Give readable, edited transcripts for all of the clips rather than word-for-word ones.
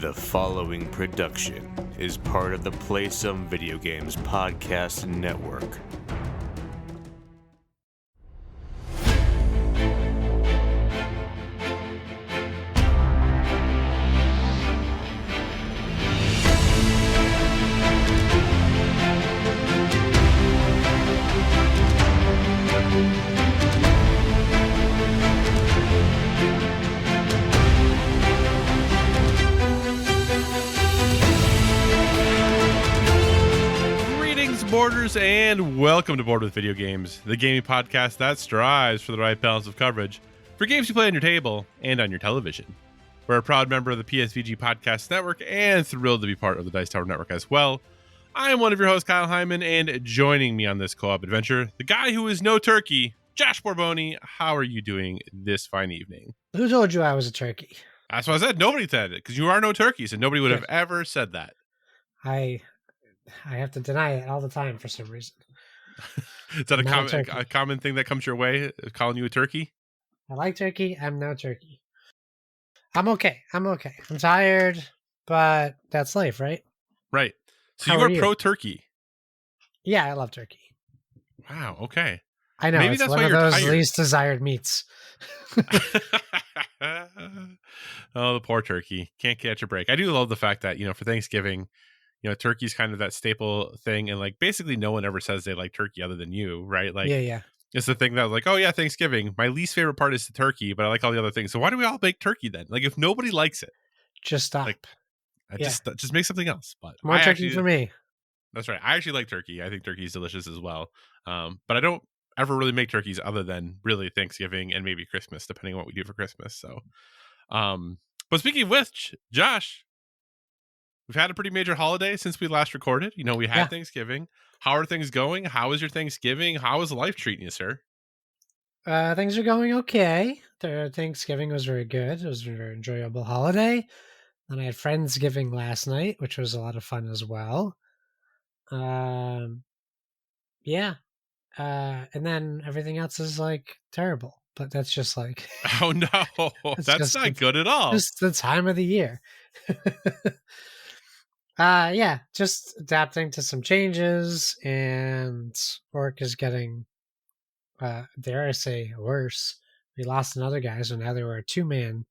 The following production is part of the Play Some Video Games podcast network. Boarders, and welcome to Board with Video Games, the gaming podcast that strives for the right balance of coverage for games you play on your table and on your television. We're a proud member of the psvg podcast network and thrilled to be part of the Dice Tower network as well. I am one of your hosts, Kyle Hyman, and joining me on this co-op adventure, the guy who is no turkey, Josh Borboni. How are you doing this fine evening? Who told you I was a turkey? That's what I said. Nobody said it, because you are no turkey, so nobody would have ever said that. I have to deny it all the time for some reason. Is that a common thing that comes your way, calling you a turkey? I like turkey. I'm no turkey. I'm okay. I'm tired, but that's life, right? Right. So How you are you? pro-turkey. Yeah, I love turkey. Wow, okay. I know. Maybe it's that's one why of you're those tired. least desired meats. Oh, the poor turkey. Can't catch a break. I do love the fact that, for Thanksgiving, turkey's kind of that staple thing, and like basically no one ever says they like turkey other than you, right? Like, yeah. It's the thing that was like, oh yeah, Thanksgiving. My least favorite part is the turkey, but I like all the other things. So why do we all make turkey then? Like, if nobody likes it, Just stop. like, just make something else. But More turkey for me. That's right. I actually like turkey. I think turkey is delicious as well. But I don't ever really make turkeys other than really Thanksgiving and maybe Christmas, depending on what we do for Christmas. So, but speaking of which, Josh, we've had a pretty major holiday since we last recorded. We had Thanksgiving. How are things going? How was your Thanksgiving? How is life treating you, sir? Things are going okay. Thanksgiving was very good. It was a very enjoyable holiday. Then I had Friendsgiving last night, which was a lot of fun as well. Yeah. And then everything else is like terrible, but that's just like, Oh no, that's not good at all. Just the time of the year. Yeah, just adapting to some changes, and work is getting, dare I say, worse. We lost another guy, so now there were a 2-man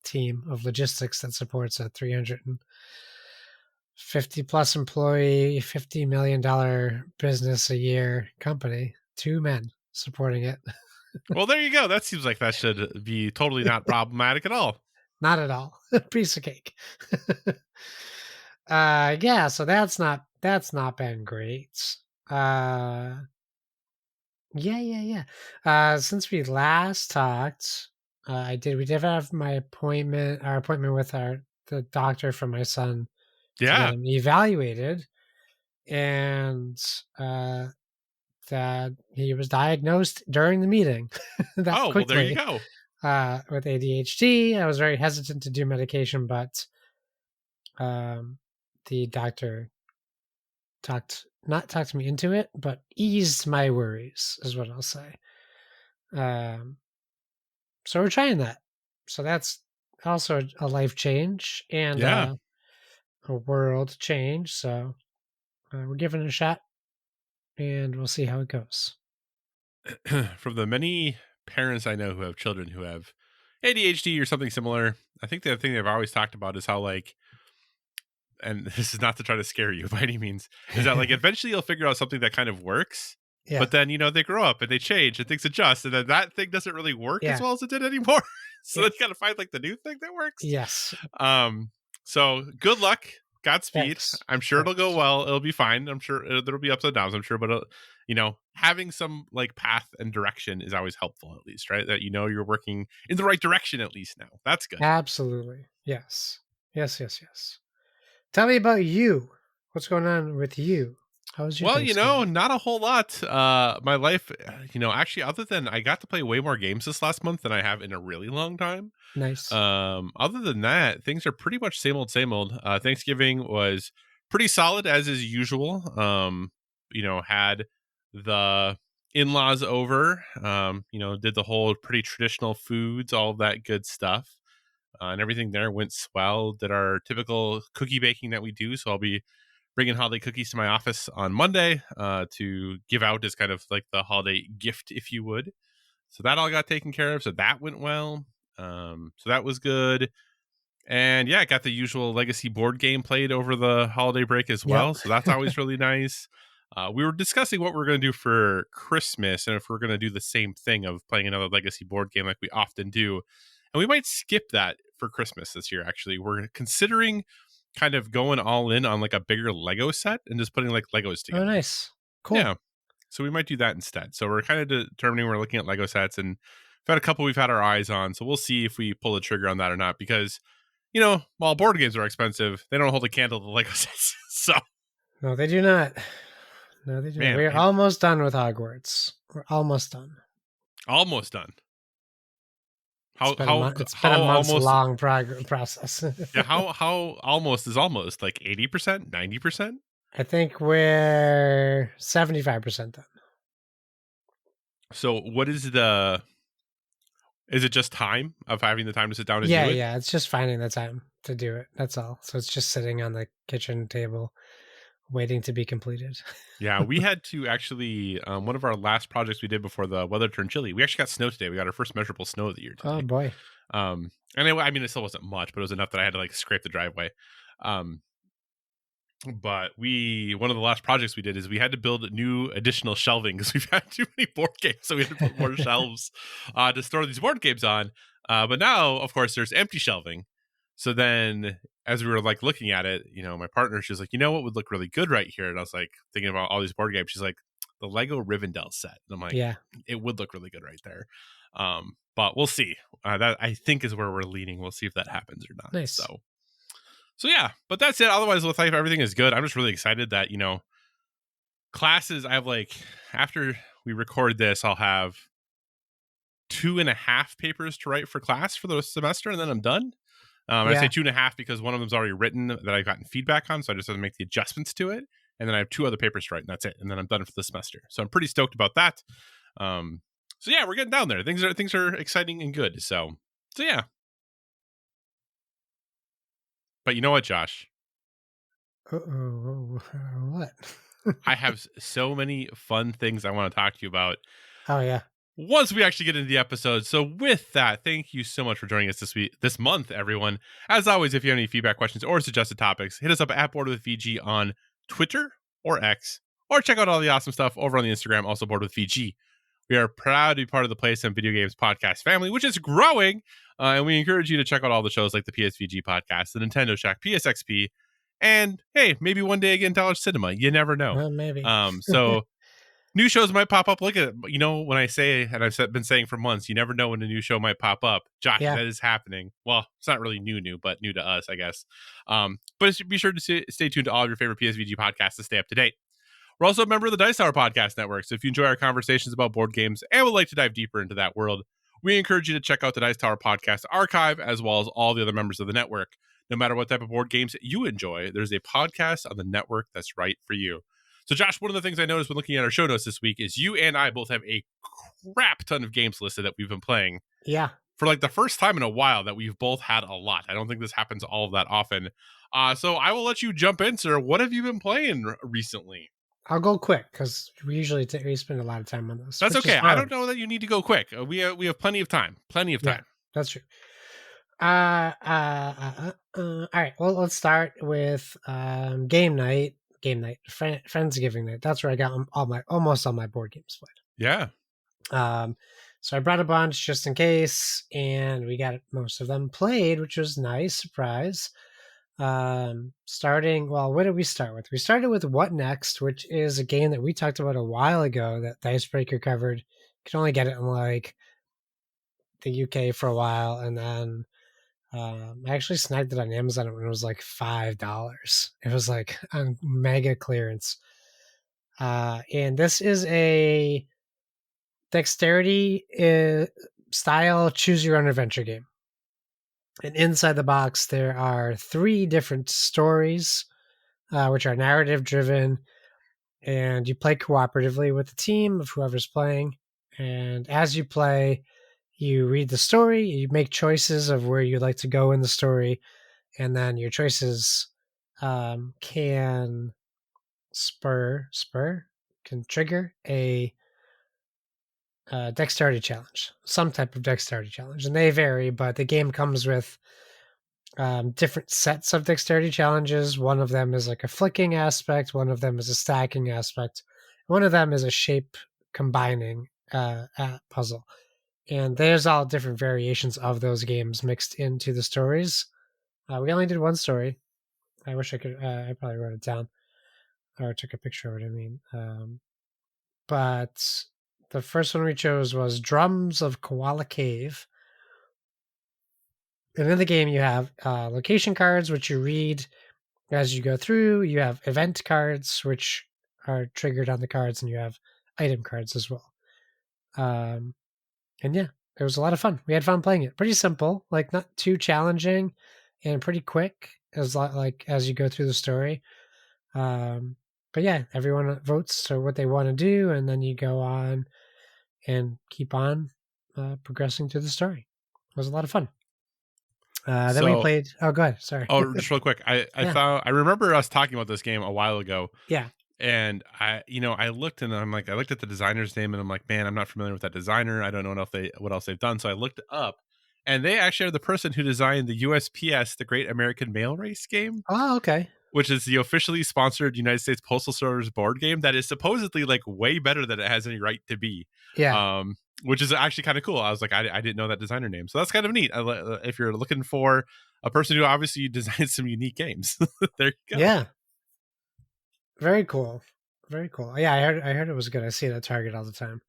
team of logistics that supports a 350 plus employee, $50 million business a year company. 2 men supporting it. Well, there you go. That seems like that should be totally not problematic at all. Not at all. Piece of cake. Yeah, so that's not been great. Yeah. Since we last talked, we did have our appointment with the doctor for my son. Yeah. To get him evaluated, and that he was diagnosed during the meeting. Well, there you go. With ADHD. I was very hesitant to do medication, but the doctor not talked me into it, but eased my worries, is what I'll say. So we're trying that. So that's also a life change and a world change. So we're giving it a shot, and we'll see how it goes. From the many parents I know who have children who have ADHD or something similar, I think the thing they've always talked about is how, like, and this is not to try to scare you by any means, is that like eventually you'll figure out something that kind of works. Yeah. But then, they grow up and they change and things adjust, and then that thing doesn't really work as well as it did anymore. So then you got to find like the new thing that works. Yes. So good luck. Godspeed. Thanks. I'm sure it'll go well. It'll be fine. I'm sure there'll be ups and downs, I'm sure, but having some like path and direction is always helpful, at least, right? That you're working in the right direction at least now. That's good. Absolutely. Yes. Tell me about you. What's going on with you? How was your Thanksgiving? Not a whole lot. My life, actually, other than I got to play way more games this last month than I have in a really long time. Nice. Other than that, things are pretty much same old. Thanksgiving was pretty solid as is usual. Had the in-laws over, did the whole pretty traditional foods, all of that good stuff. and everything there went swell. Did our typical cookie baking that we do. So I'll be bringing holiday cookies to my office on Monday to give out as kind of like the holiday gift, if you would. So that all got taken care of. So that went well. So that was good. And yeah, I got the usual legacy board game played over the holiday break as well. Yep. So that's always really nice. We were discussing what we're going to do for Christmas and if we're going to do the same thing of playing another legacy board game like we often do. And we might skip that for Christmas this year, actually. We're considering kind of going all in on like a bigger Lego set and just putting like Legos together. Oh, nice. Cool. Yeah. So we might do that instead. So we're kind of determining, we're looking at Lego sets, and we've had a couple we've had our eyes on. So we'll see if we pull the trigger on that or not, because, you know, while board games are expensive, they don't hold a candle to Lego sets. So No, they do not. No, they do Man, not. We're almost done with Hogwarts. We're almost done. almost done. It's been a month's long process. Yeah, how almost is almost? Like 80%, 90%? I think we're 75% done. So what is it just time of having the time to sit down and do it? Yeah, it's just finding the time to do it. That's all. So it's just sitting on the kitchen table waiting to be completed. Yeah, we had to actually, one of our last projects we did before the weather turned chilly, we actually got snow today. We got our first measurable snow of the year today. Oh boy. And I mean, it still wasn't much, but it was enough that I had to like scrape the driveway. But one of the last projects we did is we had to build new additional shelving because we've had too many board games. So we had to put more shelves to store these board games on. But now, of course, there's empty shelving. So then as we were like looking at it, you know, my partner, she's like, you know what would look really good right here? And I was like thinking about all these board games. She's like, the Lego Rivendell set. And I'm like, yeah, it would look really good right there. But we'll see. That I think is where we're leaning. We'll see if that happens or not. Nice. So yeah, but that's it. Otherwise, with life, everything is good. I'm just really excited that, you know, classes, I have like, after we record this, I'll have 2.5 papers to write for class for the semester, and then I'm done. I say 2.5 because one of them's already written that I've gotten feedback on, so I just have to make the adjustments to it. And then I have 2 other papers to write, and that's it. And then I'm done for the semester. So I'm pretty stoked about that. So yeah, we're getting down there. Things are exciting and good. So yeah. But you know what, Josh? What? I have so many fun things I want to talk to you about. Oh yeah. Once we actually get into the episode. So with that, thank you so much for joining us this month, everyone. As always, if you have any feedback, questions, or suggested topics, hit us up at Board with VG on Twitter or X, or check out all the awesome stuff over on the Instagram, also Board with VG. We are proud to be part of the Play Some Video Games podcast family, which is growing. And we encourage you to check out all the shows like the PSVG podcast, the Nintendo Shack, PSXP, and hey, maybe one day again, Dollar Cinema. You never know. Well, maybe. So new shows might pop up. Look at it. You know, when I say, and I've been saying for months, you never know when a new show might pop up. Josh, that is happening. Well, it's not really new, but new to us, I guess. But be sure to stay tuned to all of your favorite PSVG podcasts to stay up to date. We're also a member of the Dice Tower Podcast Network, so if you enjoy our conversations about board games and would like to dive deeper into that world, we encourage you to check out the Dice Tower Podcast archive, as well as all the other members of the network. No matter what type of board games you enjoy, there's a podcast on the network that's right for you. So, Josh, one of the things I noticed when looking at our show notes this week is you and I both have a crap ton of games listed that we've been playing. Yeah. For like the first time in a while that we've both had a lot. I don't think this happens all that often. So I will let you jump in, sir. What have you been playing recently? I'll go quick because we usually we spend a lot of time on this. That's okay. I don't know that you need to go quick. We have plenty of time. Yeah, that's true. All right. Well, let's start with game night, Friendsgiving night. That's where I got almost all my board games played. Yeah. So I brought a bunch just in case, and we got most of them played, which was nice. Surprise. What did we start with? We started with What Next, which is a game that we talked about a while ago that the Icebreaker covered. You can only get it in like the UK for a while, and then I actually snagged it on Amazon when it was like $5. It was like on mega clearance. And this is a dexterity style choose your own adventure game. And inside the box, there are 3 different stories, which are narrative driven, and you play cooperatively with the team of whoever's playing. And as you play, you read the story, you make choices of where you'd like to go in the story, and then your choices can can trigger a dexterity challenge, some type of dexterity challenge, and they vary, but the game comes with different sets of dexterity challenges. One of them is like a flicking aspect, one of them is a stacking aspect, one of them is a shape combining puzzle. And there's all different variations of those games mixed into the stories. We only did one story. I wish I could, I probably wrote it down or took a picture of it, I mean. But the first one we chose was Drums of Koala Cave. And in the game, you have location cards, which you read as you go through. You have event cards, which are triggered on the cards, and you have item cards as well. And yeah, it was a lot of fun. We had fun playing it. Pretty simple, like not too challenging, and pretty quick as you go through the story. But yeah, everyone votes to what they want to do, and then you go on and keep on progressing through the story. It was a lot of fun. Then we played. Oh, go ahead. Sorry. Oh, just real quick. I remember us talking about this game a while ago. Yeah. And I looked and I looked at the designer's name and I'm like, man, I'm not familiar with that designer. I don't know what else they've done. So I looked it up, and they actually are the person who designed the USPS, the Great American Mail Race game. Oh, okay. Which is the officially sponsored United States Postal Service board game that is supposedly like way better than it has any right to be. Yeah. Which is actually kind of cool. I was like, I didn't know that designer name. So that's kind of neat. If you're looking for a person who obviously designed some unique games, there you go. Yeah. Very cool. Very cool. Yeah, I heard it was good. I see it at Target all the time.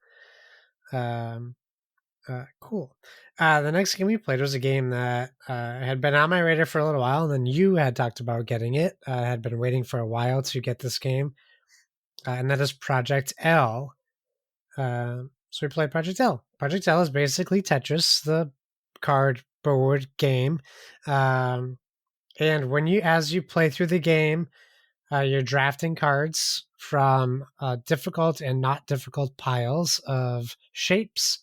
Cool. The next game we played was a game that had been on my radar for a little while, and then you had talked about getting it. I had been waiting for a while to get this game, and that is Project L. So we played Project L. Project L is basically Tetris, the cardboard game. And as you play through the game, you're drafting cards from difficult and not difficult piles of shapes.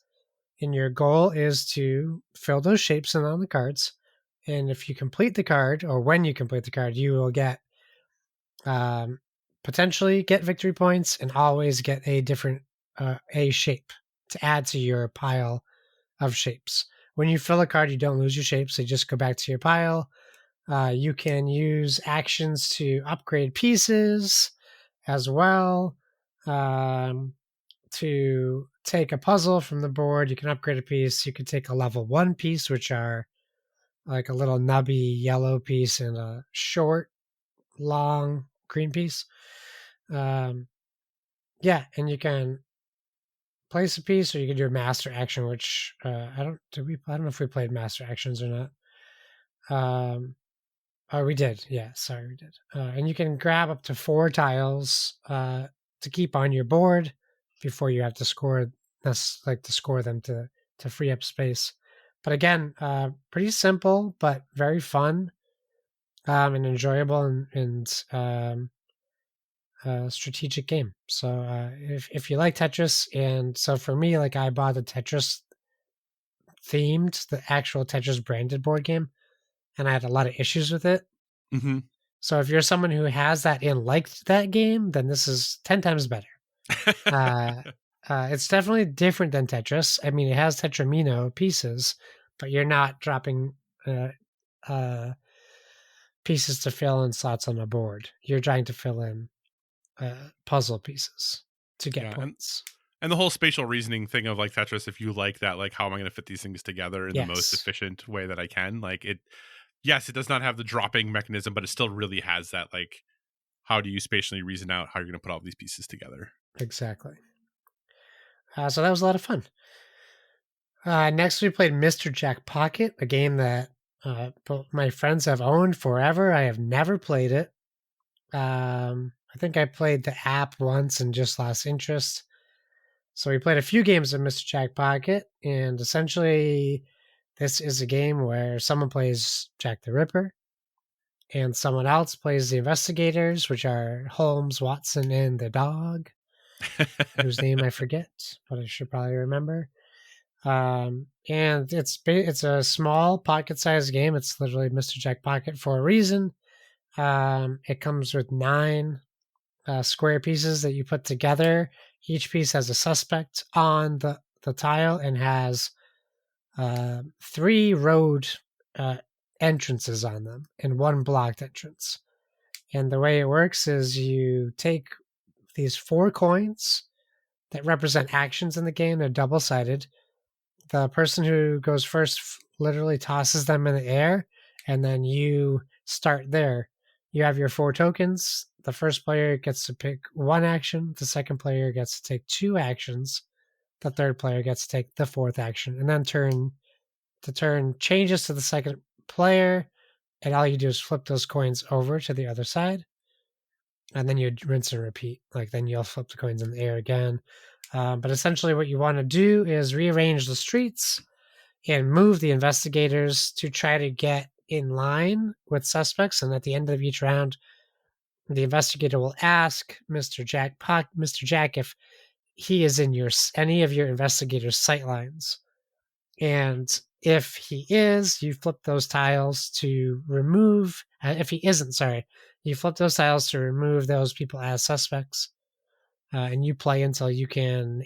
And your goal is to fill those shapes in on the cards. And if you complete the card, or when you complete the card, you will get potentially get victory points and always get a different a shape to add to your pile of shapes. When you fill a card, you don't lose your shapes. They just go back to your pile. You can use actions to upgrade pieces as well. To take a puzzle from the board, you can upgrade a piece. You can take a level 1 piece, which are like a little nubby yellow piece and a short, long green piece. Yeah, and you can place a piece, or you can do a master action, which I don't know if we played master actions or not. Oh, we did. Yeah, sorry, we did. And you can grab up to 4 tiles to keep on your board before you have to score. That's like to score them to free up space. But again, pretty simple but very fun and enjoyable and strategic game. So if you like Tetris, and so for me, like I bought the Tetris themed, the actual Tetris branded board game, and I had a lot of issues with it. Mm-hmm. So if you're someone who has that and liked that game, then this is 10 times better. It's definitely different than Tetris. I mean, it has Tetramino pieces, but you're not dropping pieces to fill in slots on a board. You're trying to fill in puzzle pieces to get points. And the whole spatial reasoning thing of like Tetris, if you like that, like how am I going to fit these things together in the most efficient way that I can? Like it, yes, it does not have the dropping mechanism, but it still really has that, like, how do you spatially reason out how you're going to put all these pieces together? Exactly. So that was a lot of fun. Next, we played Mr. Jack Pocket, a game that my friends have owned forever. I have never played it. I think I played the app once and just lost interest. So we played a few games of Mr. Jack Pocket, and essentially this is a game where someone plays Jack the Ripper and someone else plays the investigators, which are Holmes, Watson, and the dog, whose name I forget, but I should probably remember. And it's a small pocket-sized game. It's literally Mr. Jack Pocket for a reason. It comes with 9 square pieces that you put together. Each piece has a suspect on the tile and has 3 road entrances on them and 1 blocked entrance. And the way it works is you take these 4 coins that represent actions in the game. They're double-sided. The person who goes first literally tosses them in the air, and then you start there. You have your 4 tokens. The first player gets to pick 1 action. The second player gets to take 2 actions. The third player gets to take the 4th action. And then the turn changes to the second player, and all you do is flip those coins over to the other side. And then you rinse and repeat. Like, then you'll flip the coins in the air again. But essentially what you want to do is rearrange the streets and move the investigators to try to get in line with suspects. And at the end of each round, the investigator will ask Mr. Jack if he is in any of your investigators' sight lines. And if he is, you flip those tiles to remove. If he isn't, sorry, you flip those tiles to remove those people as suspects. And you play until you can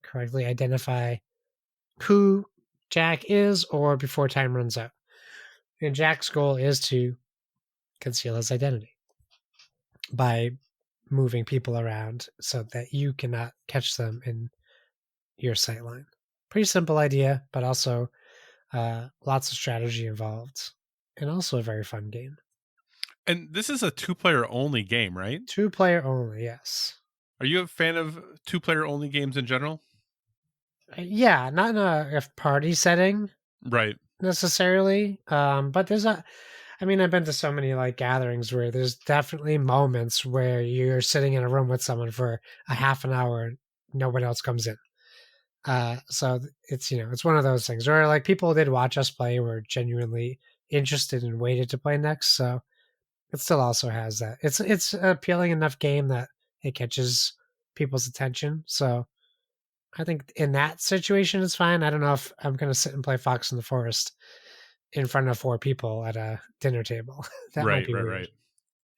correctly identify who Jack is, or before time runs out. And Jack's goal is to conceal his identity by moving people around so that you cannot catch them in your sightline. Pretty simple idea, but also lots of strategy involved, and also a very fun game. And this is a 2-player only game, right? 2-player only, yes. Are you a fan of 2-player only games in general? Yeah, not in a party setting, Right. necessarily. But I've been to so many like gatherings where there's definitely moments where you're sitting in a room with someone for a half an hour and no one else comes in. So it's one of those things where like people did watch us play, were genuinely interested and waited to play next. So it still also has that. It's an appealing enough game that it catches people's attention. So I think in that situation it's fine. I don't know if I'm going to sit and play Fox in the Forest in front of 4 people at a dinner table. That might be weird. Right.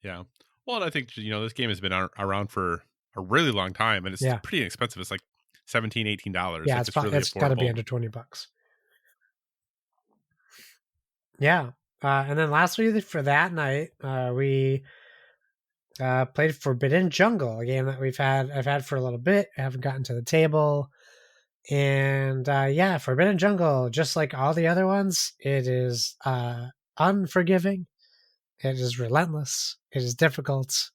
Yeah. Well, and I think this game has been around for a really long time, and it's pretty inexpensive. It's like $17, $18. Yeah, like, it's really got to be affordable. under $20. Yeah. And then lastly, for that night, we played Forbidden Jungle, a game that I've had for a little bit. I haven't gotten to the table. And Forbidden Jungle, just like all the other ones, it is unforgiving. It is relentless. It is difficult.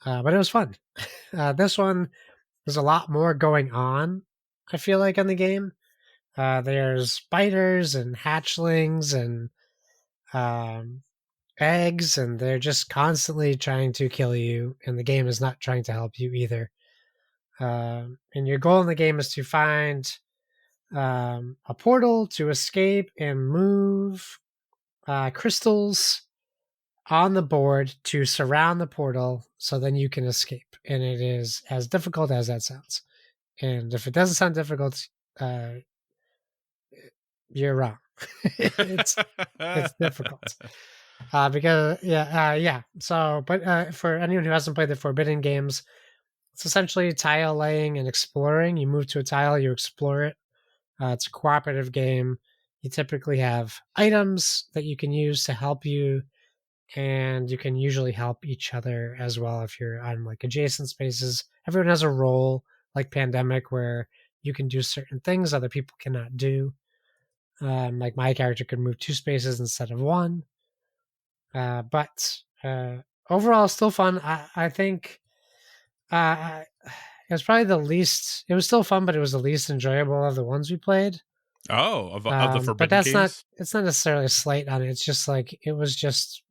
But it was fun. This one, there's a lot more going on, I feel like, in the game. There's spiders and hatchlings and eggs, and they're just constantly trying to kill you, and the game is not trying to help you either. And your goal in the game is to find a portal to escape and move crystals on the board to surround the portal so then you can escape. And it is as difficult as that sounds. And if it doesn't sound difficult, you're wrong. it's difficult. So, but for anyone who hasn't played the Forbidden games, it's essentially tile laying and exploring. You move to a tile, you explore it. It's a cooperative game. You typically have items that you can use to help you, and you can usually help each other as well if you're on like adjacent spaces. Everyone has a role, like Pandemic, where you can do certain things other people cannot do. Like my character could move 2 spaces instead of 1. But overall, still fun. I think it was probably the least. It was still fun, but it was the least enjoyable of the ones we played. Oh, of the Forbidden but that's games? It's not necessarily a slight on it. It's just like it was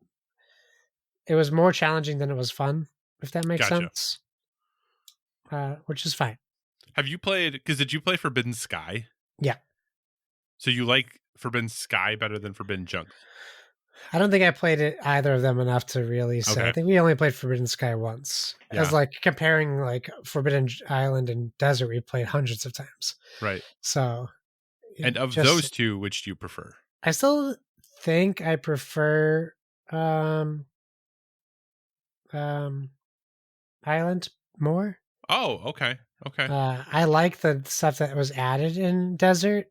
more challenging than it was fun, if that makes sense. Which is fine. Have you played? Because did you play Forbidden Sky? Yeah. So you like Forbidden Sky better than Forbidden Jungle? I don't think I played it either of them enough to really say. I Okay. think we only played Forbidden Sky once. Yeah. As like comparing like Forbidden Island and Desert, we played hundreds of times. Right. So, And of just those two, which do you prefer? I still think I prefer um Island more. Oh, okay. Okay. I like the stuff that was added in Desert,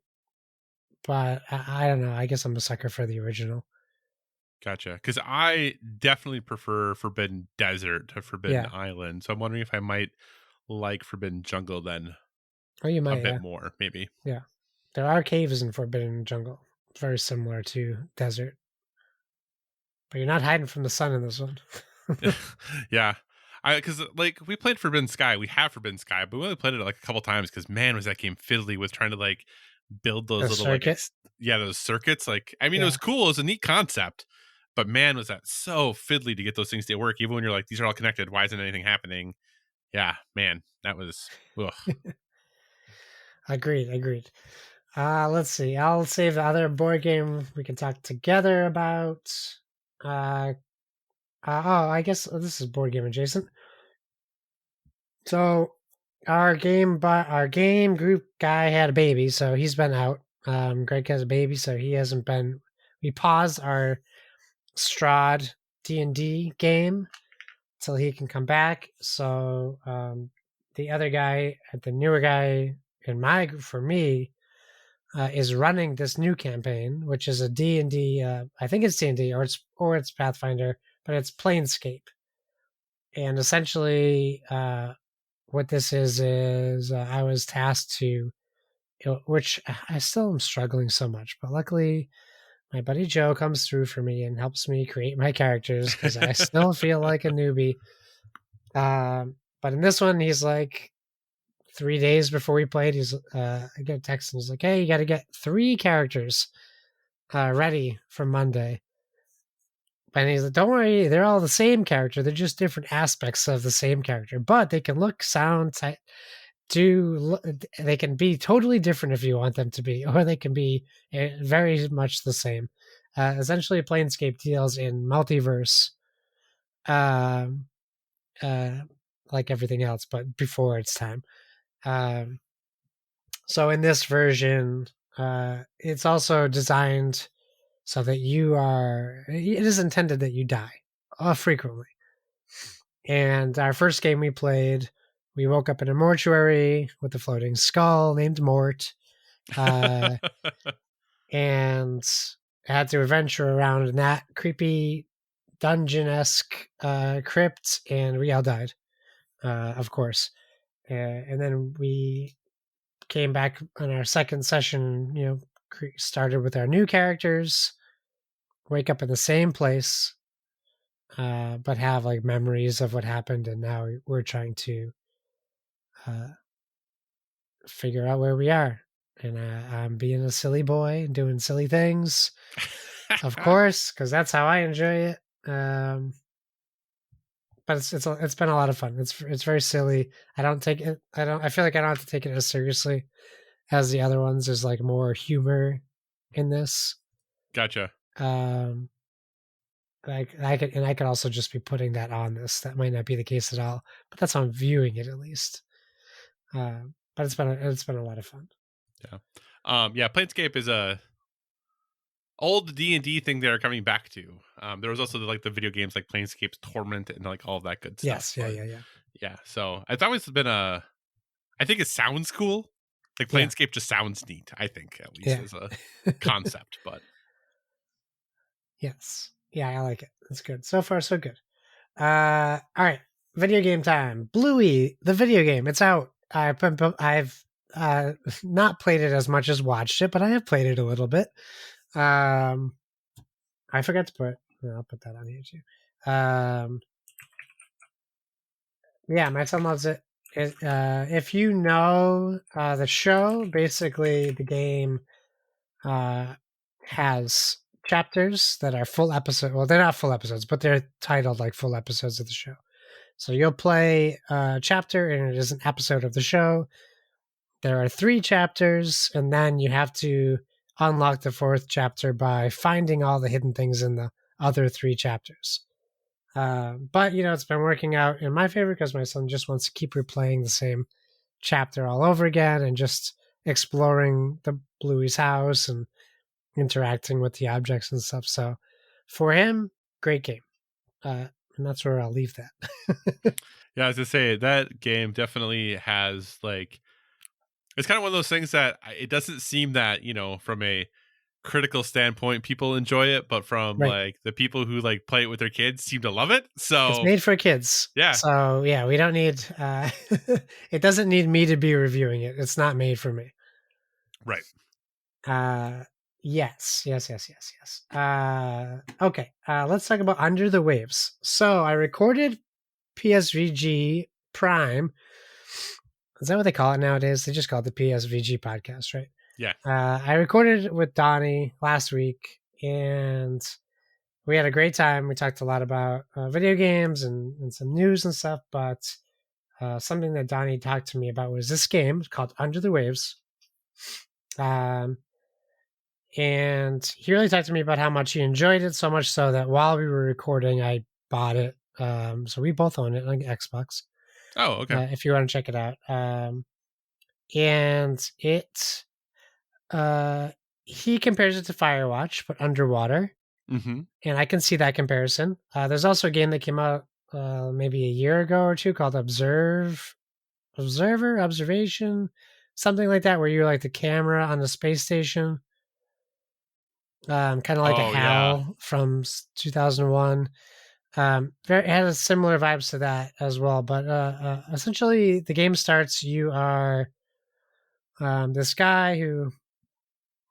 but I don't know. I guess I'm a sucker for the original. Gotcha. Because I definitely prefer Forbidden Desert to Forbidden Yeah. Island. So I'm wondering if I might like Forbidden Jungle then Oh, you a might, bit yeah. more, maybe. Yeah. There are caves in Forbidden Jungle, very similar to Desert. But you're not hiding from the sun in this one. Yeah. Because like we played Forbidden Sky, we have Forbidden Sky, but we only played it like a couple times because man, was that game fiddly with trying to like build those The little circuit. those circuits. Like, I mean, it Yeah. was cool, it was a neat concept, but man, was that so fiddly to get those things to work. Even when you're like, these are all connected, why isn't anything happening? Yeah, man, that was ugh. Agreed. Let's see. I'll save the other board game we can talk together about. I guess this is board game adjacent. So our game group guy had a baby, so he's been out. Greg has a baby, so he hasn't been. We paused our Strahd D&D game till he can come back. So the other guy, the newer guy in my group for me, is running this new campaign, which is a D&D. I think it's D&D or it's Pathfinder, but it's Planescape. And essentially, what this is I was tasked to, which I still am struggling so much, but luckily my buddy Joe comes through for me and helps me create my characters because I still feel like a newbie. But in this one, he's like 3 days before we played, I get a text and he's like, "Hey, you got to get 3 characters ready for Monday." And he's like, "Don't worry, they're all the same character. They're just different aspects of the same character, but they can look, sound, they can be totally different if you want them to be, or they can be very much the same." Essentially, Planescape deals in multiverse, um, like everything else, but before its time. So in this version, it's also designed so that it is intended that you die frequently. And our first game we played, we woke up in a mortuary with a floating skull named Mort, and had to adventure around in that creepy dungeon-esque crypt, and we all died, of course. And then we came back on our second session, started with our new characters, wake up in the same place, but have like memories of what happened, and now we're trying to figure out where we are. And I'm being a silly boy and doing silly things, of course, because that's how I enjoy it. But it's been a lot of fun. It's very silly. I feel like I don't have to take it as seriously as the other ones. There's like more humor in this. Gotcha. I could also just be putting that on this. That might not be the case at all, but that's how I'm viewing it, at least. But it's been a lot of fun. Yeah. Planescape is a old D&D thing they're coming back to. There was also the video games like Planescape's Torment and like all of that good stuff. Yes, yeah. So it's always been I think it sounds cool. Like Planescape just sounds neat, I think, at least as a concept. But yes, yeah, I like it. It's good so far, so good. All right, video game time. Bluey, the video game. It's out. I've not played it as much as watched it, but I have played it a little bit. I forgot to I'll put that on here too. Yeah, my son loves it. If you know the show, basically the game has chapters that are full episode. Well, they're not full episodes, but they're titled like full episodes of the show. So you'll play a chapter, and it is an episode of the show. There are 3 chapters, and then you have to unlock the 4th chapter by finding all the hidden things in the other 3 chapters. But, it's been working out in my favor because my son just wants to keep replaying the same chapter all over again and just exploring the Bluey's house and interacting with the objects and stuff. So for him, great game. And that's where I'll leave that. Yeah, as I say, that game definitely has it's kind of one of those things that it doesn't seem that, from a critical standpoint, people enjoy it, but from Right. the people who play it with their kids seem to love it. So It's made for kids. Yeah. So yeah, we don't need, it doesn't need me to be reviewing it. It's not made for me. Right. Yes. Okay. Let's talk about Under the Waves. So I recorded PSVG Prime. Is that what they call it nowadays? They just call it the PSVG podcast, right? Yeah. I recorded it with Donnie last week, and we had a great time. We talked a lot about video games and some news and stuff, but something that Donnie talked to me about was this game called Under the Waves. And he really talked to me about how much he enjoyed it, so much so that while we were recording, I bought it. So we both own it on Xbox. Oh, okay. If you want to check it out. And it, he compares it to Firewatch, but underwater. Mm-hmm. And I can see that comparison. There's also a game that came out maybe a year ago or two called Observation, something like that, where you're like the camera on the space station. Kind of like a HAL from 2001. It has similar vibes to that as well. But essentially, the game starts. You are this guy who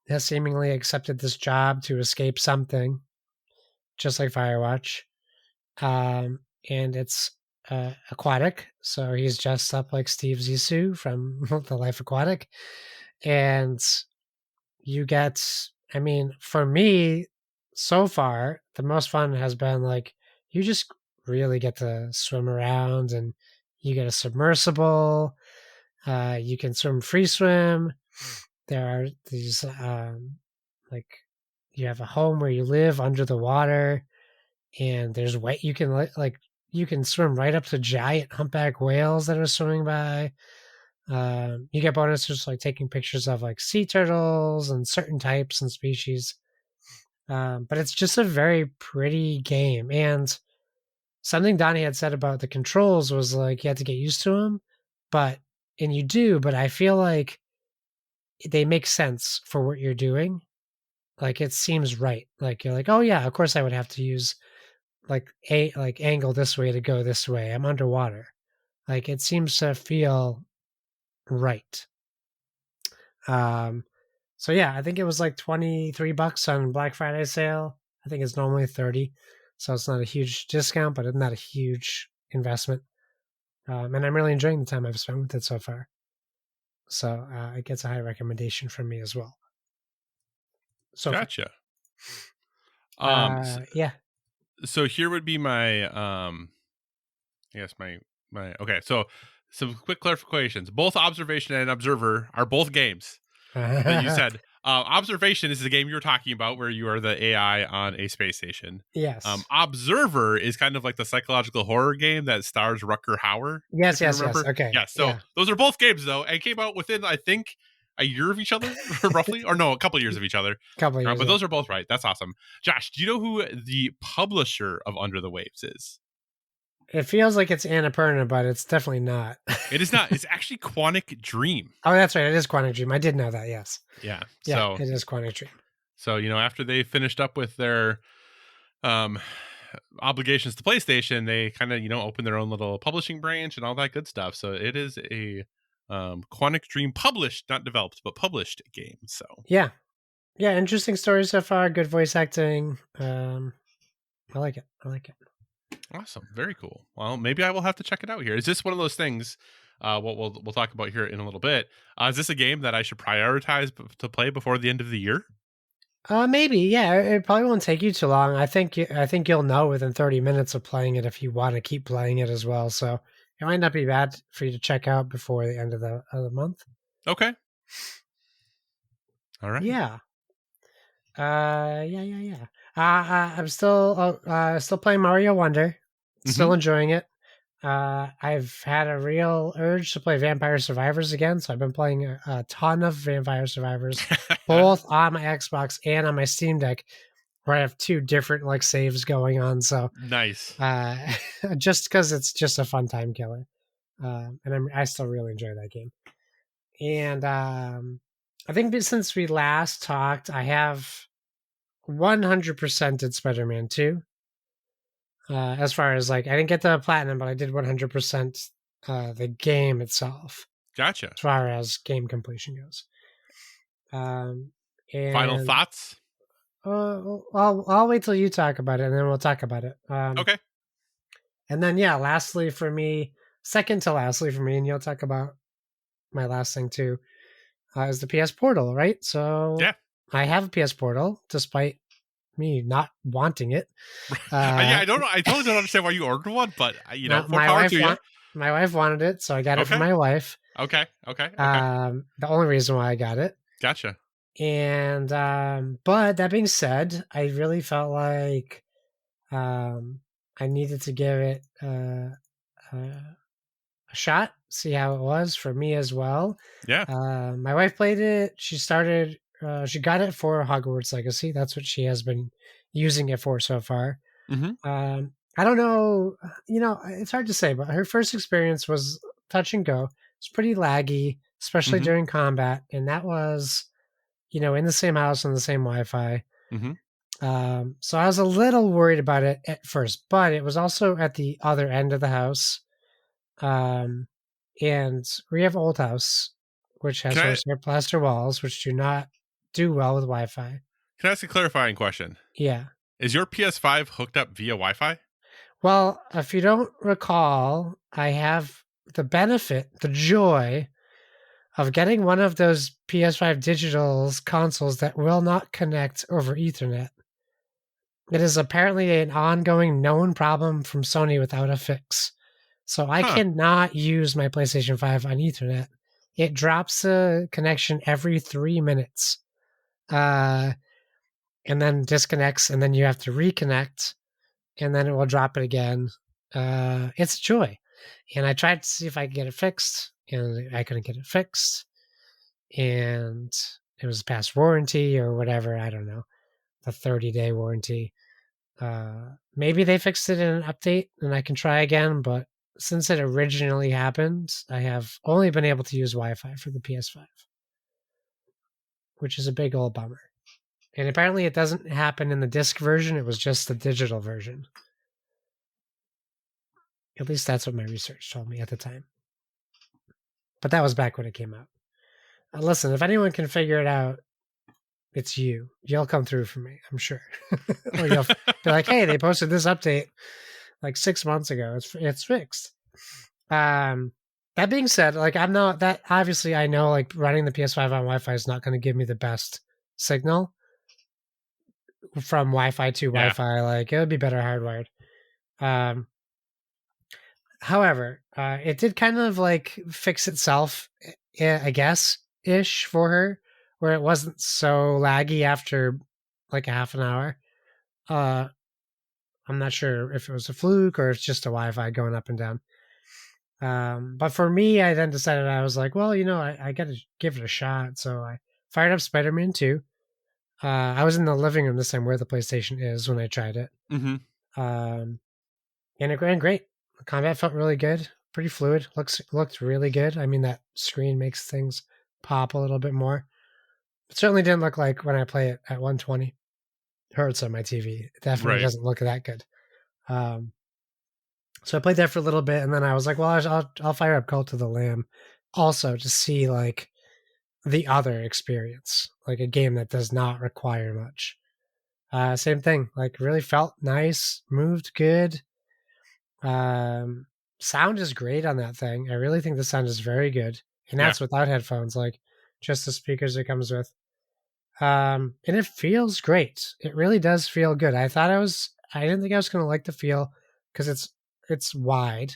has seemingly accepted this job to escape something, just like Firewatch. And it's aquatic. So he's dressed up like Steve Zissou from The Life Aquatic. And you get, for me, so far, the most fun has been you just really get to swim around, and you get a submersible. You can free swim. There are these, you have a home where you live under the water, and there's you can swim right up to giant humpback whales that are swimming by. You get bonuses like taking pictures of sea turtles and certain types and species. But it's just a very pretty game. And something Donnie had said about the controls was you had to get used to them, and you do, but I feel like they make sense for what you're doing. It seems right. You're like, oh yeah, of course I would have to use angle this way to go this way. I'm underwater. It seems to feel right. So yeah, I think it was $23 on Black Friday sale. I think it's normally 30, so it's not a huge discount, but it's not a huge investment. And I'm really enjoying the time I've spent with it so far. So it gets a high recommendation from me as well. So gotcha. yeah. So here would be my I guess my okay. So some quick clarifications. Both Observation and Observer are both games that you said. Observation is the game you were talking about where you are the AI on a space station. Yes. Observer is kind of like the psychological horror game that stars Rutger Hauer. Yes. Okay. Yeah. So those are both games though, and came out within I think a year of each other, roughly, or no, a couple of years of each other. But those are both right. That's awesome. Josh, do you know who the publisher of Under the Waves is? It feels like it's Annapurna, but it's definitely not. It is not. It's actually Quantic Dream. Oh, that's right. It is Quantic Dream. I did know that. Yes. Yeah. So it is Quantic Dream. So after they finished up with their obligations to PlayStation, they kind of opened their own little publishing branch and all that good stuff. So it is a Quantic Dream published, not developed, but published game. So yeah, interesting story so far. Good voice acting. I like it. Awesome, very cool. Well, maybe I will have to check it out here. Is this one of those things? What we'll talk about here in a little bit. Is this a game that I should prioritize to play before the end of the year? Maybe. Yeah, it probably won't take you too long. I think you'll know within 30 minutes of playing it if you want to keep playing it as well. So it might not be bad for you to check out before the end of the month. Okay. All right. Yeah. Yeah. I'm still playing Mario Wonder. Still enjoying it. I've had a real urge to play Vampire Survivors again, so I've been playing a ton of Vampire Survivors, both on my Xbox and on my Steam Deck, where I have two different like saves going on. So Nice. just because it's just a fun time killer, and I still really enjoy that game. And I think that since we last talked, I have 100%ed Spider-Man 2. As far as like, I didn't get the platinum, but I did 100% the game itself. Gotcha. As far as game completion goes. And Final thoughts? I'll wait till you talk about it, and then we'll talk about it. Okay. And then lastly for me, second to lastly for me, and you'll talk about my last thing too, is the PS Portal, right? So Yeah. I have a PS Portal, despite me not wanting it. I don't know. I totally don't understand why you ordered one, but more power to you. My wife wanted it, so I got it for my wife. Okay. The only reason why I got it. Gotcha. And but that being said, I really felt like I needed to give it a shot, see how it was for me as well. Yeah. My wife played it. She got it for Hogwarts Legacy. That's what she has been using it for so far. I don't know. It's hard to say, but her first experience was touch and go. It's pretty laggy, especially during combat. And that was, in the same house on the same Wi-Fi. So I was a little worried about it at first, but it was also at the other end of the house. And we have old house, which has horsehair plaster walls, which do not do well with Wi-Fi. Can I ask a clarifying question? Yeah. Is your PS5 hooked up via Wi-Fi? Well, if you don't recall, I have the benefit, the joy of getting one of those PS5 digital consoles that will not connect over Ethernet. It is apparently an ongoing known problem from Sony without a fix. So I cannot use my PlayStation 5 on Ethernet. It drops the connection every 3 minutes. And then disconnects, and then you have to reconnect, and then it will drop it again. It's a joy. And I tried to see if I could get it fixed, and I couldn't get it fixed. And it was past warranty or whatever, I don't know. The 30-day warranty. Maybe they fixed it in an update, and I can try again, but since it originally happened, I have only been able to use Wi-Fi for the PS5, which is a big old bummer. And apparently it doesn't happen in the disc version, it was just the digital version. At least that's what my research told me at the time. But that was back when it came out. Listen, if anyone can figure it out, it's you. You'll come through for me, I'm sure. Or you'll be like, hey, they posted this update like 6 months ago. It's fixed. That being said, like obviously I know like running the PS5 on Wi-Fi is not going to give me the best signal from Wi-Fi to Wi-Fi. Like it would be better hardwired. However, it did kind of like fix itself, I guess, ish for her, where it wasn't so laggy after like a half an hour. I'm not sure if it was a fluke or it's just a Wi-Fi going up and down. But for me, I then decided, I was like, well, I got to give it a shot. So I fired up Spider-Man 2. I was in the living room this time where the PlayStation is when I tried it. And it ran great. The combat felt really good, pretty fluid. Looked really good. I mean, that screen makes things pop a little bit more. It certainly didn't look like when I play it at 120 hertz on my TV. It definitely doesn't look that good. So I played that for a little bit, and then I was like, well, I'll fire up Cult of the Lamb also to see like the other experience, like a game that does not require much. Same thing, like really felt nice, moved good. Sound is great on that thing. I really think the sound is very good, and that's without headphones, like just the speakers it comes with. And it feels great. It really does feel good. I didn't think I was going to like the feel because it's wide.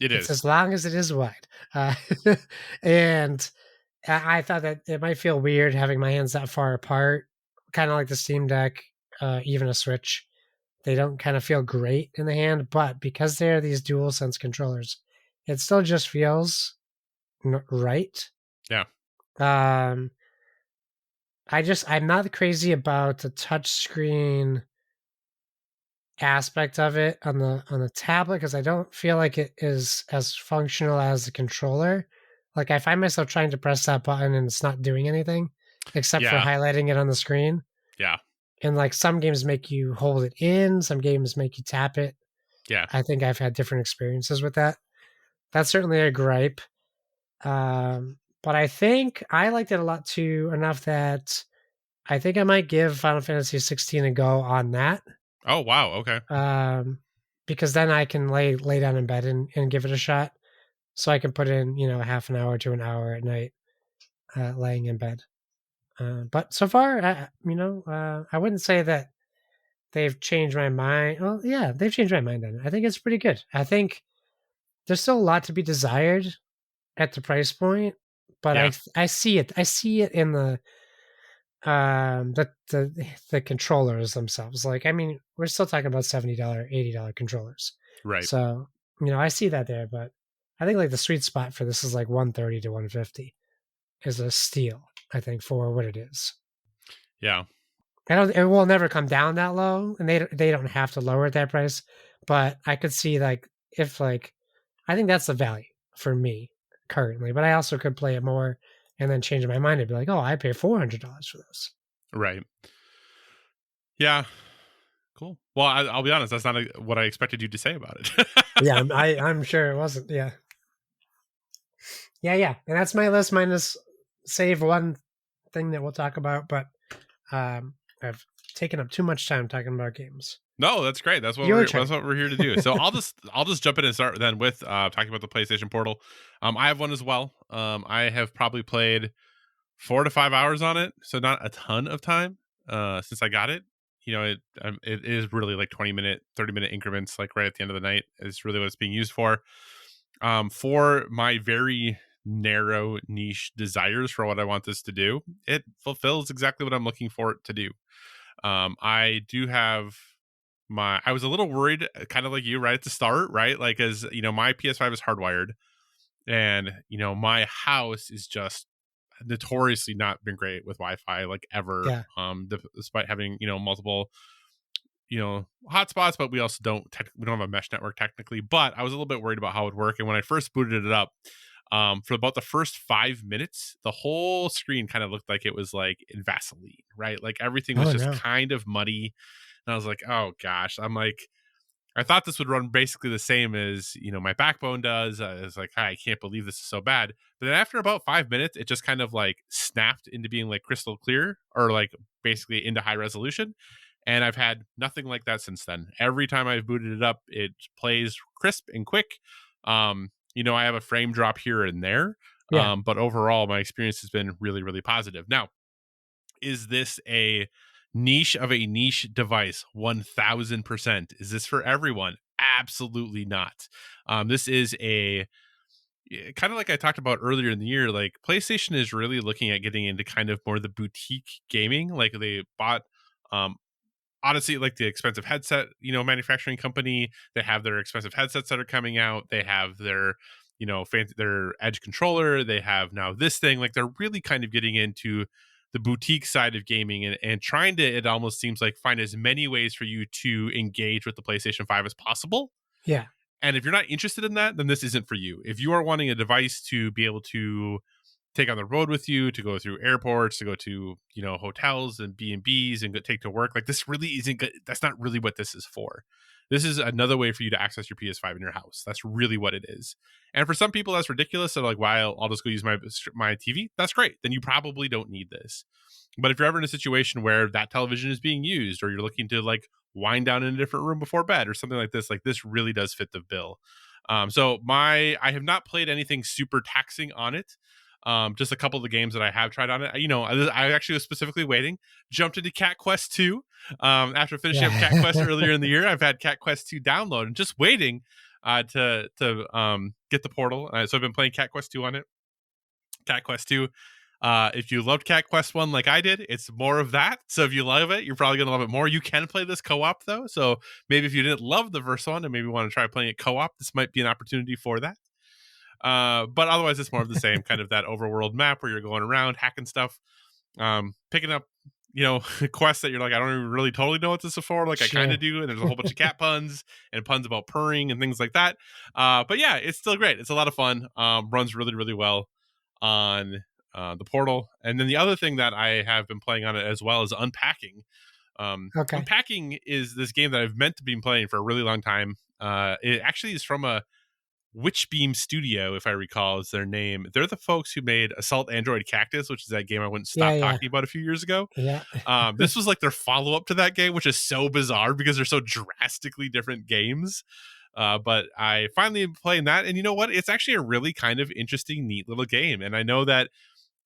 It's as long as it is wide. And I thought that it might feel weird having my hands that far apart kind of like the Steam Deck, even a Switch. They don't kind of feel great in the hand, but because they're these DualSense controllers, it still just feels right. Yeah. I'm not crazy about the touchscreen aspect of it on the tablet because I don't feel like it is as functional as the controller. Like I find myself trying to press that button and it's not doing anything except for Yeah. highlighting it on the screen. Yeah. And like some games make you hold it in, some games make you tap it. Yeah. I think I've had different experiences with that. That's certainly a gripe. But I think I liked it a lot too, enough that I think I might give Final Fantasy 16 a go on that. Oh, wow. Okay. Because then I can lay down in bed and give it a shot. So I can put in, a half an hour to an hour at night, laying in bed. But so far, I wouldn't say that they've changed my mind. Well, yeah, they've changed my mind on it. I think it's pretty good. I think there's still a lot to be desired at the price point, but Yeah. I see it. I see it in the controllers themselves. Like, I mean, we're still talking about $70, $80 controllers. Right. So, I see that there, but I think like the sweet spot for this is like 130 to 150 is a steal, I think, for what it is. Yeah. It will never come down that low, and they don't have to lower at that price. But I could see like if like I think that's the value for me currently. But I also could play it more and then change my mind and be like, oh, I pay $400 for this. Right. Yeah. Cool. Well, I'll be honest. That's not what I expected you to say about it. Yeah, I'm sure it wasn't. Yeah. And that's my list minus save one thing that we'll talk about. But I've taken up too much time talking about games. No, that's great. That's what we're here to do. So I'll just jump in and start then with talking about the PlayStation Portal. I have one as well. I have probably played 4 to 5 hours on it, so not a ton of time since I got it. It is really like 20-minute, 30-minute increments, like right at the end of the night is really what it's being used for. For my very narrow niche desires for what I want this to do, it fulfills exactly what I'm looking for it to do. I do have I was a little worried, kind of like you, right at the start, right? Like, as my PS5 is hardwired, and my house is just notoriously not been great with Wi-Fi, like ever. Yeah. Despite having multiple hotspots, but we also don't have a mesh network technically. But I was a little bit worried about how it would work, and when I first booted it up, for about the first 5 minutes, the whole screen kind of looked like it was like in Vaseline, right? Like everything was just kind of muddy. And I was like, oh gosh, I thought this would run basically the same as, my Backbone does. I was like, I can't believe this is so bad. But then after about 5 minutes, it just kind of like snapped into being like crystal clear, or like basically into high resolution. And I've had nothing like that since then. Every time I've booted it up, it plays crisp and quick. I have a frame drop here and there. Yeah. But overall, my experience has been really, really positive. Now, is this a niche of a niche device? 1000%. Is this for everyone? Absolutely not. This is a kind of like I talked about earlier in the year. Like, PlayStation is really looking at getting into kind of more the boutique gaming. Like, they bought Odyssey, like the expensive headset, manufacturing company. They have their expensive headsets that are coming out. They have their their Edge controller. They have now this thing. Like, they're really kind of getting into the boutique side of gaming and trying to, it almost seems like, find as many ways for you to engage with the PlayStation 5 as possible. Yeah. And if you're not interested in that, then this isn't for you. If you are wanting a device to be able to take on the road with you, to go through airports, to go to, hotels and B&Bs and take to work, like, this really isn't good. That's not really what this is for. This is another way for you to access your PS5 in your house. That's really what it is. And for some people, that's ridiculous. So like, why I'll just go use my TV. That's great. Then you probably don't need this. But if you're ever in a situation where that television is being used, or you're looking to like wind down in a different room before bed or something like this really does fit the bill. So I have not played anything super taxing on it. Just a couple of the games that I have tried on it. I actually was specifically waiting. Jumped into Cat Quest 2. After finishing up Cat Quest earlier in the year, I've had Cat Quest 2 download and just waiting to get the Portal. So I've been playing Cat Quest 2 on it. Cat Quest 2. If you loved Cat Quest 1 like I did, it's more of that. So if you love it, you're probably going to love it more. You can play this co-op, though. So maybe if you didn't love the first one and maybe want to try playing it co-op, this might be an opportunity for that. But otherwise, it's more of the same, kind of that overworld map where you're going around, hacking stuff, picking up, quests that you're like, I don't even really totally know what this is for. Like, I kind of do. And there's a whole bunch of cat puns and puns about purring and things like that. But yeah, it's still great. It's a lot of fun. Runs really, really well on the Portal. And then the other thing that I have been playing on it as well is Unpacking. Okay. Unpacking is this game that I've meant to be playing for a really long time. It actually is from a Witchbeam Studio, if I recall, is their name. They're the folks who made Assault Android Cactus, which is that game I wouldn't stop talking about a few years ago. Yeah. This was like their follow-up to that game, which is so bizarre because they're so drastically different games. But I finally am playing that, and you know what? It's actually a really kind of interesting, neat little game. And I know that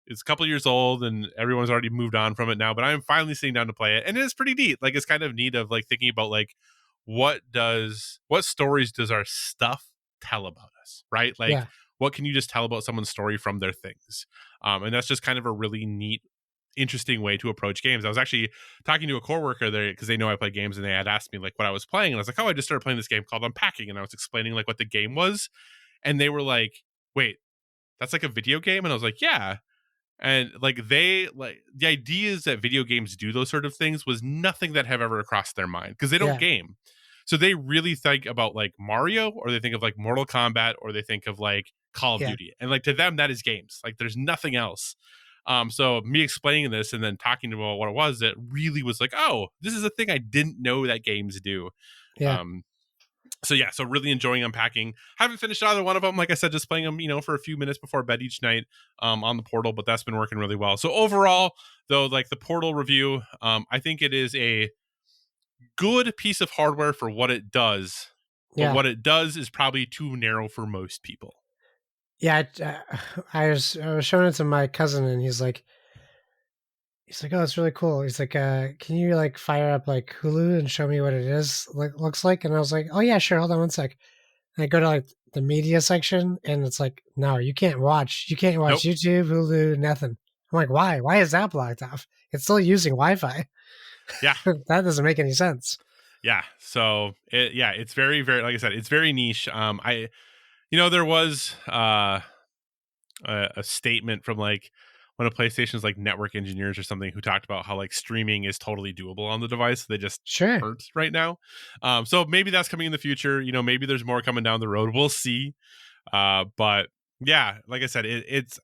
it's a couple years old and everyone's already moved on from it now, but I'm finally sitting down to play it, and it is pretty neat. Like, it's kind of neat of like thinking about like what stories does our stuff tell about us, right? Like, what can you just tell about someone's story from their things? And that's just kind of a really neat, interesting way to approach games. I was actually talking to a coworker there because they know I play games, and they had asked me like what I was playing, and I was like, oh, I just started playing this game called Unpacking, and I was explaining like what the game was, and they were like, wait, that's like a video game? And I was like, yeah. And like the ideas that video games do those sort of things was nothing that have ever crossed their mind because they don't game. So they really think about like Mario, or they think of like Mortal Kombat, or they think of like Call of Duty. And like to them, that is games. Like there's nothing else. So me explaining this and then talking about what it was, it really was like, oh, this is a thing I didn't know that games do. So really enjoying Unpacking. Haven't finished either one of them. Like I said, just playing them, for a few minutes before bed each night on the Portal, but that's been working really well. So overall, though, like the Portal review, I think it is a good piece of hardware for what it does. But what it does is probably too narrow for most people. Yeah, I was showing it to my cousin, and he's like, oh, it's really cool. He's like, can you like fire up like Hulu and show me what it is looks like? And I was like, oh yeah, sure. Hold on one sec. And I go to like the media section, and it's like, no, you can't watch. You can't watch YouTube, Hulu, nothing. I'm like, why? Why is that blocked off? It's still using Wi-Fi. Yeah, that doesn't make any sense. Yeah, so it's very, very, like I said, it's very niche. There was a statement from like one of PlayStation's like network engineers or something who talked about how like streaming is totally doable on the device. They just aren't right now. So maybe that's coming in the future. Maybe there's more coming down the road. We'll see. But yeah, like I said,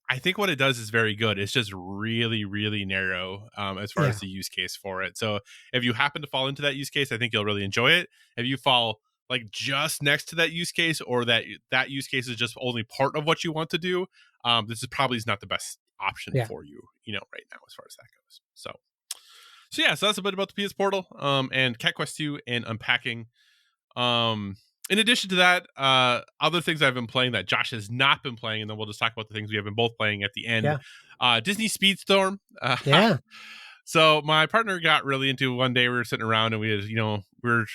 I think what it does is very good. It's just really, really narrow as far as the use case for it. So if you happen to fall into that use case, I think you'll really enjoy it. If you fall like just next to that use case, or that use case is just only part of what you want to do, this is probably not the best option for you, right now as far as that goes. So that's a bit about the PS Portal and Cat Quest 2 and Unpacking. In addition to that, other things I've been playing that Josh has not been playing, and then we'll just talk about the things we have been both playing at the end. Disney Speedstorm. So my partner got really into one day. We were sitting around and we were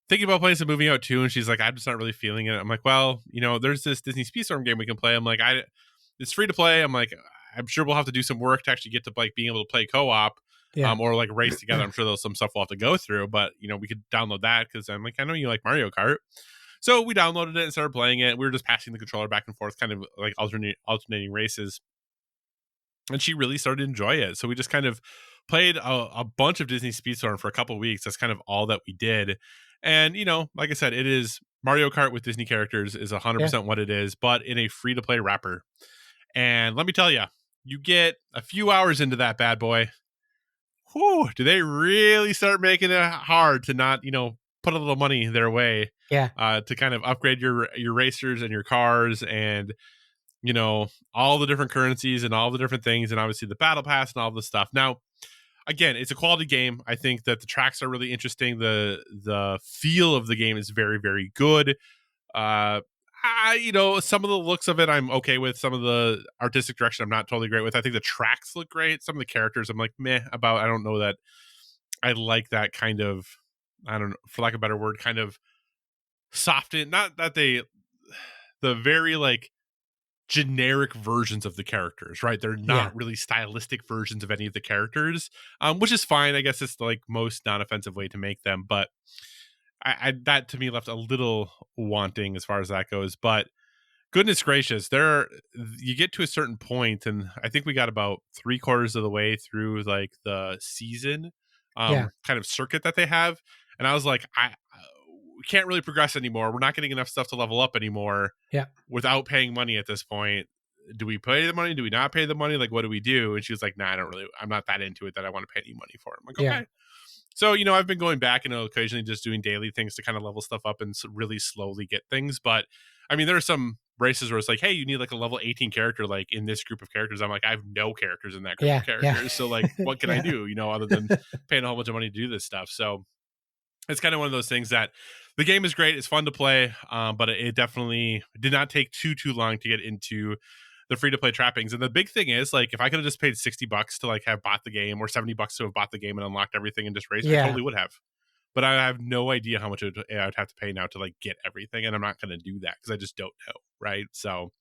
thinking about playing some Moving Out 2, and she's like, I'm just not really feeling it. I'm like, well, there's this Disney Speedstorm game we can play. I'm like, it's free to play. I'm like, I'm sure we'll have to do some work to actually get to like being able to play co-op. Or like race together. I'm sure there's some stuff we'll have to go through, but we could download that because I'm like, I know you like Mario Kart. So we downloaded it and started playing it. We were just passing the controller back and forth, kind of like alternating races. And she really started to enjoy it. So we just kind of played a bunch of Disney Speedstorm for a couple of weeks. That's kind of all that we did. And, like I said, it is Mario Kart with Disney characters is 100% what it is, but in a free-to-play wrapper. And let me tell you, you get a few hours into that bad boy. Whew, do they really start making it hard to not, put a little money their way to kind of upgrade your racers and your cars and, all the different currencies and all the different things, and obviously the battle pass and all this stuff. Now, again, it's a quality game. I think that the tracks are really interesting. The feel of the game is very, very good. Some of the looks of it I'm okay with. Some of the artistic direction I'm not totally great with. I think the tracks look great. Some of the characters I'm like meh about. I don't know that I like that kind of, I don't know, for lack of a better word, kind of soften. Not that the very like generic versions of the characters, right? They're Yeah. not really stylistic versions of any of the characters, which is fine. I guess it's like most non-offensive way to make them, but I that to me left a little wanting as far as that goes. But goodness gracious, you get to a certain point, and I think we got about 3/4 of the way through like the season Yeah. kind of circuit that they have, and I was like, we can't really progress anymore. We're not getting enough stuff to level up anymore Yeah. without paying money at this point. Do we pay the money? Do we not pay the money? Like, what do we do? And she was like, nah, I'm not that into it that I want to pay any money for it. I'm like, Yeah. okay. So, I've been going back and occasionally just doing daily things to kind of level stuff up and really slowly get things. But I mean, there are some races where it's like, hey, you need like a level 18 character, like in this group of characters. I'm like, I have no characters in that group Yeah. of characters. Yeah. So like, what can I Yeah. do, other than paying a whole bunch of money to do this stuff? So it's kind of one of those things that the game is great. It's fun to play, but it definitely did not take too long to get into the free to play trappings. And the big thing is, like, if I could have just paid $60 to like have bought the game, or $70 to have bought the game and unlocked everything and just raced, I totally would have. But I have no idea how much I would have to pay now to like get everything, and I'm not going to do that because I just don't know, right? So,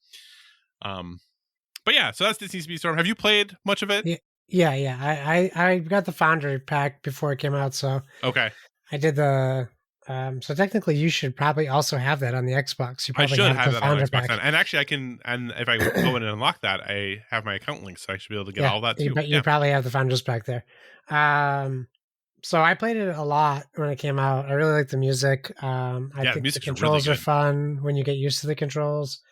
but yeah, so that's Disney Speedstorm. Have you played much of it? Yeah. I got the Foundry pack before it came out, so Okay. I did the. So technically, you should probably also have that on the Xbox. You I probably should have the that on Founder Xbox pack. then. And actually, I can, and if I go in and unlock that, I have my account link, so I should be able to get all that too. You probably have the Founders pack there. So I played it a lot when it came out. I really like the music. I think the controls are fun when you get used to the controls.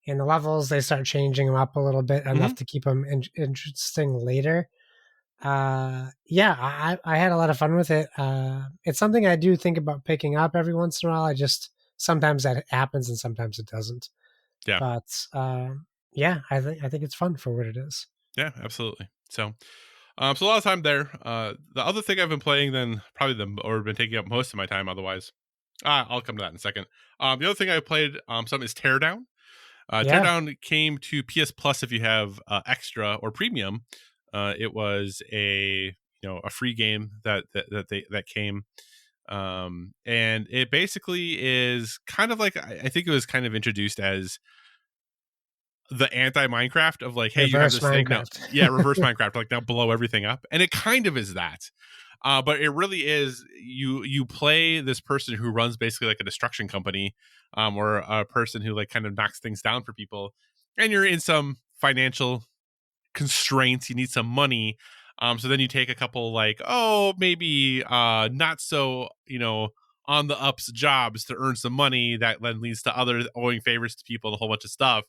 And the levels, they start changing them up a little bit enough to keep them interesting later. I had a lot of fun with it. It's something I do think about picking up every once in a while. I just sometimes that happens and sometimes it doesn't. Yeah. But I think it's fun for what it is. Yeah, absolutely. So a lot of time there. The other thing I've been playing then or been taking up most of my time otherwise. I'll come to that in a second. The other thing I played some is Teardown. Teardown came to PS Plus if you have extra or premium. It was a free game that came, and it basically is kind of like, I think it was kind of introduced as the anti-Minecraft of like, hey, you have this thing now, reverse Minecraft, like now blow everything up, and it kind of is that. But it really is, you play this person who runs basically like a destruction company, or a person who like kind of knocks things down for people, and you're in some financial constraints. You need some money. So then you take a couple like, maybe not so, on the ups jobs to earn some money that then leads to other owing favors to people and a whole bunch of stuff.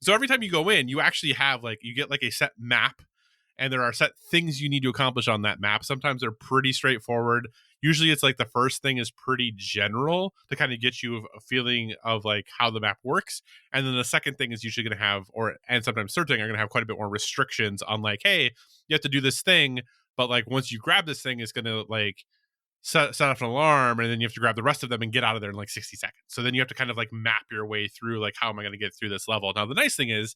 So every time you go in, you actually have you get like a set map, and there are set things you need to accomplish on that map. Sometimes they're pretty straightforward. Usually it's like the first thing is pretty general to kind of get you a feeling of like how the map works. And then the second thing is usually going to have, and sometimes third thing are going to have quite a bit more restrictions on like, hey, you have to do this thing, but like once you grab this thing, it's going to like set off an alarm, and then you have to grab the rest of them and get out of there in like 60 seconds. So then you have to kind of like map your way through like, how am I going to get through this level? Now, the nice thing is,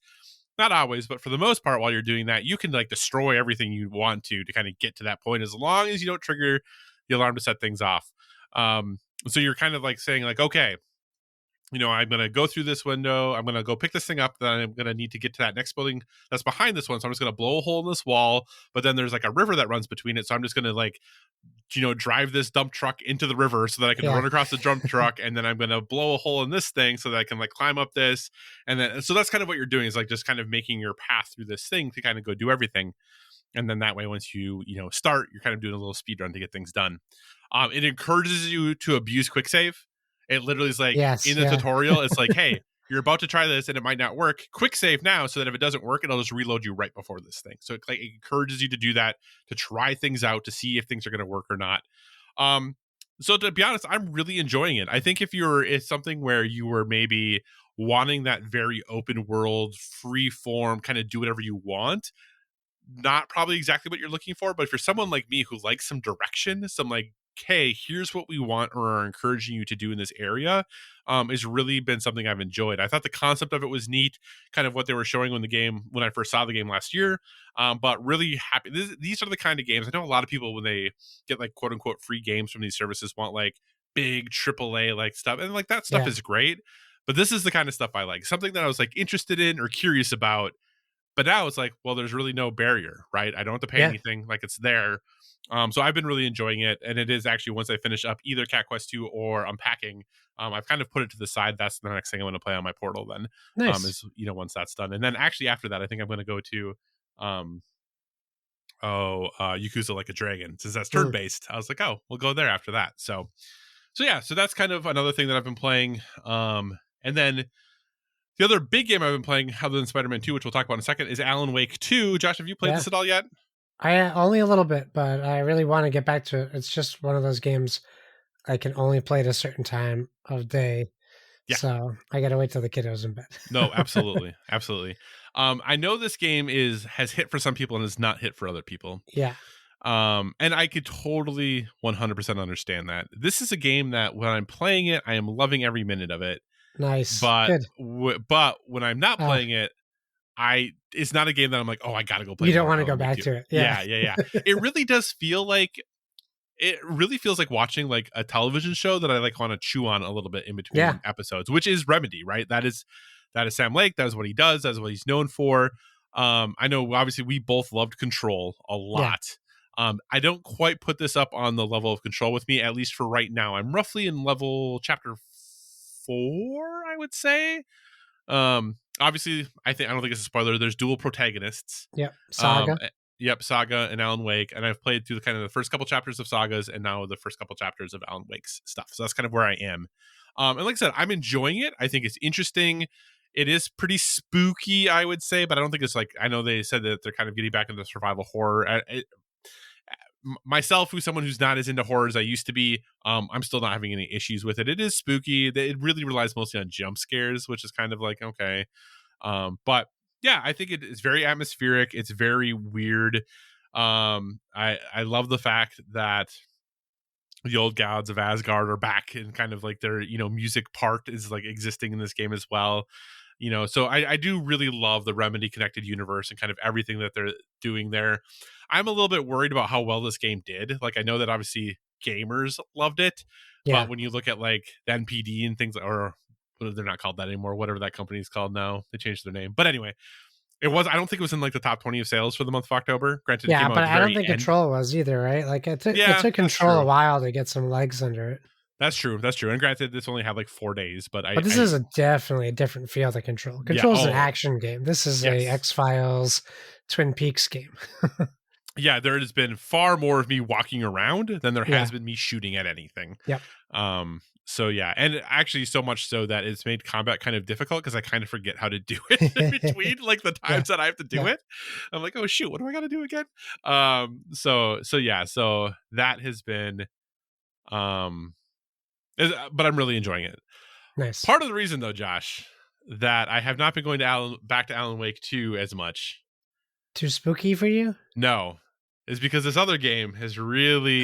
not always, but for the most part, while you're doing that, you can like destroy everything you want to kind of get to that point, as long as you don't trigger the alarm to set things off. So you're kind of like saying like, okay, I'm going to go through this window. I'm going to go pick this thing up. Then I'm going to need to get to that next building that's behind this one. So I'm just going to blow a hole in this wall. But then there's like a river that runs between it. So I'm just going to like, drive this dump truck into the river so that I can run across the dump truck. And then I'm going to blow a hole in this thing so that I can like climb up this. And then, so that's kind of what you're doing, is like just kind of making your path through this thing to kind of go do everything. And then that way, once you start, you're kind of doing a little speed run to get things done. It encourages you to abuse quick save. It literally is like in the tutorial, it's like, hey, you're about to try this and it might not work. Quick save now, so that if it doesn't work, it'll just reload you right before this thing. So it encourages you to do that, to try things out, to see if things are going to work or not. So to be honest, I'm really enjoying it. I think if it's something where you were maybe wanting that very open world, free form, kind of do whatever you want, not probably exactly what you're looking for. But if you're someone like me who likes some direction, some like, hey, here's what we want or are encouraging you to do in this area, has really been something I've enjoyed. I thought the concept of it was neat, kind of what they were showing when I first saw the game last year, but really happy. These are the kind of games, I know a lot of people, when they get like quote unquote free games from these services, want like big AAA like stuff, and like that stuff is great. But this is the kind of stuff I like. Something that I was like interested in or curious about. But now it's like, well, there's really no barrier, right? I don't have to pay Yeah. anything. Like it's there. So I've been really enjoying it. And it is actually, once I finish up either Cat Quest 2 or Unpacking, I've kind of put it to the side. That's the next thing I'm going to play on my Portal then. Nice. Is, once that's done. And then actually after that, I think I'm going to go to Yakuza Like a Dragon. Since that's turn based, I was like, oh, we'll go there after that. So yeah, so that's kind of another thing that I've been playing. And then the other big game I've been playing, other than Spider-Man 2, which we'll talk about in a second, is Alan Wake 2. Josh, have you played this at all yet? I only a little bit, but I really want to get back to it. It's just one of those games I can only play at a certain time of day. Yeah. So I got to wait till the kiddo's in bed. No, absolutely. Absolutely. I know this game has hit for some people and is not hit for other people. Yeah. And I could totally 100% understand that. This is a game that when I'm playing it, I am loving every minute of it. Nice. But Good. But when I'm not playing it, it's not a game that I'm like, oh, I gotta go play. You don't want to go back to it. Yeah. It really does feel like watching like a television show that I like want to chew on a little bit in between episodes, which is Remedy, right? That is Sam Lake. That is what he does. That is what he's known for. I know obviously we both loved Control a lot. I don't quite put this up on the level of Control with me, at least for right now. I'm roughly in level chapter 4, I would say. Obviously, I don't think it's a spoiler. There's dual protagonists. Yep. Saga. Saga and Alan Wake, and I've played through kind of the first couple chapters of Sagas, and now the first couple chapters of Alan Wake's stuff. So that's kind of where I am. And like I said, I'm enjoying it. I think it's interesting. It is pretty spooky, I would say, but I don't think it's like, I know they said that they're kind of getting back into survival horror. Myself, who's someone who's not as into horror as I used to be, I'm still not having any issues with it. It is spooky. It really relies mostly on jump scares, which is kind of like, okay. But yeah, I think it is very atmospheric. It's very weird. I love the fact that the old gods of Asgard are back, and kind of like their, music part is like existing in this game as well. So I do really love the Remedy connected universe and kind of everything that they're doing there. I'm a little bit worried about how well this game did. Like, I know that obviously gamers loved it, but when you look at like the NPD and things, or they're not called that anymore, whatever that company is called now, they changed their name. But anyway, I don't think it was in like the top 20 of sales for the month of October. Granted, yeah, but I don't think Control was either, right? Like it took Control a while to get some legs under it. That's true. And granted, this only had like 4 days, but this is definitely a different feel to Control. Control is an action game. This is a X-Files, Twin Peaks game. Yeah, there has been far more of me walking around than there has been me shooting at anything. Yep. So yeah, and actually so much so that it's made combat kind of difficult because I kind of forget how to do it in between, like the times that I have to do it. I'm like, oh shoot, what do I got to do again? So that has been, but I'm really enjoying it. Nice. Part of the reason though, Josh, that I have not been going to back to Alan Wake 2 as much. Too spooky for you? No, is because this other game has really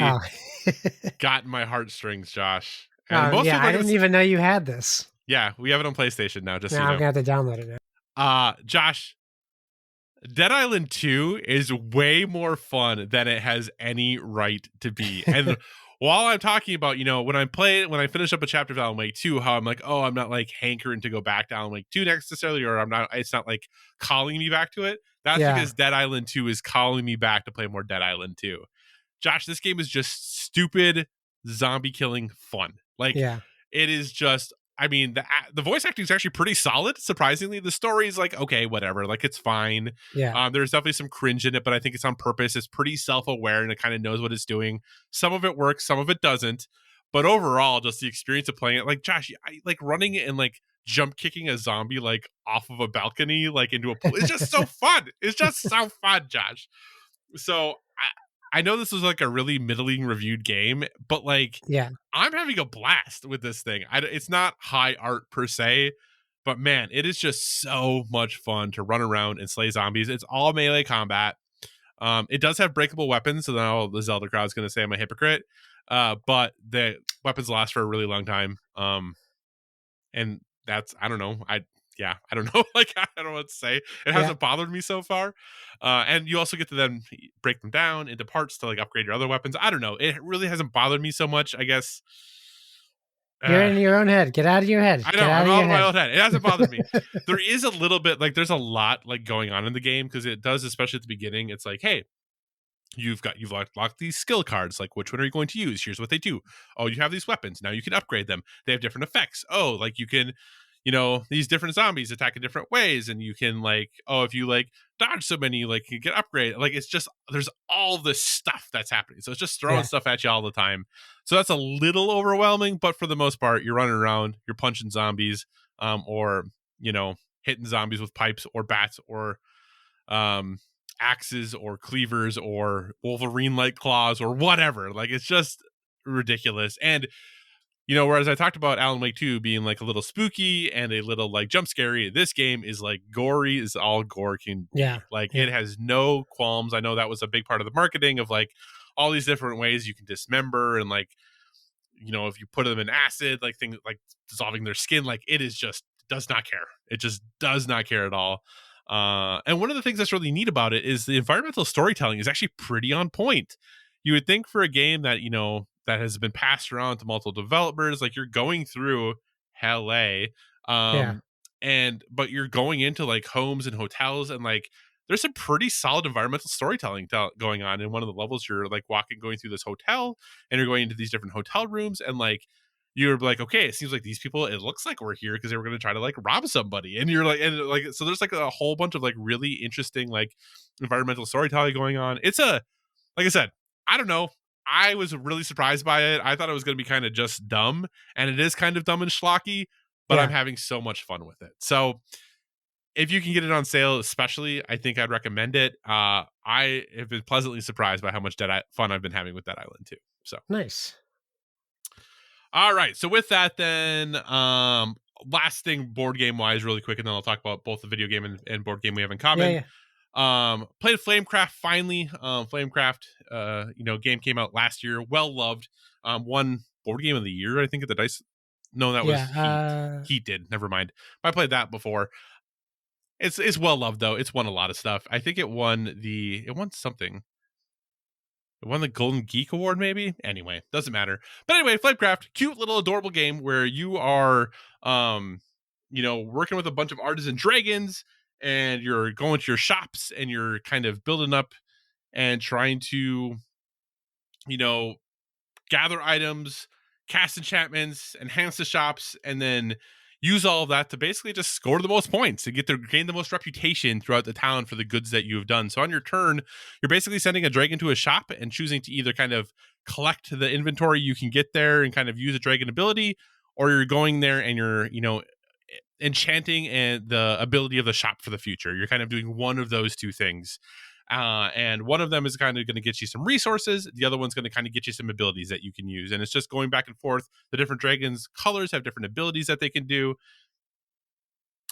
gotten my heartstrings, Josh. And I didn't even know you had this. Yeah, we have it on PlayStation now. Just so you know. I'm gonna have to download it now. Josh, Dead Island 2 is way more fun than it has any right to be. And while I'm talking about, when I finish up a chapter of Alan Wake 2, how I'm like, oh, I'm not like hankering to go back to Alan Wake 2 necessarily, or it's not like calling me back to it. That's because Dead Island 2 is calling me back to play more Dead Island 2. Josh, this game is just stupid zombie killing fun. Like, it is just, I mean, the voice acting is actually pretty solid. Surprisingly, the story is like, okay, whatever, like it's fine. Yeah. There's definitely some cringe in it, but I think it's on purpose. It's pretty self-aware and it kind of knows what it's doing. Some of it works, some of it doesn't. But overall, just the experience of playing it, like Josh, I like running it and like jump kicking a zombie like off of a balcony, like into a pool. It's just so fun. It's just so fun, Josh. So I know this was like a really middling reviewed game, but like, I'm having a blast with this thing. It's not high art per se, but man, it is just so much fun to run around and slay zombies. It's all melee combat. It does have breakable weapons, so now the Zelda crowd is going to say I'm a hypocrite. But the weapons last for a really long time. And that's, I don't know. I don't know. Like, I don't know what to say. It hasn't bothered me so far. And you also get to then break them down into parts to like upgrade your other weapons. I don't know. It really hasn't bothered me so much, I guess. You're in your own head. Get out of your head. I know. Get out I'm of all your in my head. own head. It hasn't bothered me. There is a little bit like there's a lot like going on in the game because it does, especially at the beginning. It's like, hey, you've locked these skill cards. Like, which one are you going to use? Here's what they do. Oh, you have these weapons. Now you can upgrade them. They have different effects. Oh, like you can, these different zombies attack in different ways, and you can like, oh, if you like dodge so many, like you get upgrade. Like it's just there's all this stuff that's happening. So it's just throwing Yeah. stuff at you all the time. So that's a little overwhelming, but for the most part, you're running around, you're punching zombies, or hitting zombies with pipes or bats or axes or cleavers or Wolverine like claws or whatever. Like it's just ridiculous. And whereas I talked about Alan Wake 2 being like a little spooky and a little like jump scary, this game is like gory is all gore can be. Yeah. Like it has no qualms. I know that was a big part of the marketing of like all these different ways you can dismember and like if you put them in acid, like things like dissolving their skin, like it is just does not care. It just does not care at all. And one of the things that's really neat about it is the environmental storytelling is actually pretty on point. You would think for a game that that has been passed around to multiple developers, like you're going through LA, Yeah. but you're going into like homes and hotels, and like there's some pretty solid environmental storytelling going on. In one of the levels, you're like going through this hotel, and you're going into these different hotel rooms, and like you're like, okay, it seems like these people, it looks like we're here because they were going to try to like rob somebody. And you're like, so there's like a whole bunch of like really interesting, like environmental storytelling going on. It's like I said, I don't know. I was really surprised by it. I thought it was going to be kind of just dumb, and it is kind of dumb and schlocky, but I'm having so much fun with it. So if you can get it on sale, especially, I think I'd recommend it. I have been pleasantly surprised by how much fun I've been having with Dead Island 2. So nice. All right. So with that, then, last thing board game wise, really quick, and then I'll talk about both the video game and board game we have in common. Played Flamecraft finally. Flamecraft, game came out last year, well loved. Won board game of the year, I think, at the dice. No, that was Heat. Heat did. Never mind. I played that before. It's well loved though. It's won a lot of stuff. I think it won something. It won the Golden Geek Award, maybe? Anyway, doesn't matter. But anyway, Flamecraft, cute little adorable game where you are, working with a bunch of artisan dragons, and you're going to your shops, and you're kind of building up and trying to, gather items, cast enchantments, enhance the shops, and then use all of that to basically just score the most points to gain the most reputation throughout the town for the goods that you have done. So on your turn, you're basically sending a dragon to a shop and choosing to either kind of collect the inventory you can get there and kind of use a dragon ability, or you're going there and you're, enchanting and the ability of the shop for the future. You're kind of doing one of those two things. And one of them is kind of going to get you some resources. The other one's going to kind of get you some abilities that you can use. And it's just going back and forth. The different dragons' colors have different abilities that they can do.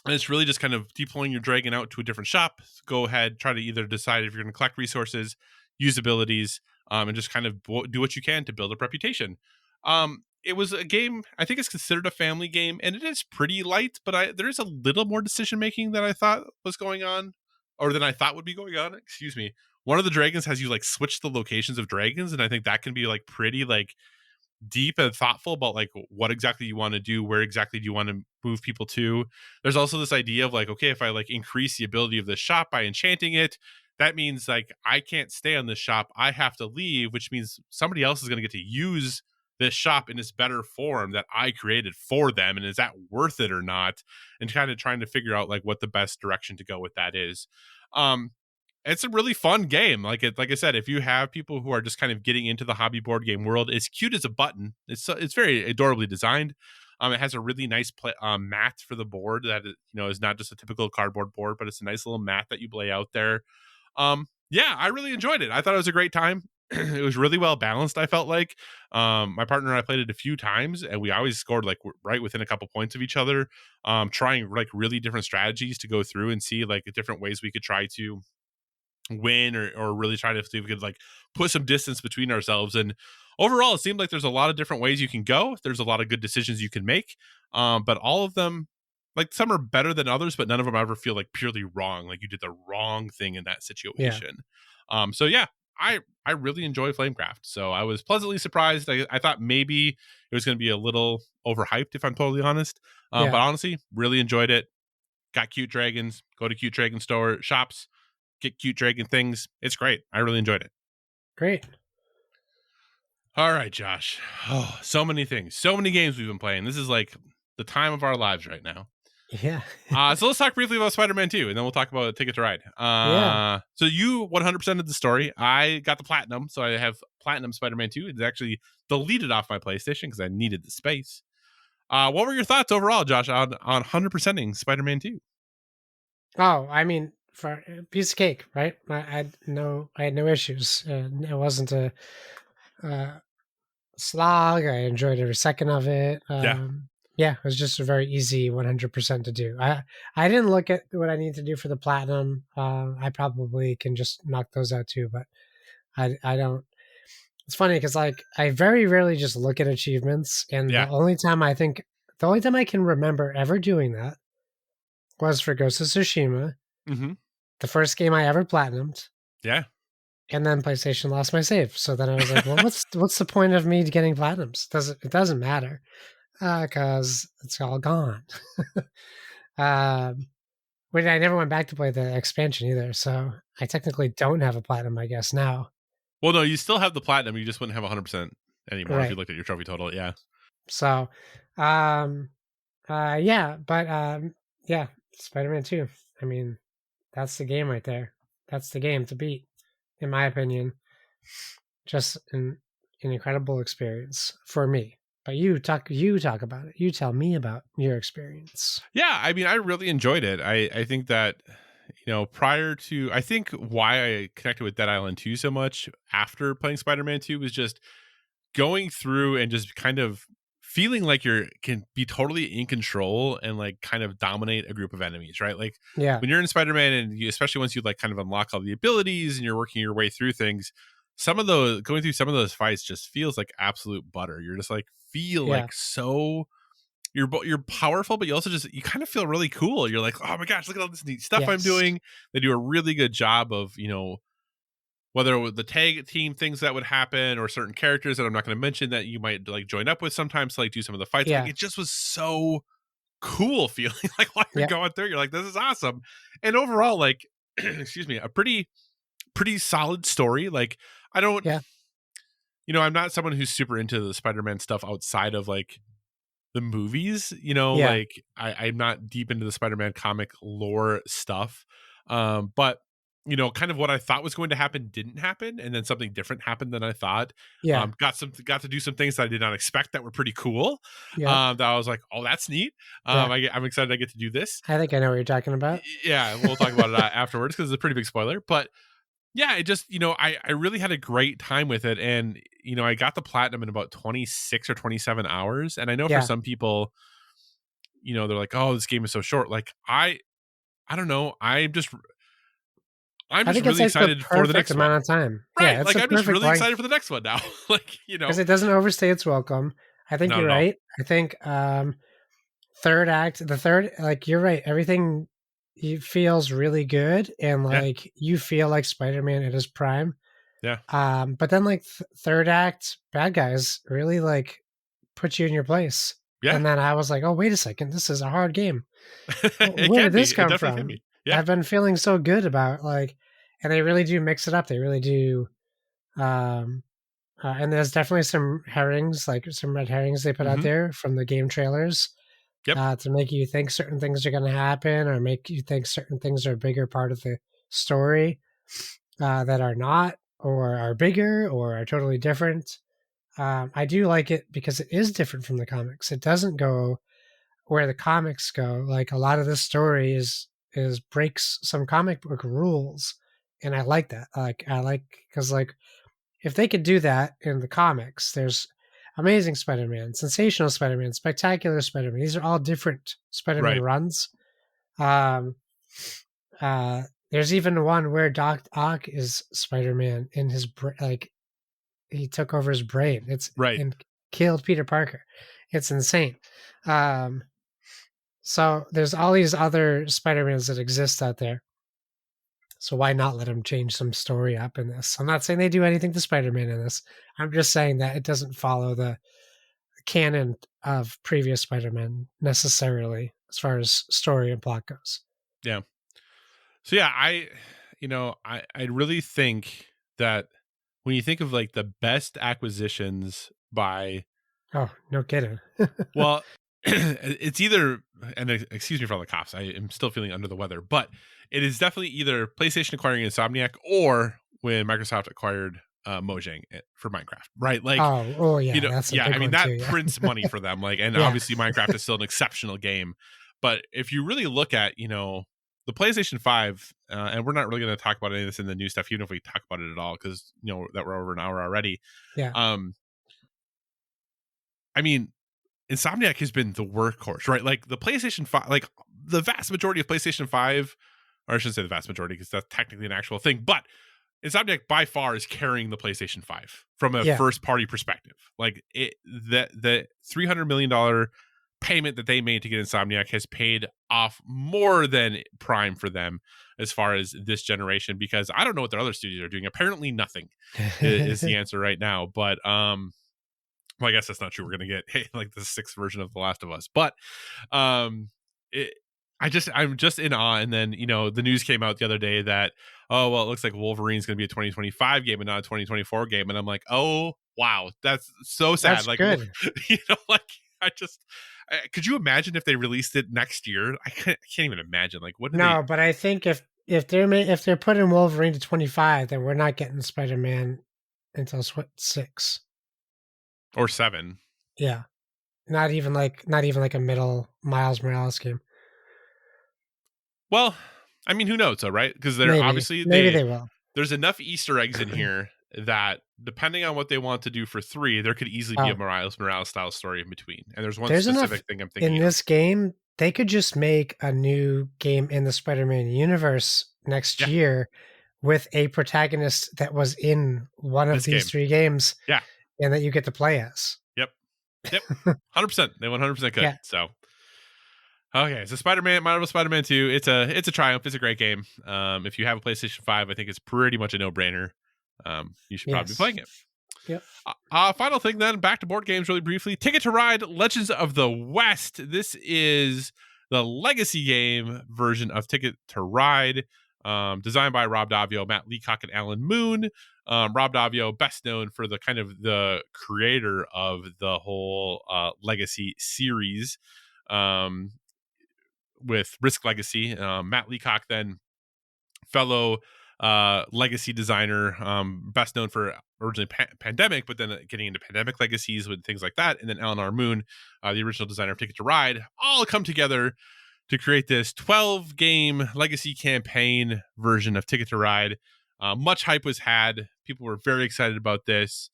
And it's really just kind of deploying your dragon out to a different shop. Go ahead, try to either decide if you're going to collect resources, use abilities, and just kind of do what you can to build up reputation. It was a game, I think it's considered a family game, and it is pretty light, but there is a little more decision making than I thought was going on, or than I thought would be going on. Excuse me. One of the dragons has you like switch the locations of dragons, and I think that can be like pretty like deep and thoughtful about like what exactly you want to do, where exactly do you want to move people to. There's also this idea of like, okay, if I like increase the ability of the shop by enchanting it, that means like I can't stay on this shop, I have to leave, which means somebody else is going to get to use this shop in this better form that I created for them, and is that worth it or not, and kind of trying to figure out like what the best direction to go with that is. It's a really fun game. Like I said, if you have people who are just kind of getting into the hobby board game world, it's cute as a button. It's very adorably designed. It has a really nice mat for the board that is not just a typical cardboard board, but it's a nice little mat that you lay out there. Yeah, I really enjoyed it. I thought it was a great time. It was really well balanced, I felt like. My partner and I played it a few times, and we always scored like right within a couple points of each other, trying like really different strategies to go through and see like different ways we could try to win, or really try to see if we could like put some distance between ourselves. And overall, it seemed like there's a lot of different ways you can go. There's a lot of good decisions you can make, but all of them, like some are better than others, but none of them ever feel like purely wrong, like you did the wrong thing in that situation. So yeah, I really enjoy Flamecraft, so I was pleasantly surprised. I thought maybe it was going to be a little overhyped, if I'm totally honest. But Yeah. honestly, really enjoyed it. Got cute dragons. Go to cute dragon store shops, get cute dragon things. It's great. I really enjoyed it. Great. All right, Josh. Oh, so many things, so many games we've been playing. This is like the time of our lives right now. Yeah. So let's talk briefly about Spider-Man 2, and then we'll talk about Ticket to Ride. Yeah. So you 100% of the story. I got the platinum, so I have platinum Spider-Man 2. It's actually deleted off my PlayStation because I needed the space. What were your thoughts overall, Josh, on 100%ing Spider-Man 2? Oh, I mean, for a piece of cake, right? I had no issues. It wasn't a slog. I enjoyed every second of it. Yeah. Yeah, it was just a very easy 100% to do. I didn't look at what I need to do for the platinum. I probably can just knock those out too, but I don't. It's funny because like I very rarely just look at achievements, and Yeah. the only time I can remember ever doing that was for Ghost of Tsushima, Mm-hmm. the first game I ever platinumed. Yeah. And then PlayStation lost my save. So then I was like, well, what's the point of me getting platinums? It doesn't matter because it's all gone. But I never went back to play the expansion either. So I technically don't have a platinum, I guess, now. Well, no, you still have the platinum. You just wouldn't have 100% anymore if you Right. looked at your trophy total. Yeah. So, yeah, but yeah, Spider-Man 2. I mean, that's the game right there. That's the game to beat, in my opinion. Just an incredible experience for me. But you talk about it. You tell me about your experience. Yeah, I mean, I really enjoyed it. I think that, prior to, I think why I connected with Dead Island 2 so much after playing Spider-Man 2 was just going through and just kind of feeling like you can be totally in control and like kind of dominate a group of enemies, right? Like Yeah. when you're in Spider-Man and especially once you like kind of unlock all the abilities and you're working your way through things, going through some of those fights just feels like absolute butter. You're just like like so you're powerful, but you also you kind of feel really cool. You're like, oh my gosh, look at all this neat stuff I'm doing. They do a really good job of, whether it was the tag team things that would happen or certain characters that I'm not going to mention that you might like join up with sometimes to like do some of the fights. Like it just was so cool feeling like while you're going through, you're like, this is awesome. And overall, like, excuse me, a pretty solid story. Like I don't, I'm not someone who's super into the Spider-Man stuff outside of like the movies, like I'm not deep into the Spider-Man comic lore stuff. But kind of what I thought was going to happen didn't happen, and then something different happened than I thought. Got to do some things that I did not expect that were pretty cool. That I was like, oh, that's neat. I'm excited I get to do this. I think I know what you're talking about. Yeah, we'll talk about it afterwards because it's a pretty big spoiler. But yeah, it just, I really had a great time with it. And, I got the platinum in about 26 or 27 hours. And I know for some people, they're like, oh, this game is so short. Like, I don't know. I'm just really excited for the next amount one. of time. Right. Yeah, like, I'm just really excited for the next one now. Like, because it doesn't overstay its welcome. I think you're right. I think third act, like you're right. Everything feels really good, and like you feel like Spider-Man at his prime. Yeah. But then like third act, bad guys really like put you in your place. Yeah. And then I was like, oh, wait a second, this is a hard game. Where did this come from? Yeah. I've been feeling so good about like, and they really do mix it up. They really do. And there's definitely some herrings, like some red herrings they put out there from the game trailers. To make you think certain things are going to happen, or make you think certain things are a bigger part of the story that are not, or are bigger, or are totally different. I do like it because it is different from the comics. It doesn't go where the comics go. Like a lot of this story is breaks some comic book rules, and I like that. Because like if they could do that in the comics, there's Amazing Spider-Man, Sensational Spider-Man, Spectacular Spider-Man. These are all different Spider-Man runs. There's even one where Doc Ock is Spider-Man in his like he took over his brain. It's and killed Peter Parker. It's insane. So there's all these other Spider-Mans that exist out there. So why not let them change some story up in this? I'm not saying they do anything to Spider-Man in this. I'm just saying that it doesn't follow the canon of previous Spider-Man necessarily as far as story and plot goes. Yeah. So yeah, I really think that when you think of like the best acquisitions by, Oh, no kidding. well, it's either, and excuse me for all the coughs, I am still feeling under the weather, but it is definitely either PlayStation acquiring Insomniac or when Microsoft acquired Mojang for Minecraft, right? Like, oh yeah, that's a yeah, big I mean one that too. Yeah. prints money for them, like, and Yeah. obviously Minecraft is still an exceptional game, but if you really look at, the PlayStation 5, and we're not really going to talk about any of this in the new stuff, even if we talk about it at all, because that we're over an hour already. Yeah. I mean, Insomniac has been the workhorse, right? Like the PlayStation 5, like the vast majority of PlayStation 5, or I shouldn't say the vast majority because that's technically an actual thing, but Insomniac by far is carrying the PlayStation 5 from a first party perspective. Like the $300 million payment that they made to get Insomniac has paid off more than prime for them as far as this generation, because I don't know what their other studios are doing. Apparently nothing is the answer right now. But well, I guess that's not true. We're gonna get like the 6th version of The Last of Us, but I'm just in awe. And then the news came out the other day that, oh well, it looks like Wolverine's gonna be a 2025 game and not a 2024 game, and I'm like, oh wow, that's so sad. That's like good. like could you imagine if they released it next year? I can't even imagine. Like, what? No, but I think if they're putting Wolverine to 25, then we're not getting Spider-Man until 6 or 7. Yeah, not even like a middle Miles Morales game. Well, I mean, who knows, though, right? Because they're Maybe. obviously They will. There's enough Easter eggs in here that depending on what they want to do for 3, there could easily be a Miles Morales style story in between. And there's specific thing I'm thinking in this game. They could just make a new game in the Spider-Man universe next year with a protagonist that was in one of these 3 games. Yeah. And that you get to play as. Yep. 100%. They 100% could. Yeah. So, okay. So Marvel Spider-Man 2, it's a triumph. It's a great game. If you have a PlayStation 5, I think it's pretty much a no-brainer. You should probably be playing it. Yep. Final thing then, back to board games really briefly. Ticket to Ride Legends of the West. This is the legacy game version of Ticket to Ride, designed by Rob Daviau, Matt Leacock, and Alan Moon. Rob Daviau, best known for the kind of the creator of the whole legacy series with Risk Legacy. Matt Leacock, then fellow legacy designer, best known for originally Pandemic, but then getting into Pandemic legacies with things like that. And then Alan R. Moon, the original designer of Ticket to Ride, all come together to create this 12-game legacy campaign version of Ticket to Ride. Much hype was had. People were very excited about this.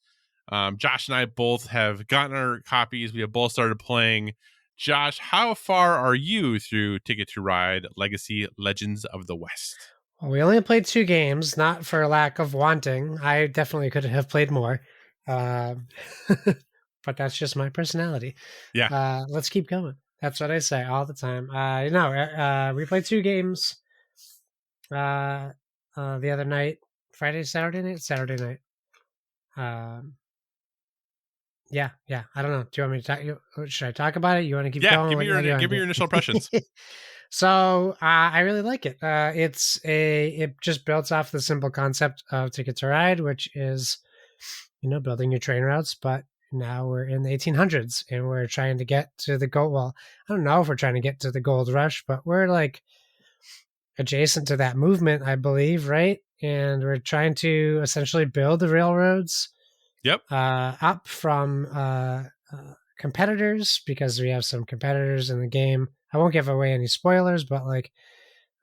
Josh and I both have gotten our copies. We have both started playing. Josh, how far are you through Ticket to Ride Legacy Legends of the West? Well, we only played 2 games, not for lack of wanting. I definitely could have played more. But that's just my personality. Yeah. Let's keep going. That's what I say all the time. We played 2 games the other night. Saturday night. Yeah. I don't know. Do you want me to talk? Should I talk about it? You want to keep going? Give me your initial impressions. So I really like it. It just builds off the simple concept of Ticket to Ride, which is, building your train routes. But now we're in the 1800s and we're trying to get to the gold. Well, I don't know if we're trying to get to the gold rush, but we're like adjacent to that movement, I believe, right? And we're trying to essentially build the railroads. Yep. Up from competitors, because we have some competitors in the game. I won't give away any spoilers, but like,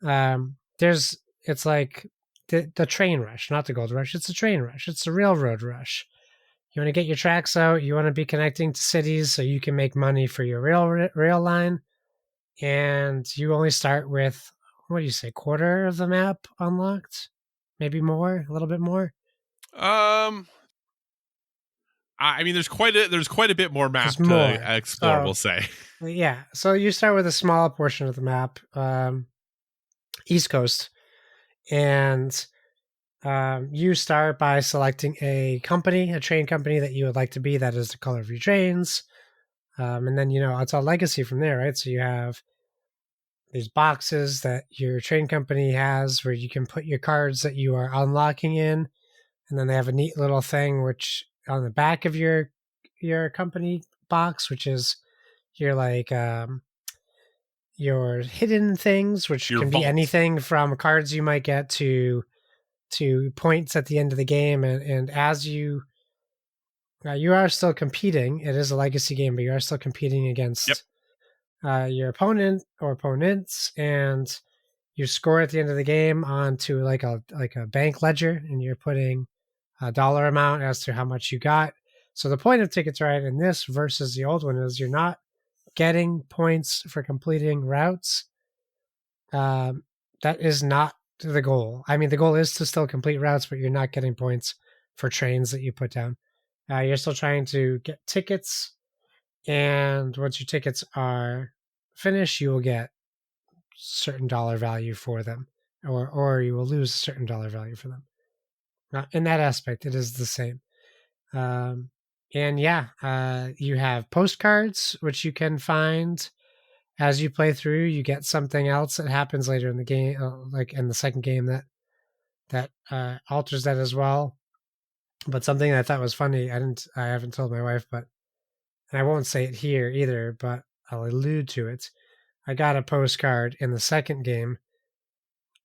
it's like the train rush, not the gold rush. It's a train rush. It's a railroad rush. You want to get your tracks out. You want to be connecting to cities so you can make money for your rail line. And you only start with, what do you say, quarter of the map unlocked? Maybe more, a little bit more. I mean, there's quite a bit more map to explore, we'll say. Yeah. So you start with a small portion of the map, East Coast, And you start by selecting a train company that you would like to be. That is the color of your trains. And then, it's all legacy from there, right? So you have these boxes that your train company has where you can put your cards that you are unlocking in. And then they have a neat little thing which on the back of your company box, which is your your hidden things, which Your can be vault. anything from cards you might get to points at the end of the game. And as you are still competing, it is a legacy game, but you are still competing Yep. against your opponent or opponents, and you score at the end of the game onto like a bank ledger, and you're putting a dollar amount as to how much you got. So the point of Ticket to Ride in this versus the old one is you're not getting points for completing routes. That is not the goal. I mean, the goal is to still complete routes, but you're not getting points for trains that you put down. You're still trying to get tickets, and once your tickets are finished, you will get certain dollar value for them, or you will lose a certain dollar value for them. In that aspect, it is the same. And yeah, you have postcards which you can find as you play through. You get something else that happens later in the game, like in the second game, that alters that as well. But something that I thought was funny, I haven't told my wife, but and I won't say it here either, but I'll allude to it. I got a postcard in the second game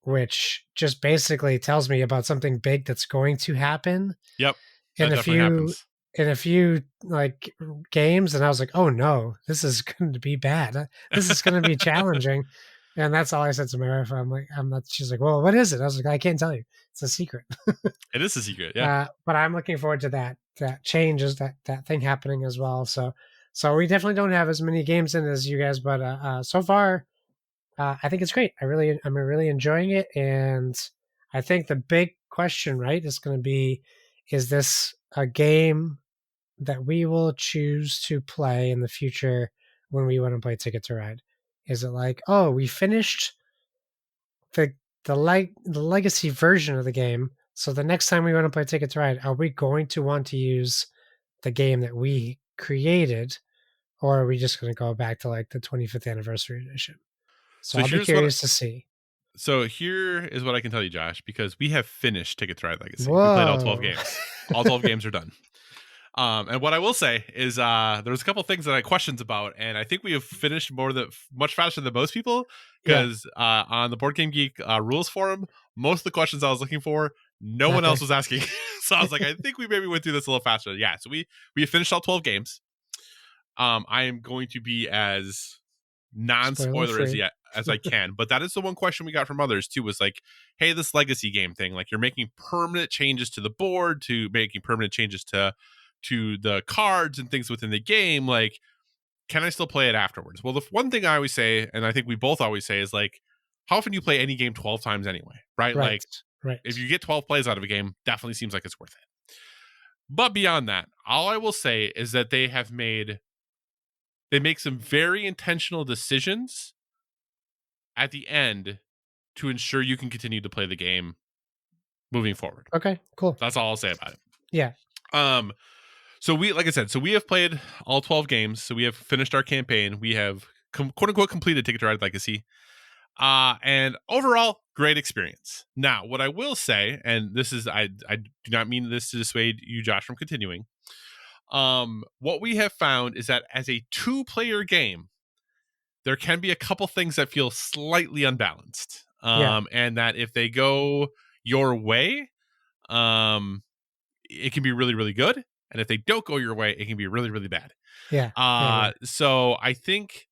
which just basically tells me about something big that's going to happen Yep. in That a definitely few happens. like games. And I was like, oh no, this is going to be bad. This is going to be challenging. And that's all I said to my wife. I'm not. She's like, well, what is it? I was like, I can't tell you. It's a secret. It is a secret. Yeah. But I'm looking forward to that changes, that thing happening as well. So we definitely don't have as many games in as you guys, but so far, I think it's great. I'm really enjoying it, and I think the big question, right, is going to be: is this a game that we will choose to play in the future when we want to play Ticket to Ride? Is it like, oh, we finished the the legacy version of the game, so the next time we want to play Ticket to Ride, are we going to want to use the game that we created, or are we just going to go back to like the 25th anniversary edition? So So I'll be here's what. curious to see. So here is what I can tell you, Josh, because we have finished Ticket to Ride Legacy. We played all 12 Whoa. games. All 12 games are done. And what I will say is there's a couple things that I had questions about, and I think we have finished much faster than most people, Yeah, because on the Board Game Geek rules forum, most of the questions I was looking for, no one not else there. was asking. So I was like, I think we maybe went through this a little faster. Yeah, so we finished all 12 games. I am going to be as Spoiler non-spoiler free. as I can, but that is the one question we got from others too, was like, hey, this legacy game thing, like you're making permanent changes to the board, to making permanent changes to the cards and things within the game, like, can I still play it afterwards? Well, the one thing I always say, and I think we both always say, is like, how often do you play any game 12 times anyway, right? Right. Like, Right. if you get 12 plays out of a game, definitely seems like it's worth it. But beyond that, all I will say is that they make some very intentional decisions at the end to ensure you can continue to play the game moving forward. Okay, cool. That's all I'll say about it. Yeah. So like I said, we have played all 12 games. So we have finished our campaign. We have quote unquote completed Ticket to Ride Legacy. And overall, great experience. Now, what I will say, and this is, I do not mean this to dissuade you, Josh, from continuing. What we have found is that as a 2-player game, there can be a couple things that feel slightly unbalanced. Yeah. And that if they go your way, it can be really, really good. And if they don't go your way, it can be really, really bad. Yeah. Yeah. So I think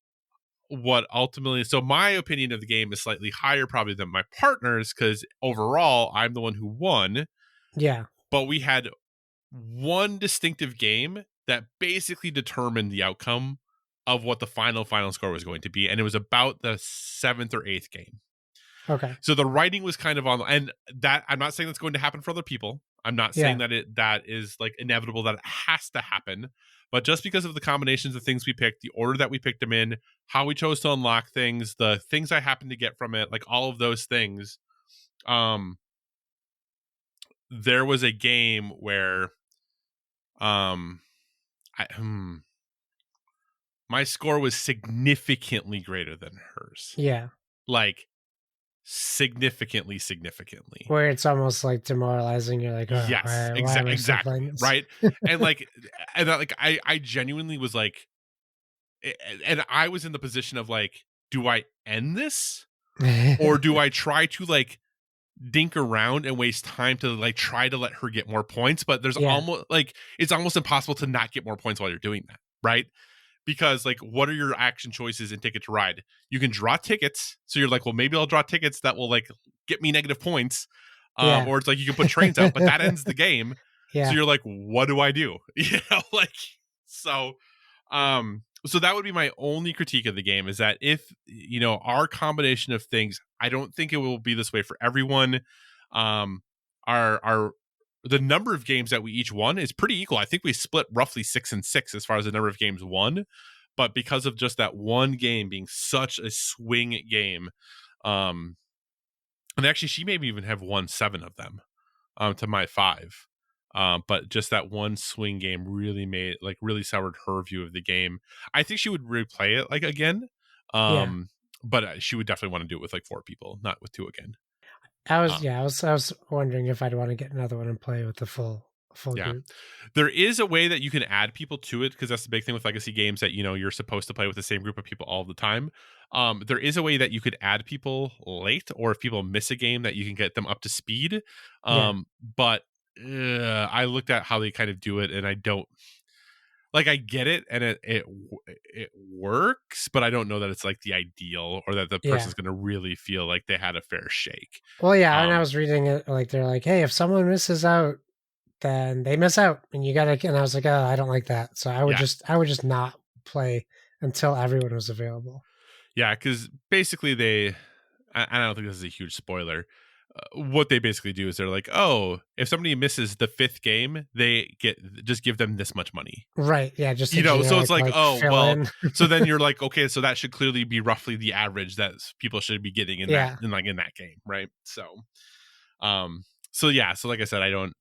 so my opinion of the game is slightly higher probably than my partner's, because overall I'm the one who won. Yeah. But we had one distinctive game that basically determined the outcome of what the final score was going to be, and it was about the 7th or 8th game. Okay. So the writing was kind of on, and that I'm not saying that's going to happen for other people. I'm not saying that is like inevitable, that it has to happen. But just because of the combinations of things we picked, the order that we picked them in, how we chose to unlock things, the things I happened to get from it, like all of those things, there was a game where I, my score was significantly greater than hers. Yeah. Like significantly. Where it's almost like demoralizing. You're like, oh, Yes, why am I still exactly. playing this? Right. And like, I genuinely was like, and I was in the position of like, do I end this or do I try to like dink around and waste time to like try to let her get more points? But there's Yeah. almost like, it's almost impossible to not get more points while you're doing that. Right. Because like, what are your action choices in Ticket to Ride? You can draw tickets, so you're like, well, maybe I'll draw tickets that will like get me negative points, Yeah. or it's like you can put trains out, but that ends the game. So Yeah. you're like, what do I do? Like so. So that would be my only critique of the game, is that if our combination of things, I don't think it will be this way for everyone. Our the number of games that we each won is pretty equal. I think we split roughly 6 and 6 as far as the number of games won, but because of just that one game being such a swing game, and actually she maybe even have won 7 of them, to my 5. But just that one swing game really soured her view of the game. I think she would replay it like again, Yeah. but she would definitely want to do it with like 4 people, not with 2 again. I was wondering if I'd want to get another one and play with the full Yeah. group. There is a way that you can add people to it, because that's the big thing with legacy games, that you're supposed to play with the same group of people all the time. There is a way that you could add people late, or if people miss a game, that you can get them up to speed. But I looked at how they kind of do it, and I don't like. I get it, and it works, but I don't know that it's like the ideal, or that the person's going to really feel like they had a fair shake. Well, yeah, and I was reading it like they're like, hey, if someone misses out, then they miss out, and you gotta. And I was like, oh, I don't like that, so I would just not play until everyone was available. Yeah, because basically I don't think this is a huge spoiler. What they basically do is they're like, oh, if somebody misses the 5th game, they just give them this much money. Right. Yeah. Just So it's like, oh, well, in. so then you're like, okay, so that should clearly be roughly the average that people should be getting in that game, right? So, so yeah, so like I said, I don't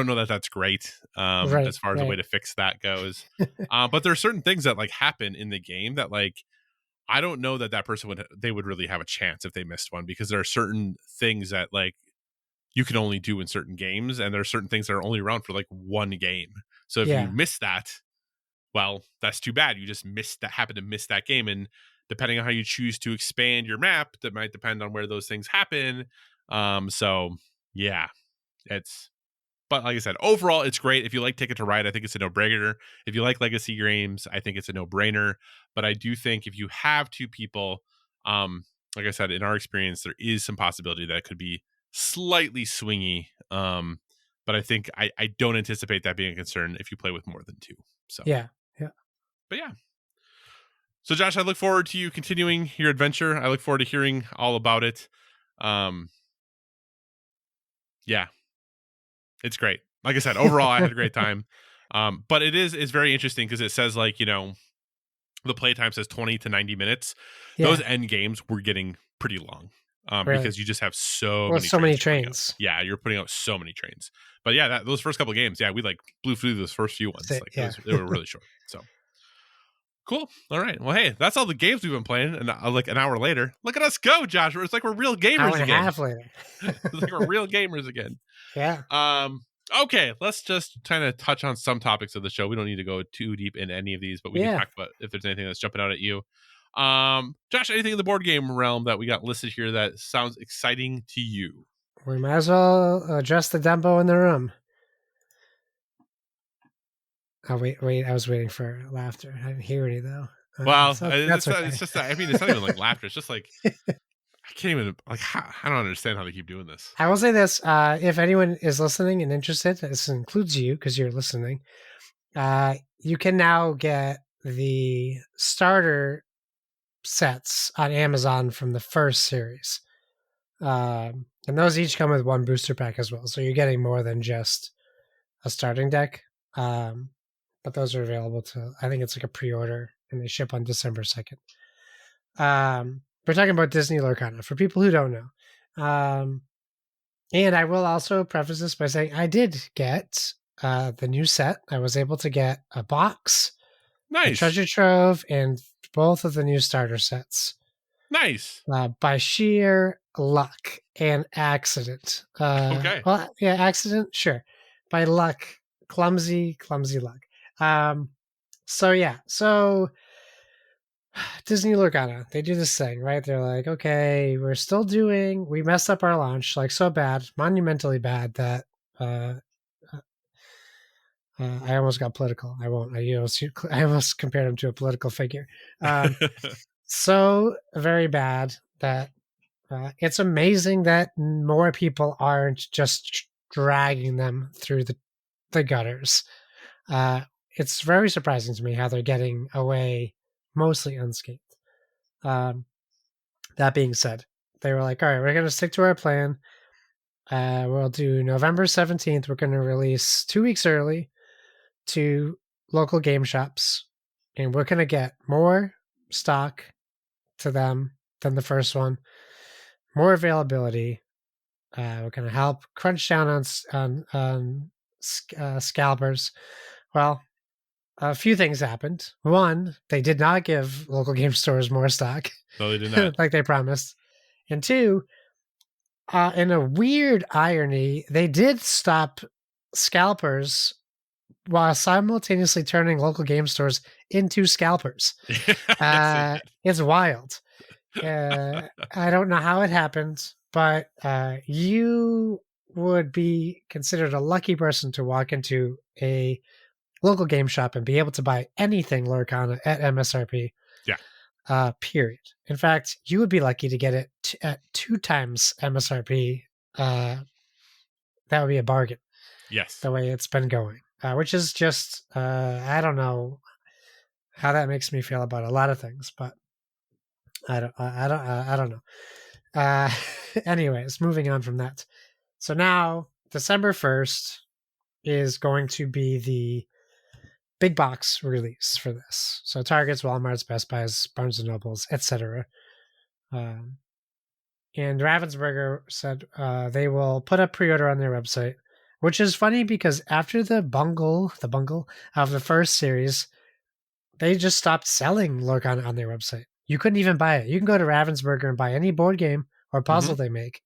know that that's great, as far as a way to fix that goes. But there are certain things that like happen in the game that like, I don't know that person would really have a chance if they missed one, because there are certain things that like you can only do in certain games, and there are certain things that are only around for like one game. So if you miss that, well, that's too bad. You just happen to miss that game, and depending on how you choose to expand your map, that might depend on where those things happen. So yeah, but like I said, overall, it's great. If you like Ticket to Ride, I think it's a no-brainer. If you like legacy games, I think it's a no-brainer. But I do think if you have 2 people, like I said, in our experience, there is some possibility that it could be slightly swingy. But I think I don't anticipate that being a concern if you play with more than 2. So yeah. But yeah. So Josh, I look forward to you continuing your adventure. I look forward to hearing all about it. Yeah. It's great. Like I said, overall, I had a great time. But it's very interesting, because it says like, the playtime says 20 to 90 minutes. Yeah. Those end games were getting pretty long, Really? because you just have so many trains. Yeah, you're putting out so many trains. But yeah, those first couple of games, we like blew through those first few ones. They were really short. So cool. All right. Well, hey, that's all the games we've been playing. And like an hour later, look at us go, Josh. It's like we're real gamers again. Half later. It's like we're real gamers again. Yeah. Okay, let's just kind of touch on some topics of the show. We don't need to go too deep in any of these, but we can talk about if there's anything that's jumping out at you. Josh, anything in the board game realm that we got listed here that sounds exciting to you? We might as well address the Dumbo in the room. Oh, wait, I was waiting for laughter. I didn't hear any, though. Well, that's okay. It's just, I mean, it's not even like laughter. It's just like, I can't even, like, I don't understand how they keep doing this. I will say this. If anyone is listening and interested, this includes you because you're listening, you can now get the starter sets on Amazon from the first series. And those each come with 1 booster pack as well. So you're getting more than just a starting deck. But those are available I think it's like a pre-order, and they ship on December 2nd. We're talking about Disney Lorcana. For people who don't know, And I will also preface this by saying I did get the new set. I was able to get a box, a Nice. treasure trove, and both of the new starter sets Nice. by sheer luck and accident. Okay. Well, yeah, accident, sure. By luck, clumsy luck. So Disney Lorcana, they do this thing, right? They're like, okay, we messed up our launch, like so bad, monumentally bad that uh, I almost got political. I won't. I almost compared him to a political figure. So very bad that it's amazing that more people aren't just dragging them through the gutters. It's very surprising to me how they're getting away mostly unscathed. That being said, they were like, all right, we're going to stick to our plan. We'll do November 17th. We're going to release 2 weeks early to local game shops, and we're going to get more stock to them than the first one, more availability. We're going to help crunch down on scalpers. Well, a few things happened. One, they did not give local game stores more stock. No, they did not. like they promised. And two, in a weird irony, they did stop scalpers while simultaneously turning local game stores into scalpers. Yes, It's wild. I don't know how it happened, but you would be considered a lucky person to walk into a local game shop and be able to buy anything Lorcana at MSRP. Yeah. Period. In fact, you would be lucky to get it at 2 times MSRP. That would be a bargain. Yes. The way it's been going, which is just I don't know how that makes me feel about a lot of things, but I don't know. Anyways, moving on from that. So now December 1st is going to be the big box release for this. So Targets, Walmarts, Best Buys, Barnes and Nobles, etc. And Ravensburger said they will put up pre-order on their website, which is funny because after the bungle of the first series, they just stopped selling Lorcana on their website. You couldn't even buy it. You can go to Ravensburger and buy any board game or puzzle they make,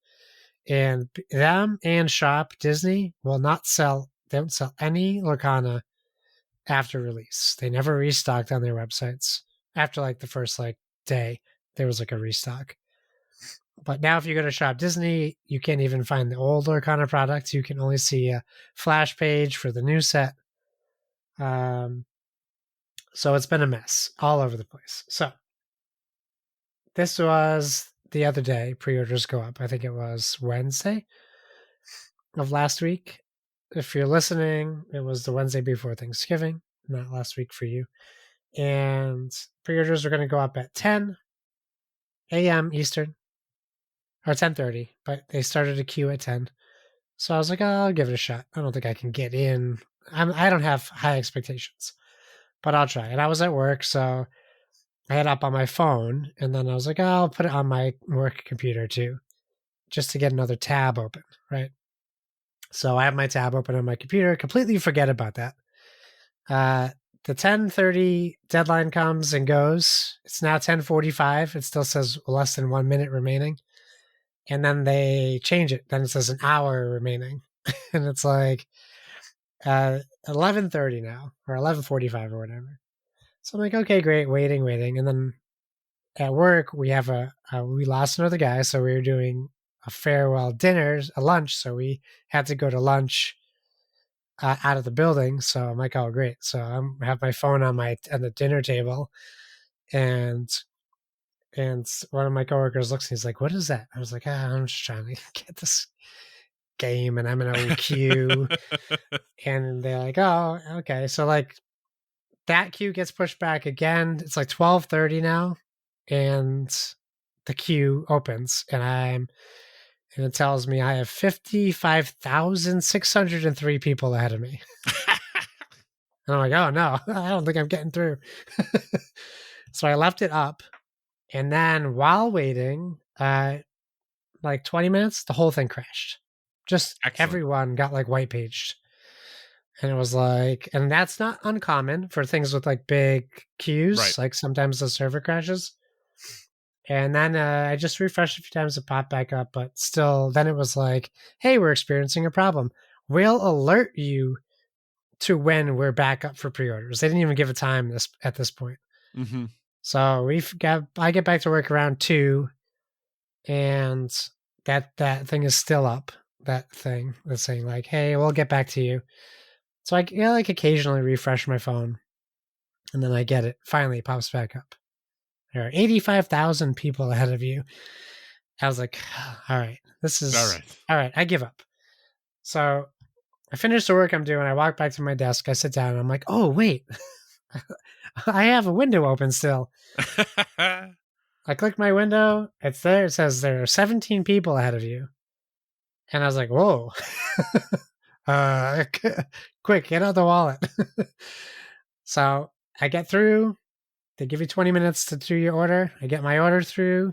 and them and Shop Disney will not sell. They don't sell any Lorcana after release. They never restocked on their websites. After like the first day, there was like a restock. But now if you go to Shop Disney, you can't even find the old Lorcana products. You can only see a flash page for the new set. So it's been a mess all over the place. So this was the other day. Pre-orders go up. I think it was Wednesday of last week. If you're listening, it was the Wednesday before Thanksgiving, not last week for you. And pre-orders are going to go up at 10 a.m. Eastern, or 10:30, but they started a queue at 10. So I was like, oh, I'll give it a shot. I don't think I can get in. I don't have high expectations, but I'll try. And I was at work, so I had it up on my phone, and then I was like, oh, I'll put it on my work computer too, just to get another tab open, right? So I have my tab open on my computer, completely forget about that. The 10:30 deadline comes and goes. It's now 10:45. It still says less than 1 minute remaining. And then they change it. Then it says an hour remaining. And it's like 11:30 now, or 11:45 or whatever. So I'm like, okay, great, waiting. And then at work, we have we lost another guy. So we were doing a farewell dinner, a lunch. So we had to go to lunch out of the building. So I'm like, oh, great. So I have my phone on the dinner table, and one of my coworkers looks and he's like, what is that? I was like, I'm just trying to get this game, and I'm in a queue. And they're like, oh, okay. So like that queue gets pushed back again. It's like 12:30 now, and the queue opens, and it tells me I have 55,603 people ahead of me. And I'm like, oh no, I don't think I'm getting through. So I left it up, and then while waiting, like 20 minutes, the whole thing crashed. Just Excellent. everyone got like white paged. And it was like, and that's not uncommon for things with like big queues. Right. Like sometimes the server crashes. And then I just refreshed a few times to pop back up, but still, then it was like, hey, we're experiencing a problem. We'll alert you to when we're back up for pre-orders. They didn't even give a time at this point. Mm-hmm. So I get back to work around 2, and that thing is still up. That thing that's saying like, hey, we'll get back to you. So I like occasionally refresh my phone, and then I get it. Finally, it pops back up. There are 85,000 people ahead of you. I was like, all right, this is all right. I give up. So I finish the work I'm doing. I walk back to my desk. I sit down, and I'm like, oh wait, I have a window open still. I click my window. It's there. It says there are 17 people ahead of you. And I was like, whoa. Quick, get out the wallet. So I get through. They give you 20 minutes to do your order. I get my order through.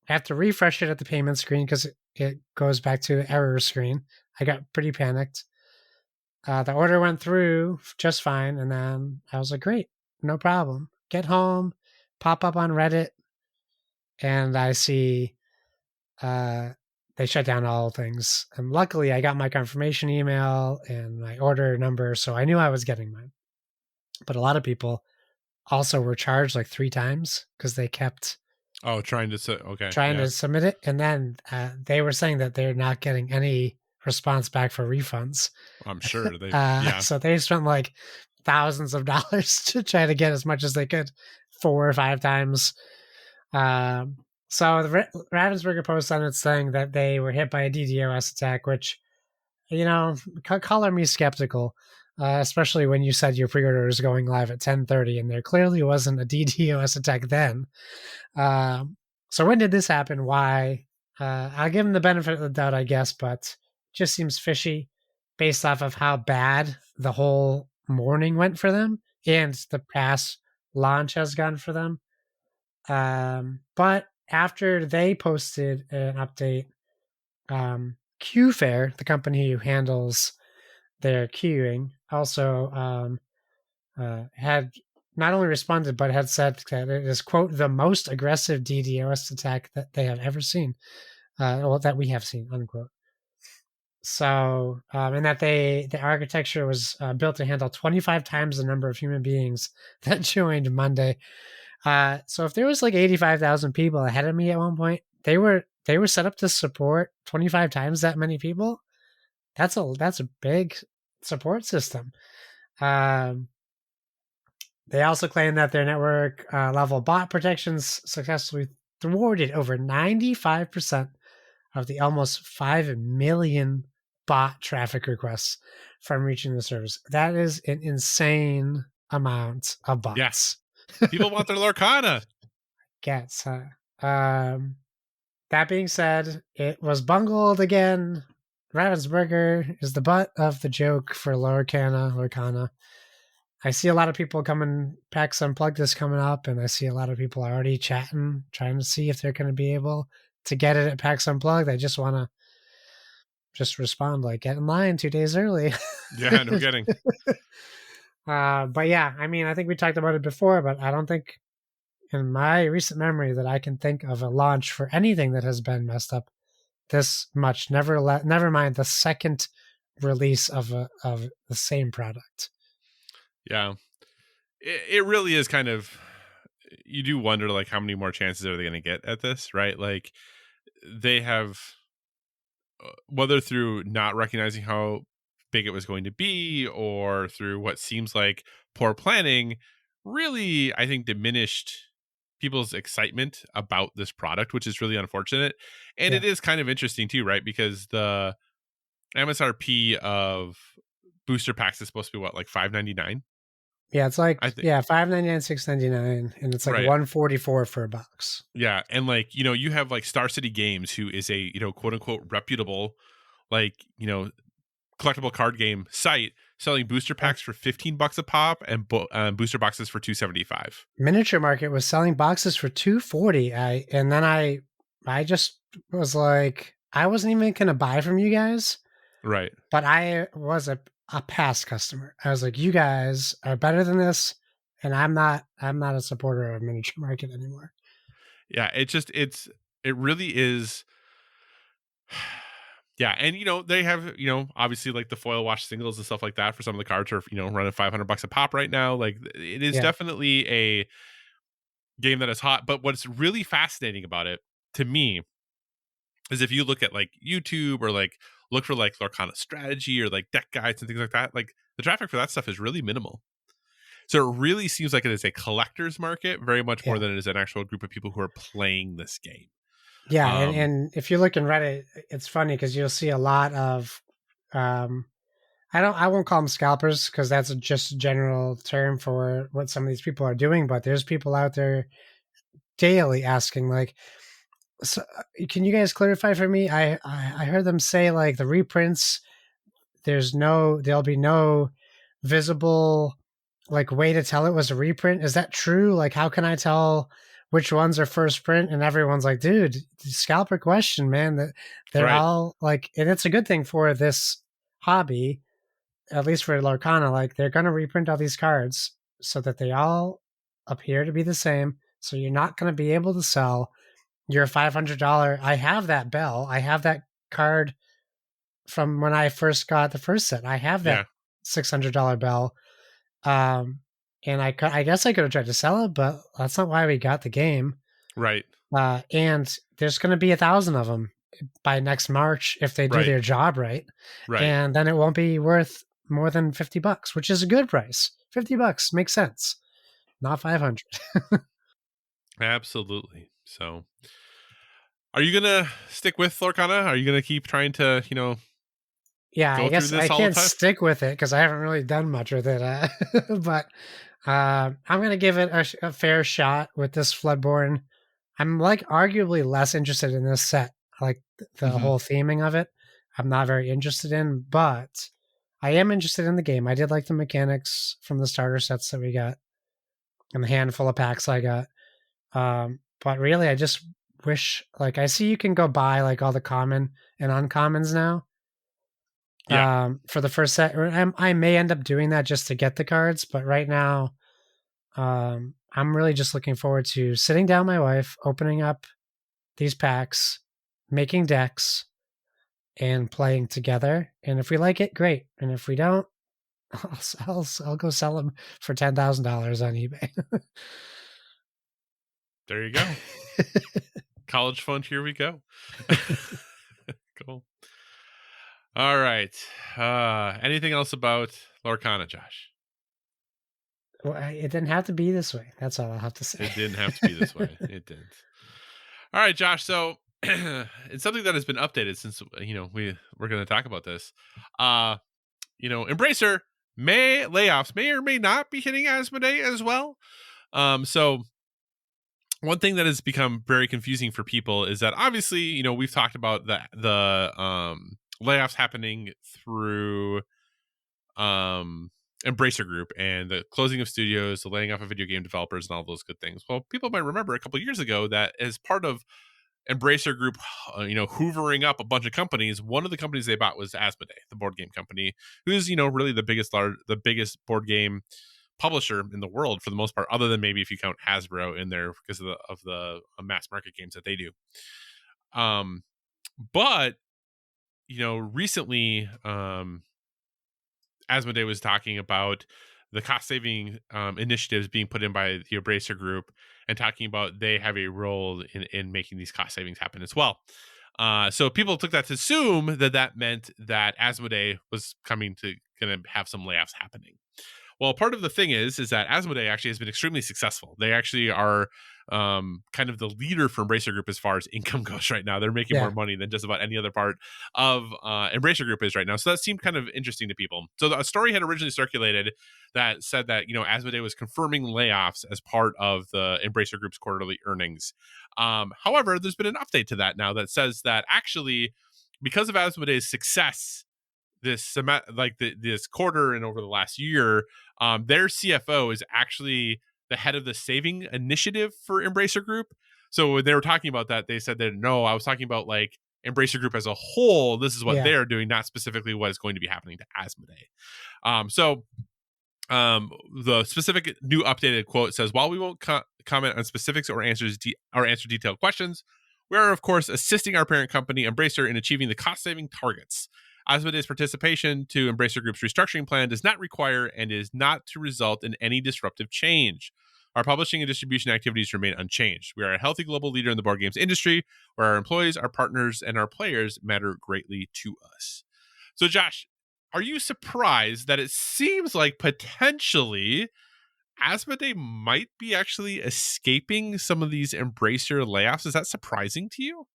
I have to refresh it at the payment screen because it goes back to the error screen. I got pretty panicked. The order went through just fine. And then I was like, great, no problem. Get home, pop up on Reddit, and I see they shut down all things. And luckily, I got my confirmation email and my order number, so I knew I was getting mine. But a lot of people also were charged like 3 times because they kept trying to submit it, and then they were saying that they're not getting any response back for refunds. I'm sure they so they spent like thousands of dollars to try to get as much as they could 4 or 5 times. So the Ravensburger Post on it saying that they were hit by a DDoS attack, which, color me skeptical, especially when you said your pre-order is going live at 10:30, and there clearly wasn't a DDoS attack then. So when did this happen? Why? I'll give them the benefit of the doubt, I guess, but it just seems fishy based off of how bad the whole morning went for them and the past launch has gone for them. But after they posted an update, QFair, the company who handles their queuing, also had not only responded, but had said that it is, quote, the most aggressive DDoS attack that they have ever seen, that we have seen, unquote. So, and that the architecture was built to handle 25 times the number of human beings that joined Monday. So if there was like 85,000 people ahead of me at one point, they were set up to support 25 times that many people. That's a big support system. They also claim that their network level bot protections successfully thwarted over 95% of the almost 5 million bot traffic requests from reaching the service. That is an insane amount of bots. Yes. People want their Lorcana. Yes. That being said, it was bungled again. Ravensburger is the butt of the joke for Lorcana. I see a lot of people coming, PAX Unplugged is coming up, and I see a lot of people already chatting, trying to see if they're going to be able to get it at PAX Unplugged. I just want to respond like, get in line 2 days early. Yeah, no kidding. But yeah, I mean, I think we talked about it before, but I don't think in my recent memory that I can think of a launch for anything that has been messed up this much. Never mind the second release of the same product. Yeah, it really is kind of, you do wonder like how many more chances are they going to get at this, right? Like they have, whether through not recognizing how big it was going to be or through what seems like poor planning, really, I think diminished people's excitement about this product, which is really unfortunate. And it is kind of interesting too, right? Because the MSRP of booster packs is supposed to be what, like $5.99? Yeah, it's like $5.99, $6.99, and it's like $144 for a box. Yeah, and like, you have like Star City Games, who is a, quote unquote reputable, like, collectible card game site, selling booster packs for $15 a pop and booster boxes for $2.75. Miniature Market was selling boxes for $2.40. And then I just was like, I wasn't even gonna buy from you guys Right. But I was a past customer. I was like, you guys are better than this, and I'm not a supporter of miniature market anymore. Yeah, it really is. Yeah, and they have obviously like the foil wash singles and stuff like that for some of the cards are running $500 a pop right now. Like it is Yeah. definitely a game that is hot. But what's really fascinating about it to me is if you look at like YouTube or like look for like Lorcana strategy or like deck guides and things like that, like the traffic for that stuff is really minimal. So it really seems like it is a collector's market very much more Yeah. than it is an actual group of people who are playing this game. Yeah, Um, and if you look in Reddit, it's funny because you'll see a lot of, um, I won't call them scalpers because that's just a general term for what some of these people are doing. But there's people out there daily asking like, so, can you guys clarify for me? I heard them say like the reprints, there'll be no visible like way to tell it was a reprint. Is that true? Like, how can I tell which ones are first print? And everyone's like, dude, scalper question, man. That they're right. all like, and it's a good thing for this hobby, at least for Lorcana. Like, they're gonna reprint all these cards so that they all appear to be the same. So you're not gonna be able to sell your $500. I have that bell. I have that card from when I first got the first set. I have that Yeah. $600 bell. Um, and I guess I could have tried to sell it, but that's not why we got the game. Right. And there's going to be 1,000 of them by next March if they do Right. their job right. Right. And then it won't be worth more than $50, which is a good price. $50 makes sense, not 500. Absolutely. So are you gonna stick with Lorcana? Are you gonna keep trying to, Yeah, I go through guess I this all the can't time? stick with it because I haven't really done much with it. But I'm gonna give it a fair shot with this Floodborne. I'm like arguably less interested in this set, like the Mm-hmm. whole theming of it. I'm not very interested in, but I am interested in the game. I did like the mechanics from the starter sets that we got and the handful of packs I got. But really, I just wish like I see you can go buy like all the common and uncommons now Yeah. for the first set. I may end up doing that just to get the cards, but right now, I'm really just looking forward to sitting down with my wife, opening up these packs, making decks, and playing together. And if we like it, great. And if we don't, I'll go sell them for $10,000 on eBay. There you go. College fund, here we go. Cool. All right. Anything else about Lorcana, Josh? Well, it didn't have to be this way. That's all I'll have to say. It didn't have to be this way. It didn't. All right, Josh. So it's something that has been updated since we're going to talk about this. Embracer layoffs may or may not be hitting Asmodee as well. So one thing that has become very confusing for people is that obviously, we've talked about the layoffs happening through Embracer Group and the closing of studios, the laying off of video game developers, and all those good things. Well, people might remember a couple of years ago that as part of Embracer Group, hoovering up a bunch of companies, one of the companies they bought was Asmodee, the board game company, who's really the biggest board game publisher in the world for the most part, other than maybe if you count Hasbro in there because of the mass market games that they do. But recently, Asmodee was talking about the cost saving initiatives being put in by the Embracer Group and talking about they have a role in making these cost savings happen as well. So people took that to assume that meant that Asmodee was going to have some layoffs happening. Well, part of the thing is that Asmodee actually has been extremely successful. They actually are kind of the leader for Embracer Group as far as income goes right now. They're making more Yeah. money than just about any other part of Embracer Group is right now. So that seemed kind of interesting to people. So a story had originally circulated that said that Asmodee was confirming layoffs as part of the Embracer Group's quarterly earnings. However, there's been an update to that now that says that actually, because of Asmodee's success this this quarter and over the last year, their CFO is actually the head of the saving initiative for Embracer Group. So when they were talking about that, they said that no, I was talking about like Embracer Group as a whole, this is what Yeah. they're doing, not specifically what is going to be happening to Asmodee. The specific new updated quote says, while we won't comment on specifics or answer detailed questions, we are, of course, assisting our parent company, Embracer, in achieving the cost-saving targets. Asmodee's participation to Embracer Group's restructuring plan does not require and is not to result in any disruptive change. Our publishing and distribution activities remain unchanged. We are a healthy global leader in the board games industry, where our employees, our partners, and our players matter greatly to us. So, Josh, are you surprised that it seems like potentially Asmodee might be actually escaping some of these Embracer layoffs? Is that surprising to you?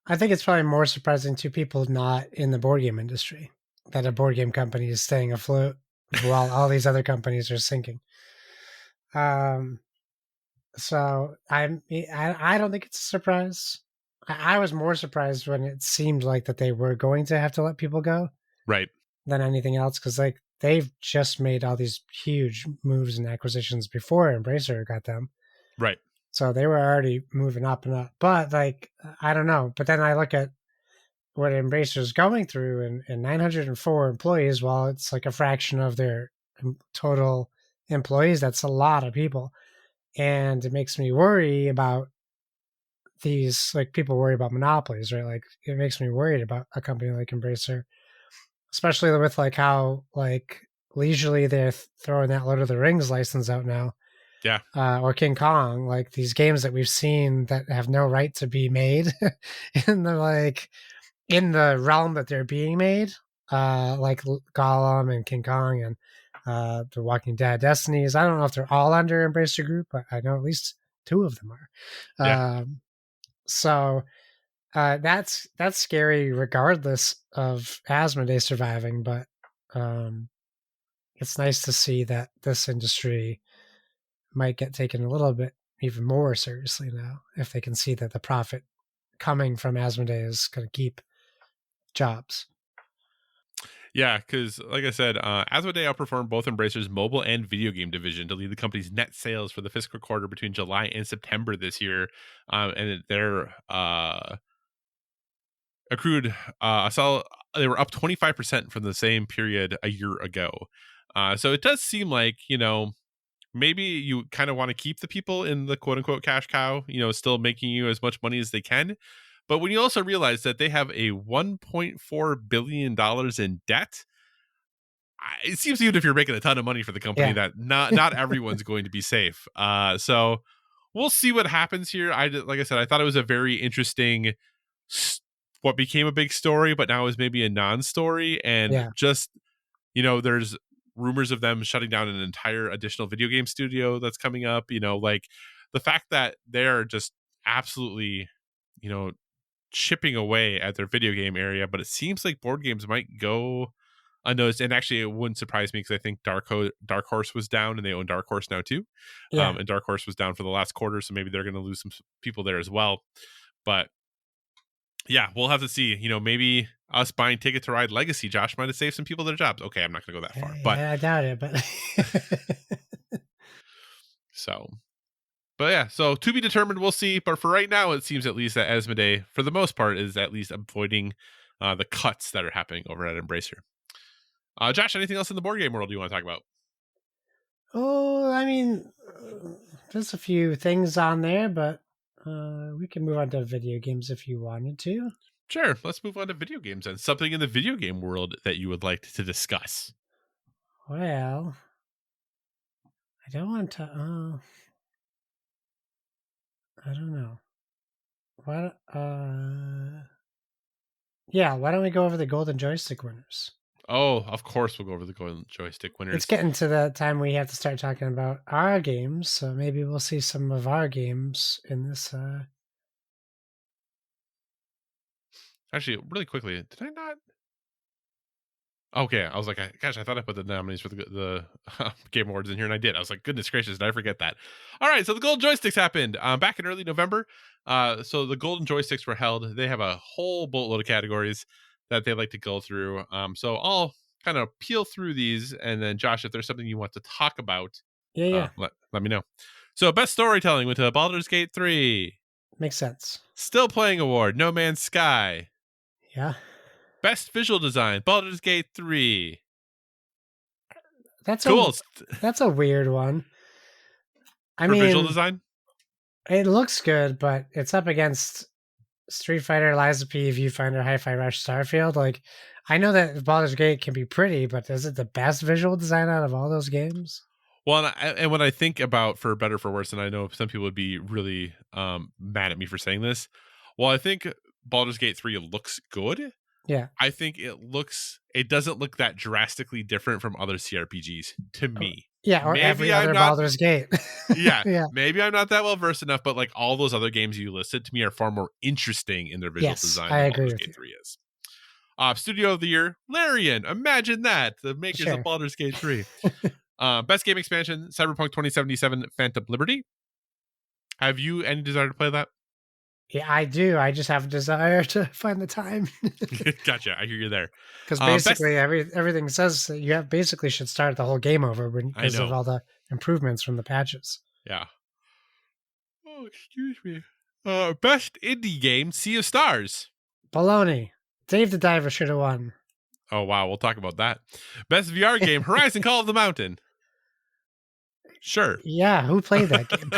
I think it's probably more surprising to people not in the board game industry that a board game company is staying afloat while all these other companies are sinking. So I don't think it's a surprise. I was more surprised when it seemed like that they were going to have to let people go, Right, than anything else, because like they've just made all these huge moves and acquisitions before Embracer got them. right. So they were already moving up and up. But like, I don't know. But then I look at what Embracer's going through and 904 employees, while it's like a fraction of their total employees, that's a lot of people. And it makes me worry about these, like people worry about monopolies, right? Like it makes me worried about a company like Embracer, especially with like how like leisurely they're throwing that Lord of the Rings license out now. Yeah. Or King Kong, like these games that we've seen that have no right to be made in the realm that they're being made, like Gollum and King Kong and the Walking Dead Destinies. I don't know if they're all under Embracer Group, but I know at least 2 of them are. Yeah. So that's scary regardless of Asmodee surviving, but it's nice to see that this industry might get taken a little bit even more seriously now if they can see that the profit coming from Asmodee is going to keep jobs. Yeah, because like I said, Asmodee outperformed both Embracer's mobile and video game division to lead the company's net sales for the fiscal quarter between July and September this year. And their accrued they were up 25% from the same period a year ago. So it does seem like, maybe you kind of want to keep the people in the quote unquote cash cow, still making you as much money as they can. But when you also realize that they have a $1.4 billion in debt, it seems even if you're making a ton of money for the company, Yeah. that not everyone's going to be safe. So we'll see what happens here. Like I said, I thought it was a very interesting, what became a big story, but now is maybe a non-story. And Yeah. just, there's rumors of them shutting down an entire additional video game studio that's coming up. Like the fact that they're just absolutely, chipping away at their video game area, but it seems like board games might go unnoticed. And actually, it wouldn't surprise me because I think Dark Horse was down, and they own Dark Horse now too. Yeah. And Dark Horse was down for the last quarter, so maybe they're going to lose some people there as well. But yeah, we'll have to see. Maybe us buying Ticket to Ride Legacy, Josh, might have saved some people their jobs. Okay, I'm not going to go that far, but I doubt it. But But yeah, so to be determined, we'll see. But for right now, it seems at least that Asmodee, for the most part, is at least avoiding the cuts that are happening over at Embracer. Josh, anything else in the board game world you want to talk about? Oh, I mean, there's a few things on there, but we can move on to video games if you wanted to. Sure, let's move on to video games and something in the video game world that you would like to discuss. Well, I don't want to. I don't know. What? Yeah. Why don't we go over the Golden Joystick winners? Oh, of course we'll go over the Golden Joystick winners. It's getting to the time we have to start talking about our games, so maybe we'll see some of our games in this. Actually, really quickly, did I not? Okay, I was like, gosh, I thought I put the nominees for the Game Awards in here, and I did. I was like, goodness gracious, did I forget that? All right, so the Golden Joysticks happened back in early November. So the Golden Joysticks were held. They have a whole boatload of categories that they like to go through. So I'll kind of peel through these, and then Josh, if there's something you want to talk about, Yeah. let me know. So best storytelling went to Baldur's Gate 3. Makes sense. Still Playing Award, No Man's Sky. Yeah. Best Visual Design, Baldur's Gate 3. That's Cool. that's a weird one. I For visual mean, design? it looks good, but it's up against Street Fighter, Lies of P, Viewfinder, Hi-Fi Rush, Starfield. Like, I know that Baldur's Gate can be pretty, but is it the best visual design out of all those games? Well, and when I think about for better for worse, and I know some people would be really mad at me for saying this. Well, I think Baldur's Gate 3 looks good. Yeah. I think it doesn't look that drastically different from other CRPGs to me. Yeah, or maybe every other Baldur's Gate. Yeah, yeah. Maybe I'm not that well versed enough, but like all those other games you listed to me are far more interesting in their visual design I than agree Baldur's with Gate you. 3 is. Studio of the Year, Larian. Imagine that. The makers Sure. of Baldur's Gate 3. Best game expansion, Cyberpunk 2077 Phantom Liberty. Have you any desire to play that? Yeah, I do. I just have a desire to find the time. Gotcha. I hear you there. Because basically everything says that you basically should start the whole game over because of all the improvements from the patches. Yeah. Oh, excuse me. Best indie game, Sea of Stars. Baloney. Dave the Diver should have won. Oh, wow. We'll talk about that. Best VR game, Horizon Call of the Mountain. Sure. Yeah, who played that game?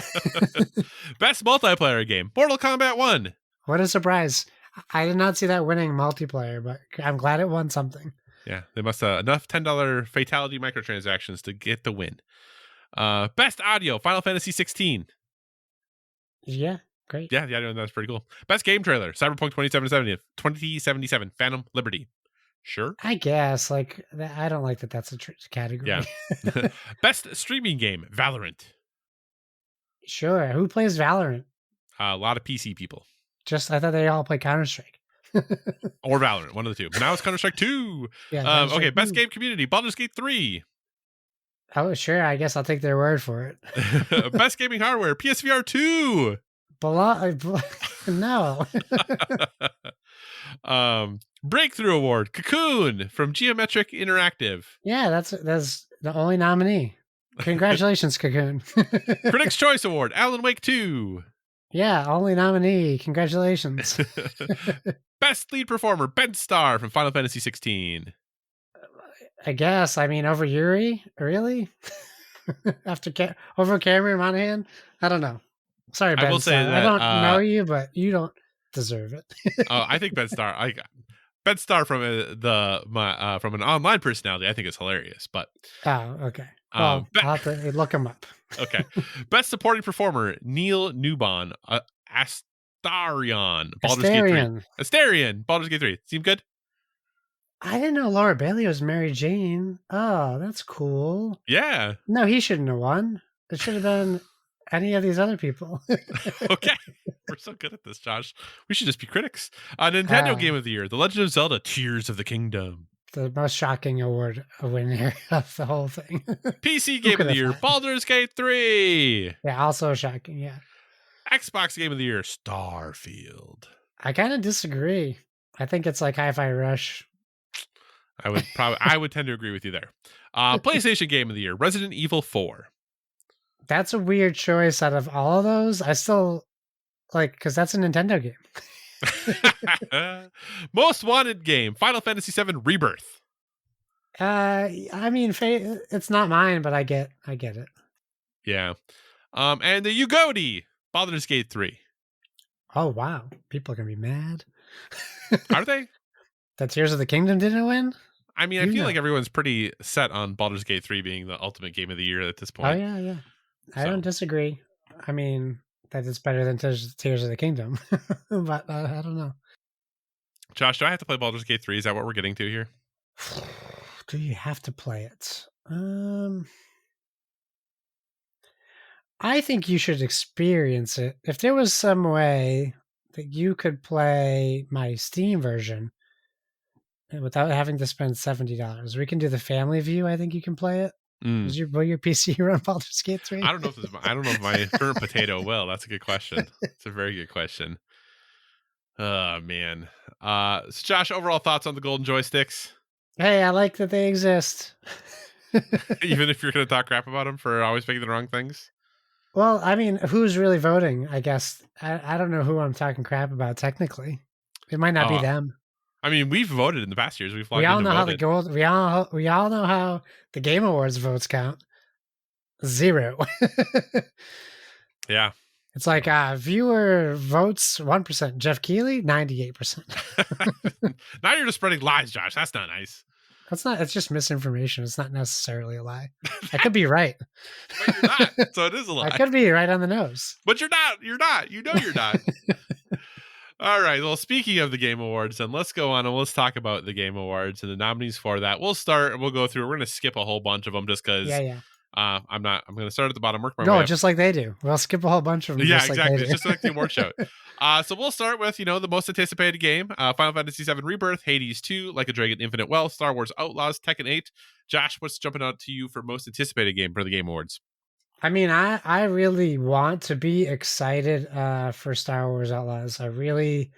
Best multiplayer game, Mortal Kombat 1. What a surprise. I did not see that winning multiplayer, but I'm glad it won something. Yeah, they must have enough $10 fatality microtransactions to get the win. Best audio, Final Fantasy 16. Yeah, great. Yeah, that's pretty cool. Best game trailer, Cyberpunk 2077 Phantom Liberty. Sure. I guess. Like, I don't like that that's a category. Yeah. Best streaming game, Valorant. Sure. Who plays Valorant? A lot of PC people. I thought they all play Counter-Strike. Or Valorant, one of the two. But now it's Counter-Strike 2. Yeah. Okay, best game community, Baldur's Gate 3. Oh, sure. I guess I'll take their word for it. Best gaming hardware, PSVR 2. No. Breakthrough Award, Cocoon from Geometric Interactive. Yeah, that's the only nominee. Congratulations, Cocoon. Critics' Choice Award, Alan Wake 2. Yeah, only nominee. Congratulations. Best lead performer, Ben Starr from Final Fantasy 16. I guess. I mean, over Yuri? Really? Over Cameron Monaghan? I don't know. Sorry, Ben. I will say that I don't know you, but you don't deserve it. I think Ben Starr. Ben Starr from from an online personality, I think is hilarious. But okay. Well, I'll have to look him up. Okay. Best supporting performer, Neil Newbon, Astarion, Baldur's Gate 3. Astarion, Baldur's Gate 3. Seem good? I didn't know Laura Bailey was Mary Jane. Oh, that's cool. Yeah. No, he shouldn't have won. It should have been any of these other people. Okay. We're so good at this, Josh. We should just be critics. Nintendo Game of the Year, The Legend of Zelda, Tears of the Kingdom. The most shocking award winner of the whole thing. PC Game of the Year, Baldur's Gate 3. Yeah, also shocking, yeah. Xbox Game of the Year, Starfield. I kind of disagree. I think it's like Hi-Fi Rush. I would tend to agree with you there. PlayStation Game of the Year, Resident Evil 4. That's a weird choice out of all of those. I still because that's a Nintendo game. Most Wanted Game, Final Fantasy VII Rebirth. I mean, it's not mine, but I get it. Yeah. And the Ugodi, Baldur's Gate 3. Oh wow, people are gonna be mad. Are they? That Tears of the Kingdom didn't win? I mean, I feel like everyone's pretty set on Baldur's Gate 3 being the ultimate game of the year at this point. Oh yeah. I don't disagree. I mean, that it's better than Tears of the Kingdom, but I don't know. Josh, do I have to play Baldur's Gate 3? Is that what we're getting to here? Do you have to play it? I think you should experience it. If there was some way that you could play my Steam version without having to spend $70, we can do the family view. I think you can play it. Will your PC run Baldur's Gate 3? I don't know if my current potato will. That's a good question. It's a very good question. Oh man. So Josh, overall thoughts on the Golden Joysticks? Hey, I like that they exist. Even if you're going to talk crap about them for always making the wrong things? Well, I mean, who's really voting? I guess I don't know who I'm talking crap about. Technically, it might not be them. I mean, we've voted in the past years. We've We logged all in and know how the voted. gold. We all know how the Game Awards votes count. 0. Yeah. It's like viewer votes 1%. Jeff Keighley 98%. Now you're just spreading lies, Josh. That's not nice. That's not. It's just misinformation. It's not necessarily a lie. I could be right. But you're not. So it is a lie. I could be right on the nose. But you're not. You're not. You know you're not. All right. Well, speaking of the Game Awards, then let's go on and let's talk about the Game Awards and the nominees for that. We'll start and we'll go through. We're going to skip a whole bunch of them just because. Yeah. I'm going to start at the bottom, work my way No, up. just like they do. We'll skip a whole bunch of them. Yeah, just exactly. Like It's just like the award show. So we'll start with, the most anticipated game, Final Fantasy VII Rebirth, Hades 2, Like a Dragon Infinite Wealth, Star Wars Outlaws, Tekken 8. Josh, what's jumping out to you for most anticipated game for the Game Awards? I mean, I really want to be excited for Star Wars Outlaws. I really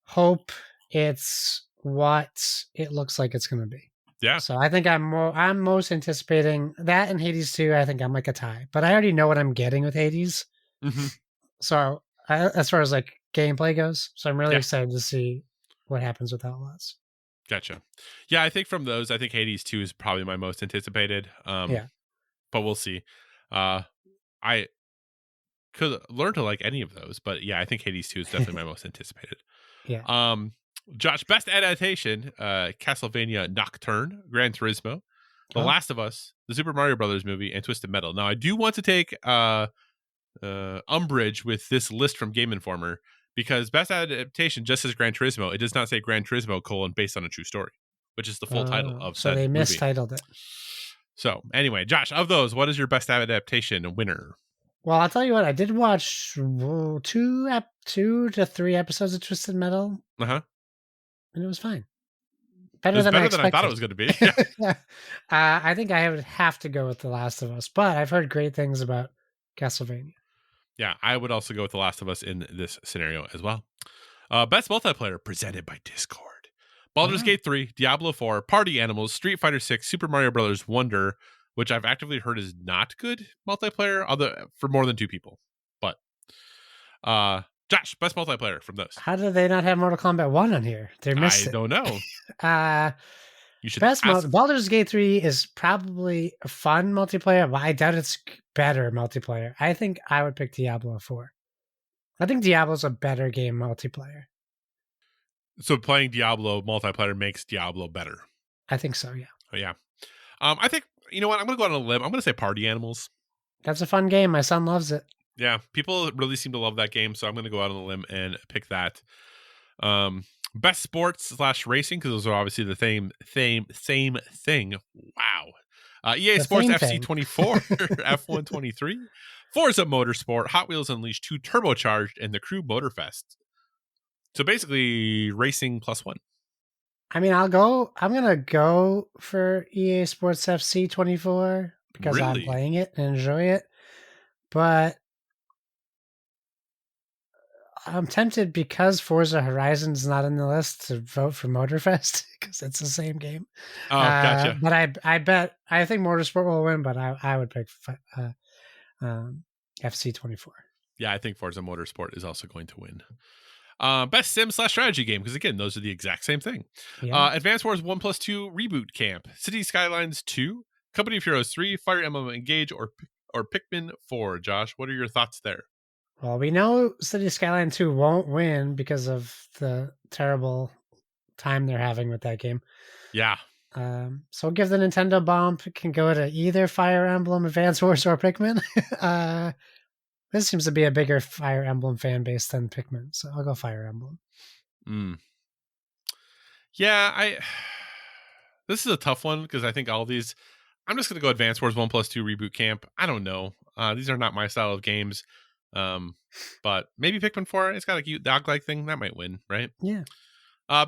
hope it's what it looks like it's going to be. Yeah. So I think I'm most anticipating that and Hades 2. I think I'm like a tie, but I already know what I'm getting with Hades. Mm-hmm. So as far as like gameplay goes, so I'm really excited to see what happens with Outlaws. Gotcha. Yeah, I think from those, I think Hades 2 is probably my most anticipated. But we'll see. I could learn to like any of those, but yeah, I think Hades 2 is definitely my most anticipated. Yeah. Josh, best adaptation, Castlevania Nocturne, Gran Turismo, The Last of Us, the Super Mario Brothers movie, and Twisted Metal. Now, I do want to take umbrage with this list from Game Informer because best adaptation just says Gran Turismo. It does not say Gran Turismo : based on a true story, which is the full title of so said they movie. mistitled it. So anyway, Josh, of those, what is your best adaptation winner? Well, I'll tell you what. I did watch 2 to 3 episodes of Twisted Metal. And it was fine. Better than I thought it was going to be. Yeah. I think I would have to go with The Last of Us, but I've heard great things about Castlevania. Yeah, I would also go with The Last of Us in this scenario as well. Best multiplayer presented by Discord. Baldur's Gate 3, Diablo 4, Party Animals, Street Fighter 6, Super Mario Brothers Wonder, which I've actively heard is not good multiplayer for more than 2 people. But Josh, best multiplayer from those. How did they not have Mortal Kombat 1 on here? They missed it. I don't know. You should Baldur's Gate 3 is probably a fun multiplayer, but I doubt it's better multiplayer. I think I would pick Diablo 4. I think Diablo's a better game multiplayer. So playing Diablo multiplayer makes Diablo better. I think so, yeah. Oh, yeah. I think, you know what? I'm going to go on a limb. I'm going to say Party Animals. That's a fun game. My son loves it. Yeah, people really seem to love that game, so I'm going to go out on a limb and pick that. Best sports / racing, because those are obviously the same thing. Wow. EA Sports FC24, F1 23, Forza Motorsport, Hot Wheels Unleashed 2 Turbocharged, and the Crew Motorfest. So basically, racing +1. I mean, I'm gonna go for EA Sports FC 24 because I'm playing it and enjoy it. But I'm tempted because Forza Horizon's not in the list to vote for Motorfest because it's the same game. Oh, gotcha. But I think Motorsport will win, but I would pick FC 24. Yeah, I think Forza Motorsport is also going to win. Best sim / strategy game, because again, those are the exact same thing. Yeah. Advance Wars 1+2 Reboot Camp, City Skylines 2, Company of Heroes 3, Fire Emblem Engage, or Pikmin 4. Josh, what are your thoughts there? Well, we know City Skyline 2 won't win because of the terrible time they're having with that game. Yeah. So give the Nintendo bump. It can go to either Fire Emblem, Advance Wars, or Pikmin. This seems to be a bigger Fire Emblem fan base than Pikmin, so I'll go Fire Emblem. Yeah, this is a tough one because I think all these. I'm just going to go Advance Wars 1+2 Reboot Camp. I don't know. These are not my style of games. But maybe Pikmin 4. It's got a cute dog-like thing that might win, right? Yeah.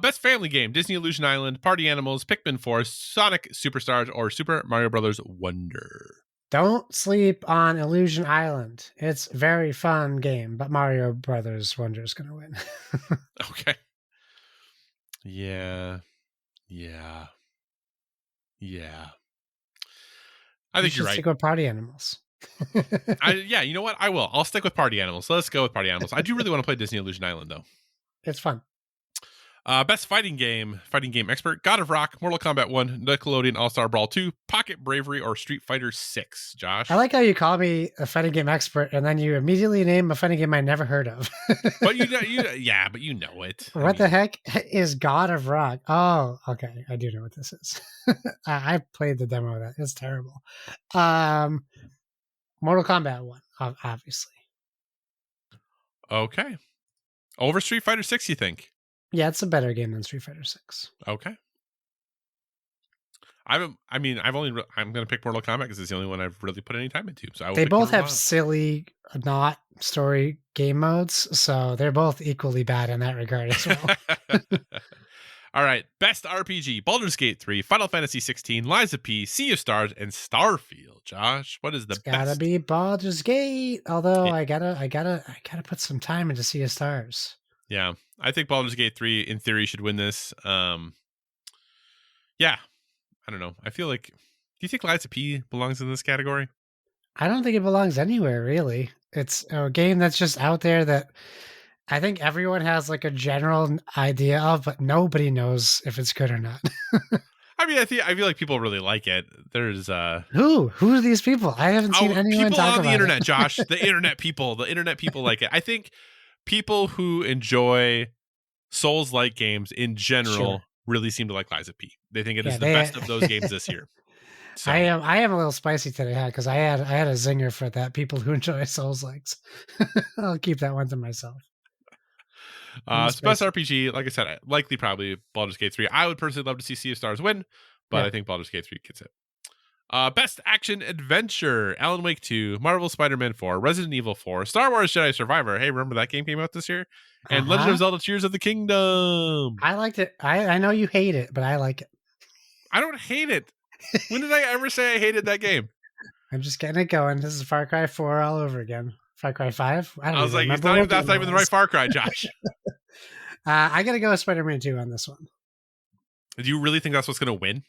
Best family game: Disney Illusion Island, Party Animals, Pikmin 4, Sonic Superstars, or Super Mario Brothers Wonder. Don't sleep on Illusion Island. It's a very fun game, but Mario Brothers Wonder is going to win. Okay. Yeah. I think you're right. Stick with Party Animals. Yeah, you know what? I will. I'll stick with party animals. Let's go with party animals. I do really want to play Disney Illusion Island, though. It's fun. Best fighting game expert: God of Rock, Mortal Kombat 1, Nickelodeon All-Star Brawl 2, Pocket Bravery, or Street Fighter 6. Josh, I like how you call me a fighting game expert, and then you immediately name a fighting game I never heard of. but but you know it. What the heck is God of Rock? Oh, okay, I do know what this is. I played the demo of that. It's terrible. Mortal Kombat 1, obviously. Okay, over Street Fighter 6, you think? Yeah, it's a better game than Street Fighter 6. Okay. I'm gonna pick Mortal Kombat because it's the only one I've really put any time into. So they both have silly, not story game modes, so they're both equally bad in that regard as well. All right, best RPG: Baldur's Gate 3, Final Fantasy 16, Lies of P, Sea of Stars, and Starfield. Josh, what is the best? Gotta be Baldur's Gate. Although I gotta put some time into Sea of Stars. Yeah, I think Baldur's Gate 3, in theory, should win this. Yeah, I don't know. I feel like, do you think Lies of P belongs in this category? I don't think it belongs anywhere, really. It's a game that's just out there that I think everyone has like a general idea of, but nobody knows if it's good or not. I mean, I feel like people really like it. There's who are these people? I haven't seen anyone people talk on about the internet, it. Josh. The internet people like it. I think people who enjoy Souls-like games in general really seem to like Lies of P. They think it is the best of those games this year. So. I am a little spicy today because I had a zinger for that. People who enjoy Souls likes. I'll keep that one to myself. So best RPG, like I said, likely probably Baldur's Gate 3. I would personally love to see Sea of Stars win, but I think Baldur's Gate 3 gets it. Best action adventure: Alan Wake 2, Marvel Spider-Man 4, Resident Evil 4, Star Wars Jedi Survivor. Hey, remember that game came out this year? And Legend of Zelda: Tears of the Kingdom. I liked it. I know you hate it, but I like it. I don't hate it. When did I ever say I hated that game? I'm just getting it going. This is Far Cry 4 all over again. Far Cry 5? I was like, that's not even the right Far Cry, Josh. I got to go with Spider-Man 2 on this one. Do you really think that's what's going to win?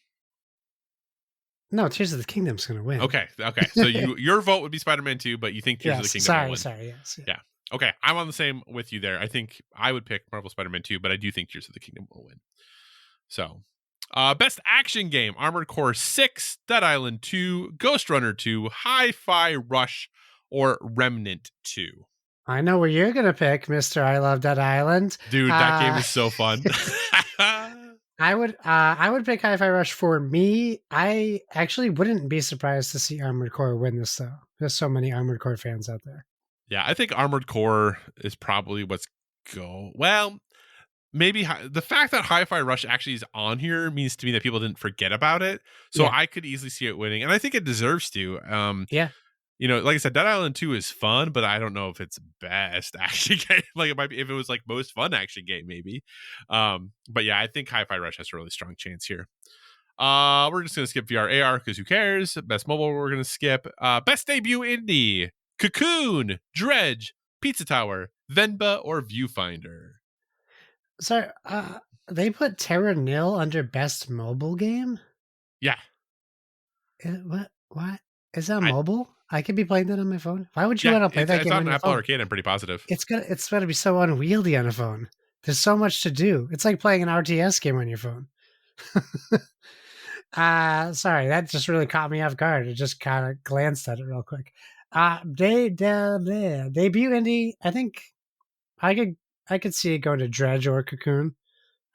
No, Tears of the Kingdom's going to win. Okay. So your vote would be Spider-Man 2, but you think Tears of the Kingdom will win. Sorry, yes. Yeah. Okay, I'm on the same with you there. I think I would pick Marvel Spider-Man 2, but I do think Tears of the Kingdom will win. So, best action game: Armored Core 6, Dead Island 2, Ghost Runner 2, Hi-Fi Rush, or Remnant 2. I know where you're going to pick, Mr. I Love Dead Island. Dude, that game is so fun. I would pick Hi-Fi Rush for me. I actually wouldn't be surprised to see Armored Core win this, though. There's so many Armored Core fans out there. Yeah, I think Armored Core is probably well, maybe the fact that Hi-Fi Rush actually is on here means to me that people didn't forget about it. So I could easily see it winning, and I think it deserves to. Yeah. You know, like I said, Dead Island 2 is fun, but I don't know if it's best action game. Like it might be if it was like most fun action game, maybe. But yeah, I think Hi-Fi Rush has a really strong chance here. We're just gonna skip VR AR because who cares? Best mobile we're gonna skip. Best debut indie: Cocoon, Dredge, Pizza Tower, Venba, or Viewfinder. So they put Terra Nil under best mobile game? Yeah. What? Is that mobile? I could be playing that on my phone. Why would you want to play that game it's on your Apple phone? Arcade, I'm pretty positive. It's gotta be so unwieldy on a phone. There's so much to do. It's like playing an RTS game on your phone. Sorry, that just really caught me off guard. I just kind of glanced at it real quick. Debut indie. I think I could see it going to Dredge or Cocoon.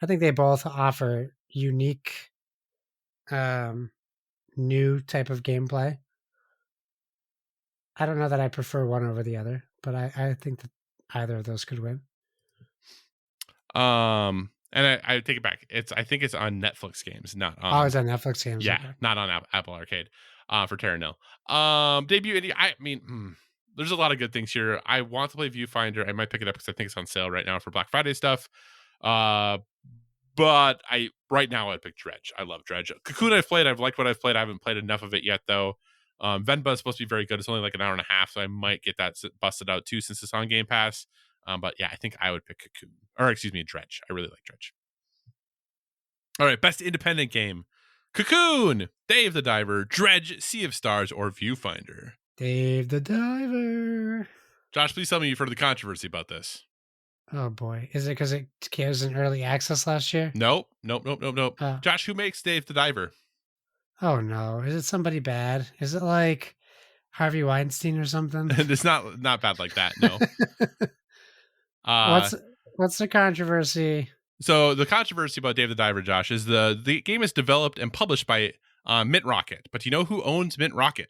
I think they both offer unique, new type of gameplay. I don't know that I prefer one over the other, but I think that either of those could win. And I take it back. I think it's on Netflix games, not on. Oh, it's on Netflix games. Yeah, okay. not on Apple Arcade. For Terra Nil. Debut indie. I mean, there's a lot of good things here. I want to play Viewfinder. I might pick it up because I think it's on sale right now for Black Friday stuff. But right now I'd pick Dredge. I love Dredge. Cocoon I've played. I've liked what I've played. I haven't played enough of it yet though. Venba is supposed to be very good. It's only like an hour and a half, so I might get that busted out too since it's on Game Pass. But yeah, I think I would pick Dredge. I really like Dredge. All right, best independent game: Cocoon, Dave the Diver, Dredge, Sea of Stars, or Viewfinder. Dave the Diver. Josh, please tell me you've heard of the controversy about this. Oh boy. Is it because it was in early access last year? Nope. Oh. Josh, who makes Dave the Diver? Oh no. Is it somebody bad? Is it like Harvey Weinstein or something? It's not bad like that, no. What's the controversy? So the controversy about Dave the Diver, Josh, is the game is developed and published by Mint Rocket. But do you know who owns Mint Rocket?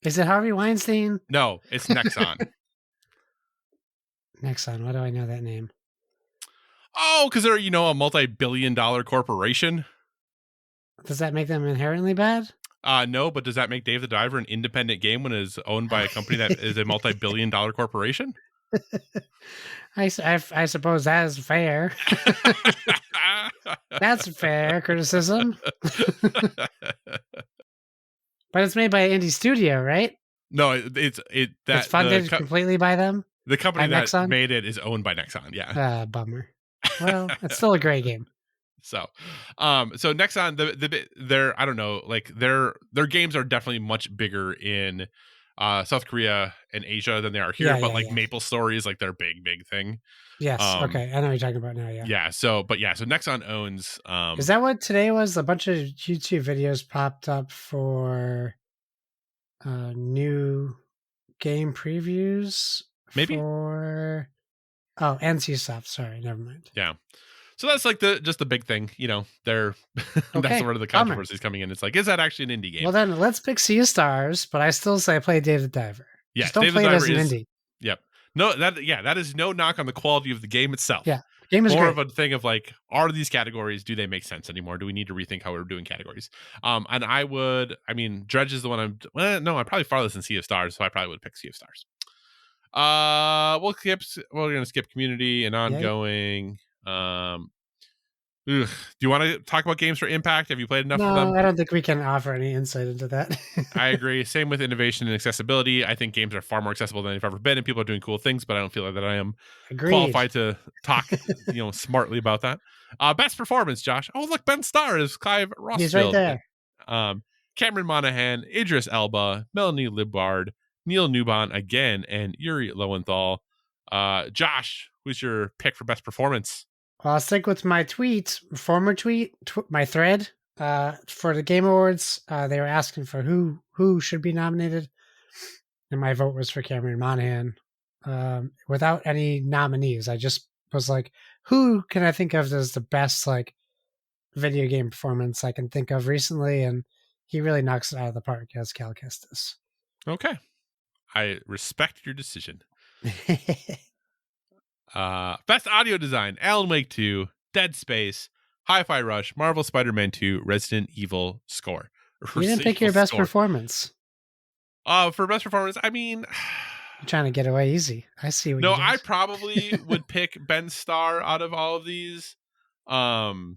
Is it Harvey Weinstein? No, it's Nexon. Nexon. Why do I know that name? Oh, because they're, a multi-billion-dollar corporation. Does that make them inherently bad? No, but does that make Dave the Diver an independent game when it is owned by a company that is a multi-billion-dollar corporation? I suppose that is fair. That's fair criticism. But it's made by an indie studio, right? No, it's funded completely by them. The company that Nexon? made it is owned by Nexon. Yeah. Bummer. Well, it's still a great game. So Nexon, their I don't know, like their games are definitely much bigger in South Korea and Asia than they are here. But Maple Story is like their big thing. Yes. Okay, I know what you're talking about now. Yeah. Yeah. So Nexon owns. Is that what today was? A bunch of YouTube videos popped up for new game previews. Maybe. For NC stuff. Sorry, never mind. Yeah. So that's like the big thing, they're that's where the controversy is coming in. It's like, is that actually an indie game? Well, then let's pick Sea of Stars, but I still say play Dave the Diver. Yeah, just don't play it as an indie. Yep. No, that is no knock on the quality of the game itself. Yeah, game is more great. of a thing of like, are these categories, do they make sense anymore? Do we need to rethink how we're doing categories? And Dredge is the one I'm probably farthest than Sea of Stars, so I probably would pick Sea of Stars. We're gonna skip community and ongoing. Do you want to talk about games for impact? Have you played enough of them? No, I don't think we can offer any insight into that. I agree. Same with innovation and accessibility. I think games are far more accessible than they've ever been, and people are doing cool things, but I don't feel like that I am qualified to talk smartly about that. Best performance, Josh. Oh, look, Ben Starr is Clive Rossfield. He's right there. Cameron Monaghan, Idris Elba, Melanie Libbard, Neil Newbon again, and Yuri Lowenthal. Josh, who's your pick for best performance? Well, I'll stick with my former tweet, my thread. For the Game Awards, they were asking for who should be nominated, and my vote was for Cameron Monaghan. Without any nominees, I just was like, who can I think of as the best video game performance I can think of recently? And he really knocks it out of the park as Cal Kestis. Okay, I respect your decision. Best audio design: Alan Wake 2, Dead Space, Hi-Fi Rush, Marvel Spider-Man 2, Resident Evil score. You didn't pick your best performance. For best performance, I'm trying to get away easy. I see what you did. I probably would pick Ben Starr out of all of these. My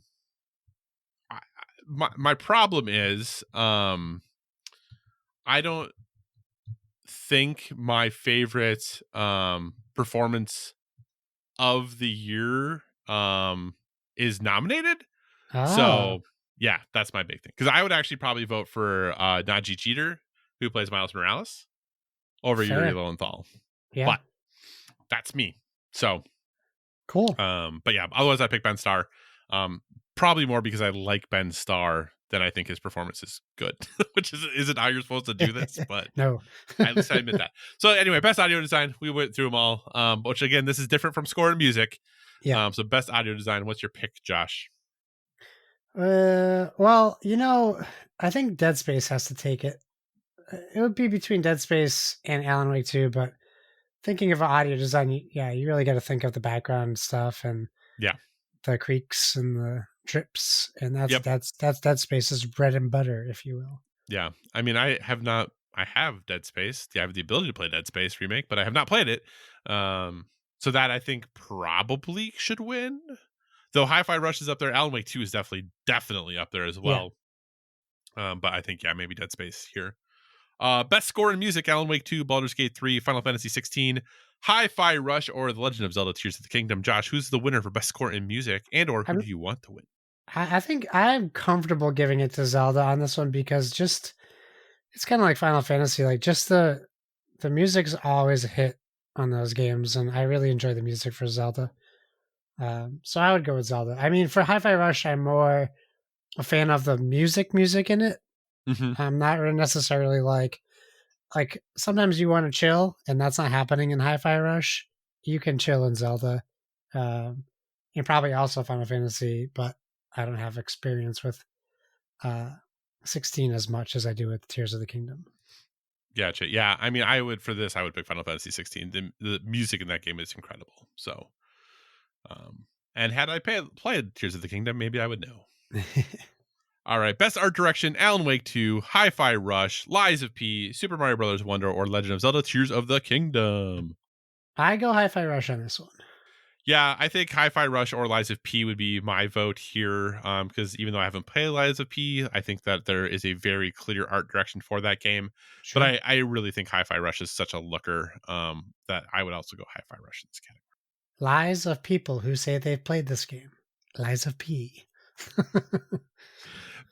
problem is I don't think my favorite performance of the year is nominated. So yeah, that's my big thing, because I would actually probably vote for Najee Cheater, who plays Miles Morales, over Yuri Lowenthal. Yeah, but that's me. So cool. But yeah, otherwise I pick Ben Starr, probably more because I like Ben Starr than I think his performance is good, which isn't how you're supposed to do this, but no, at least I admit that. So anyway, best audio design, we went through them all, which again, this is different from score and music. Yeah. So best audio design, what's your pick, Josh? Well, I think Dead Space has to take it. It would be between Dead Space and Alan Wake 2, but thinking of audio design, you really got to think of the background stuff and the creaks and the trips, and that's Dead Space's bread and butter, if you will. Yeah, I have Dead Space. I have the ability to play Dead Space remake, but I have not played it. So that I think probably should win. Though Hi-Fi Rush is up there, Alan Wake 2 is definitely up there as well. Yeah. But I think maybe Dead Space here. Best score in music: Alan Wake 2, Baldur's Gate 3, Final Fantasy 16, Hi-Fi Rush, or The Legend of Zelda: Tears of the Kingdom. Josh, who's the winner for best score in music, and or who do you want to win? I think I'm comfortable giving it to Zelda on this one, because just It's kind of like Final Fantasy. Like just the music's always a hit on those games, and I really enjoy the music for Zelda. So I would go with Zelda. I mean, for Hi-Fi Rush, I'm more a fan of the music in it. Mm-hmm. I'm not really necessarily like sometimes you want to chill, and that's not happening in Hi-Fi Rush. You can chill in Zelda, and probably also Final Fantasy, but I don't have experience with uh, 16 as much as I do with Tears of the Kingdom. Gotcha. Yeah, I mean, I would pick Final Fantasy 16. The music in that game is incredible. So, and had I played Tears of the Kingdom, maybe I would know. All right, best art direction: Alan Wake 2, Hi-Fi Rush, Lies of P, Super Mario Brothers Wonder, or Legend of Zelda: Tears of the Kingdom. I go Hi-Fi Rush on this one. Yeah, I think Hi-Fi Rush or Lies of P would be my vote here. Because even though I haven't played Lies of P, I think that there is a very clear art direction for that game. Sure. But I really think Hi-Fi Rush is such a looker that I would also go Hi-Fi Rush in this category. Lies of people who say they've played this game. Lies of P.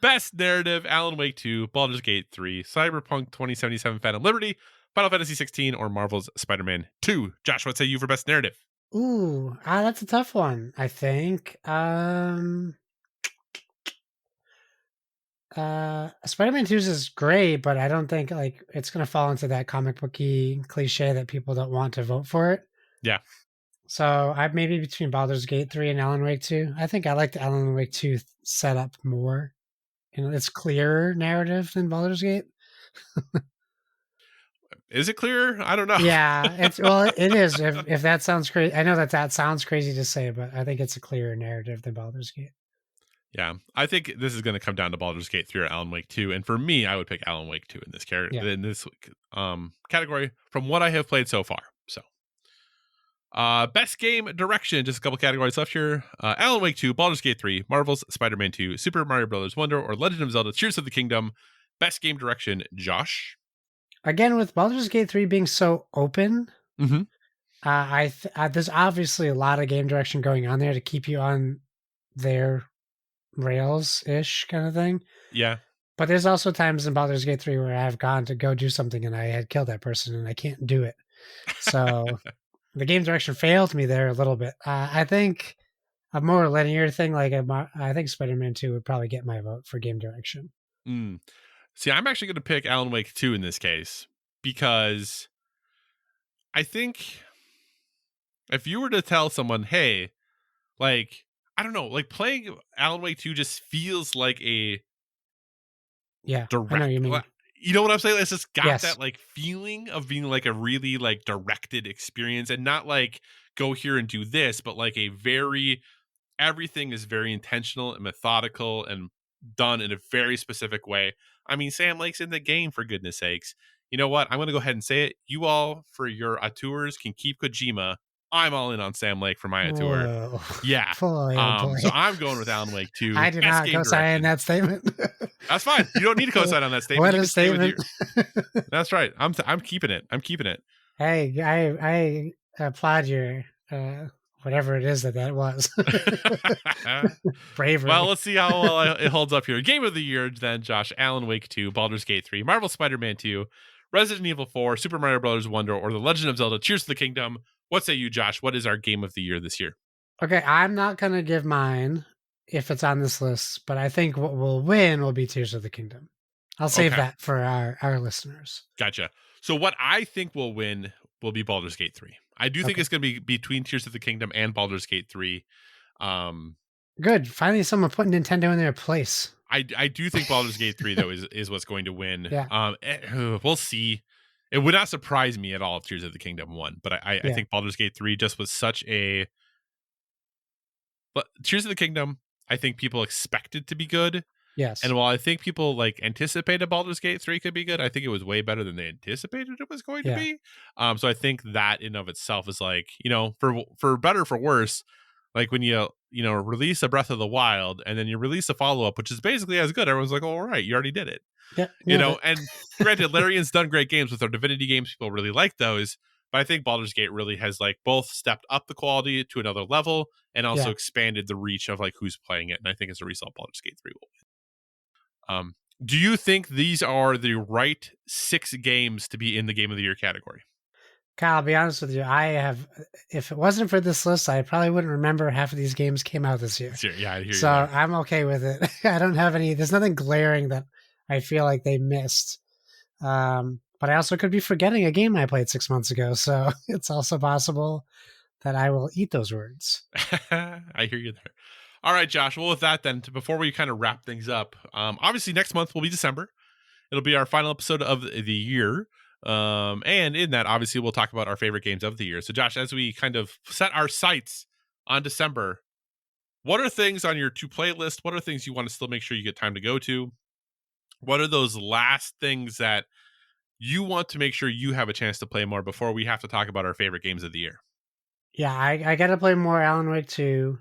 Best narrative: Alan Wake 2, Baldur's Gate 3, Cyberpunk 2077, Phantom Liberty, Final Fantasy 16, or Marvel's Spider-Man 2. Josh, what say you for best narrative? Ooh, that's a tough one, I think. Spider-Man 2 is great, but I don't think like it's gonna fall into that comic booky cliche that people don't want to vote for it. Yeah. So I maybe between Baldur's Gate 3 and Alan Wake 2. I think I like the Alan Wake 2 setup more. It's clearer narrative than Baldur's Gate. Is it clearer? I don't know. Yeah, it is. If that sounds crazy, I know that sounds crazy to say, but I think it's a clearer narrative than Baldur's Gate. Yeah, I think this is going to come down to Baldur's Gate 3 or Alan Wake 2, and for me, I would pick Alan Wake 2 in this category from what I have played so far. So, best game direction, just a couple categories left here: Alan Wake 2, Baldur's Gate 3, Marvel's Spider-Man 2, Super Mario Brothers Wonder, or Legend of Zelda: Tears of the Kingdom. Best game direction, Josh. Again, with Baldur's Gate 3 being so open, Mm-hmm. There's obviously a lot of game direction going on there to keep you on their rails-ish kind of thing. Yeah. But there's also times in Baldur's Gate 3 where I've gone to go do something and I had killed that person and I can't do it. So the game direction failed me there a little bit. I think a more linear thing, like I think Spider-Man 2 would probably get my vote for game direction. See, I'm actually going to pick Alan Wake 2 in this case because I think if you were to tell someone, hey, like, I don't know, like playing Alan Wake 2 just feels like a Yeah, direct. I know what you mean. You know what I'm saying? It's just got Yes. that like feeling of being like a really like directed experience, and not like go here and do this, but like a very everything is very intentional and methodical and done in a very specific way. I mean, Sam Lake's in the game, for goodness sakes. You know what? I'm going to go ahead and say it. You all, for your auteurs, can keep Kojima. I'm all in on Sam Lake for my auteur. Whoa. Yeah. Boy, oh boy. So I'm going with Alan Wake 2. I did Best not game co-sign direction. that statement. That's fine. You don't need to co-sign on that statement. What You a can stay with statement. That's right. I'm keeping it. I'm keeping it. Hey, I applaud your whatever it is that was. Bravery. Well, let's see how well it holds up here. Game of the year, then, Josh. Alan Wake 2, Baldur's Gate 3, Marvel Spider-Man 2, Resident Evil 4, Super Mario Bros. Wonder, or The Legend of Zelda: Tears of the Kingdom. What say you, Josh? What is our game of the year this year? Okay, I'm not going to give mine if it's on this list, but I think what will win will be Tears of the Kingdom. I'll save that for our listeners. Gotcha. So what I think will win will be Baldur's Gate 3. I do think it's going to be between Tears of the Kingdom and Baldur's Gate 3. Good. Finally, someone put Nintendo in their place. I do think Baldur's Gate 3, though, is what's going to win. Yeah. We'll see. It would not surprise me at all if Tears of the Kingdom won, but I think Baldur's Gate 3 just was such a... But Tears of the Kingdom, I think people expected to be good. Yes. And while I think people like anticipated Baldur's Gate 3 could be good, I think it was way better than they anticipated it was going to be. So I think that in of itself is like, for better or for worse, like when you release a Breath of the Wild and then you release a follow-up, which is basically as good, everyone's like, oh, all right, you already did it. Yeah. And granted, Larian's done great games with our Divinity games. People really like those. But I think Baldur's Gate really has like both stepped up the quality to another level and also expanded the reach of like who's playing it. And I think as a result, Baldur's Gate 3 will win. Do you think these are the right 6 games to be in the Game of the Year category? Kyle, I'll be honest with you. If it wasn't for this list, I probably wouldn't remember half of these games came out this year. Sure, yeah, I hear So you there. I'm okay with it. I don't have there's nothing glaring that I feel like they missed. But I also could be forgetting a game I played 6 months ago. So it's also possible that I will eat those words. I hear you there. All right, Josh. Well, with that, then, before we kind of wrap things up, obviously next month will be December. It'll be our final episode of the year. And in that, obviously, we'll talk about our favorite games of the year. So, Josh, as we kind of set our sights on December, what are things on your to play list? What are things you want to still make sure you get time to go to? What are those last things that you want to make sure you have a chance to play more before we have to talk about our favorite games of the year? Yeah, I got to play more Alan Wake 2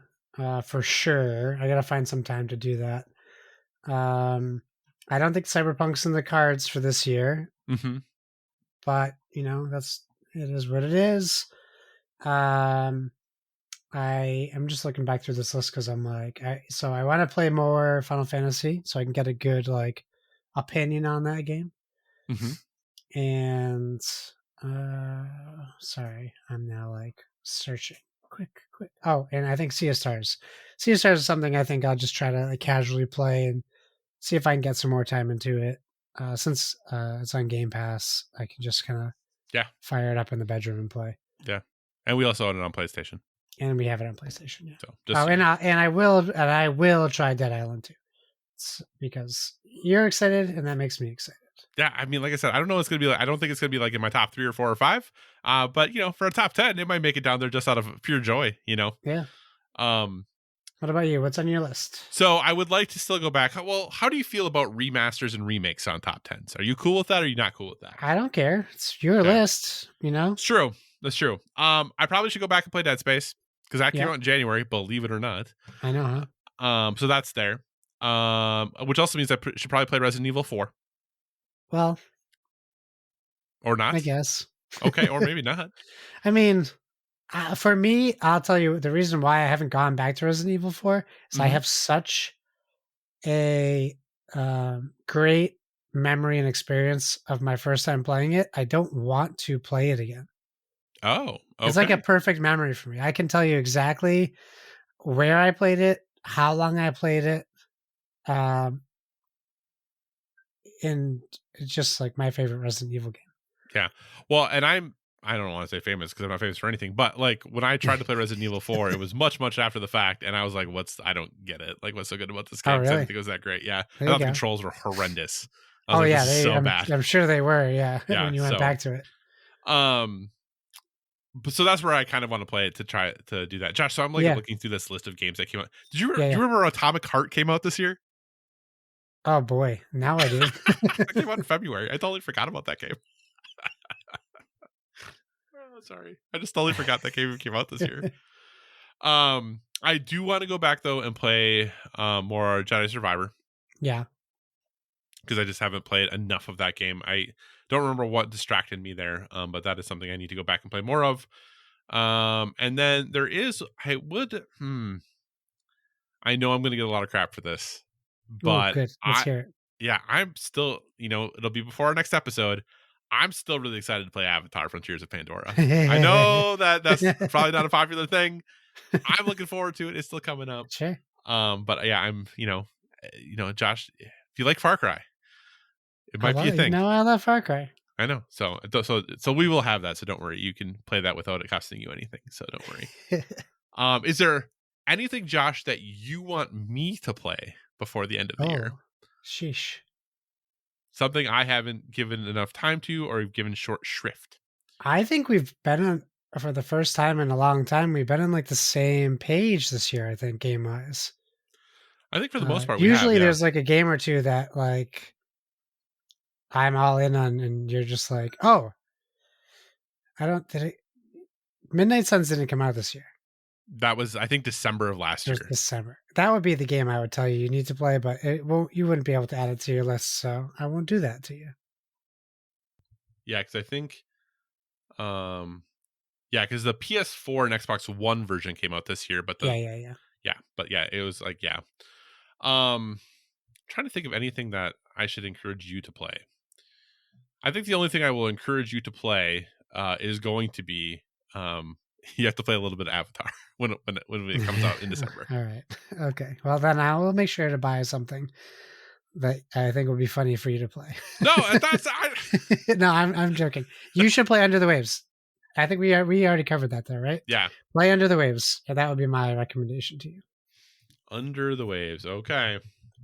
for sure. I got to find some time to do that. I don't think Cyberpunk's in the cards for this year. Mm-hmm. But it is what it is. I am just looking back through this list because I'm like, I want to play more Final Fantasy so I can get a good opinion on that game. Mm-hmm. And sorry, I'm now searching quick. Oh, and I think Sea of Stars. Sea of Stars is something I think I'll just try to casually play and see if I can get some more time into it. Since it's on Game Pass, I can just kind of fire it up in the bedroom and play. Yeah, and we also own it on PlayStation, and we have it on PlayStation. Yeah. So and I will try Dead Island 2, because you're excited, and that makes me excited. Yeah, I mean, like I said, I don't know what it's gonna be like. I don't think it's gonna be like in my top 3 or 4 or 5. But for a top 10, it might make it down there just out of pure joy. Yeah. Um. What about you? What's on your list? So I would like to still go back. Well, how do you feel about remasters and remakes on top 10s? Are you cool with that, or are you not cool with that? I don't care. It's your list, It's true. That's true. I probably should go back and play Dead Space because that came out in January, believe it or not. I know, huh? So that's there. Which also means I should probably play Resident Evil 4. Well, or not, I guess. Okay, or maybe not. I mean, for me, I'll tell you the reason why I haven't gone back to Resident Evil 4 is I have such a great memory and experience of my first time playing it. I don't want to play it again. Oh, okay. It's like a perfect memory for me. I can tell you exactly where I played it, how long I played it, and it's just like my favorite Resident Evil game. Yeah. Well, and I don't want to say famous because I'm not famous for anything, but when I tried to play Resident Evil 4, it was much, much after the fact, and I was like, I don't get it. What's so good about this game? Oh, really? I didn't think it was that great. Yeah. I thought the controls were horrendous. This is so bad. I'm sure they were, when you went back to it. So that's where I kind of want to play it to try to do that. Josh, so I'm looking through this list of games that came out. Do you remember Atomic Heart came out this year? Oh boy, now I do. That came out in February. I totally forgot about that game. Oh, sorry. I just totally forgot that game came out this year. I do want to go back though and play more Jedi Survivor. Yeah. Because I just haven't played enough of that game. I don't remember what distracted me there, but that is something I need to go back and play more of. And then there is, I know I'm going to get a lot of crap for this, but good. Let's hear it. Yeah, I'm still, it'll be before our next episode. I'm still really excited to play Avatar Frontiers of Pandora. I know that's probably not a popular thing. I'm looking forward to it. It's still coming up. Sure. But yeah, I'm, Josh, if you like Far Cry, it might be a thing. I love Far Cry. I know. So we will have that. So don't worry. You can play that without it costing you anything. So don't worry. Is there anything, Josh, that you want me to play before the end of the year? Sheesh. Something I haven't given enough time to, or given short shrift. I think we've been for the first time in a long time. We've been on the same page this year. I think game wise. I think for the most part, usually there's a game or two that I'm all in on, and you're just like, oh, Midnight Suns didn't come out this year. That was, I think, December of last year. December. That would be the game I would tell you need to play, but you wouldn't be able to add it to your list, so I won't do that to you. Yeah, because I think, because the PS4 and Xbox One version came out this year, but yeah, but yeah, it was trying to think of anything that I should encourage you to play. I think the only thing I will encourage you to play is going to be you have to play a little bit of Avatar when it comes out in December. All right. Okay. Well, then I will make sure to buy something that I think would be funny for you to play. No, that's No, I'm joking. You should play Under the Waves. I think we already covered that there, right? yeah. Play Under the Waves. And that would be my recommendation to you. Under the Waves. Okay.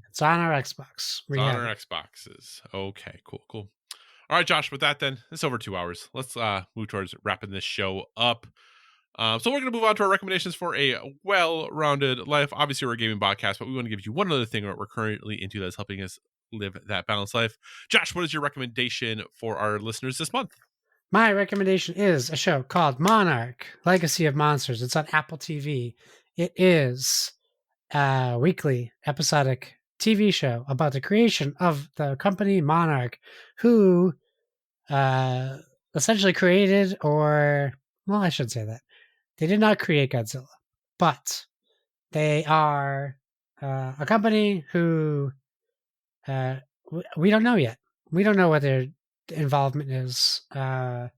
It's on our Xbox. It's on our Xboxes. Okay, cool. All right, Josh, with that then, it's over 2 hours. Let's move towards wrapping this show up. So we're going to move on to our recommendations for a well-rounded life. Obviously, we're a gaming podcast, but we want to give you one other thing that we're currently into that's helping us live that balanced life. Josh, what is your recommendation for our listeners this month? My recommendation is a show called Monarch, Legacy of Monsters. It's on Apple TV. It is a weekly episodic TV show about the creation of the company Monarch, who essentially created, or, well, I should say that. They did not create Godzilla, but they are a company who we don't know yet. We don't know what their involvement is, but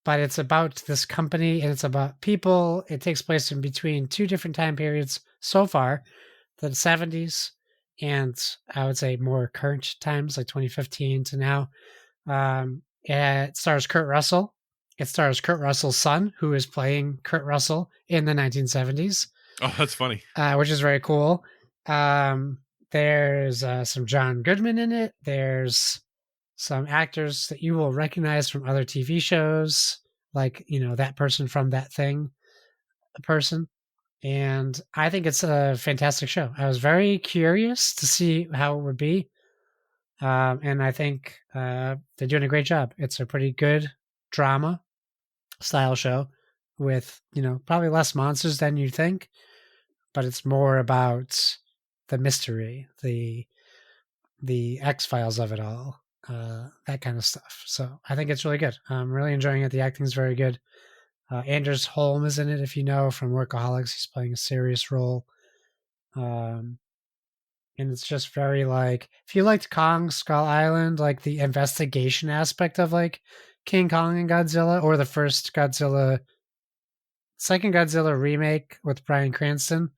it's about this company and it's about people. It takes place in between two different time periods so far, the 70s and I would say more current times, like 2015 to now. It stars Kurt Russell. It stars Kurt Russell's son, who is playing Kurt Russell in the 1970s. Oh, that's funny. Which is very cool. There's some John Goodman in it. There's some actors that you will recognize from other TV shows, like, that person from That Thing person. And I think it's a fantastic show. I was very curious to see how it would be. And I think they're doing a great job. It's a pretty good drama style show with, probably less monsters than you think, but it's more about the mystery, the X-Files of it all, that kind of stuff. So I think it's really good. I'm really enjoying it. The acting's very good. Anders Holm is in it, if you know, from Workaholics. He's playing a serious role. And it's just very if you liked Kong Skull Island, like the investigation aspect of King Kong and Godzilla, or the second Godzilla remake with Bryan Cranston,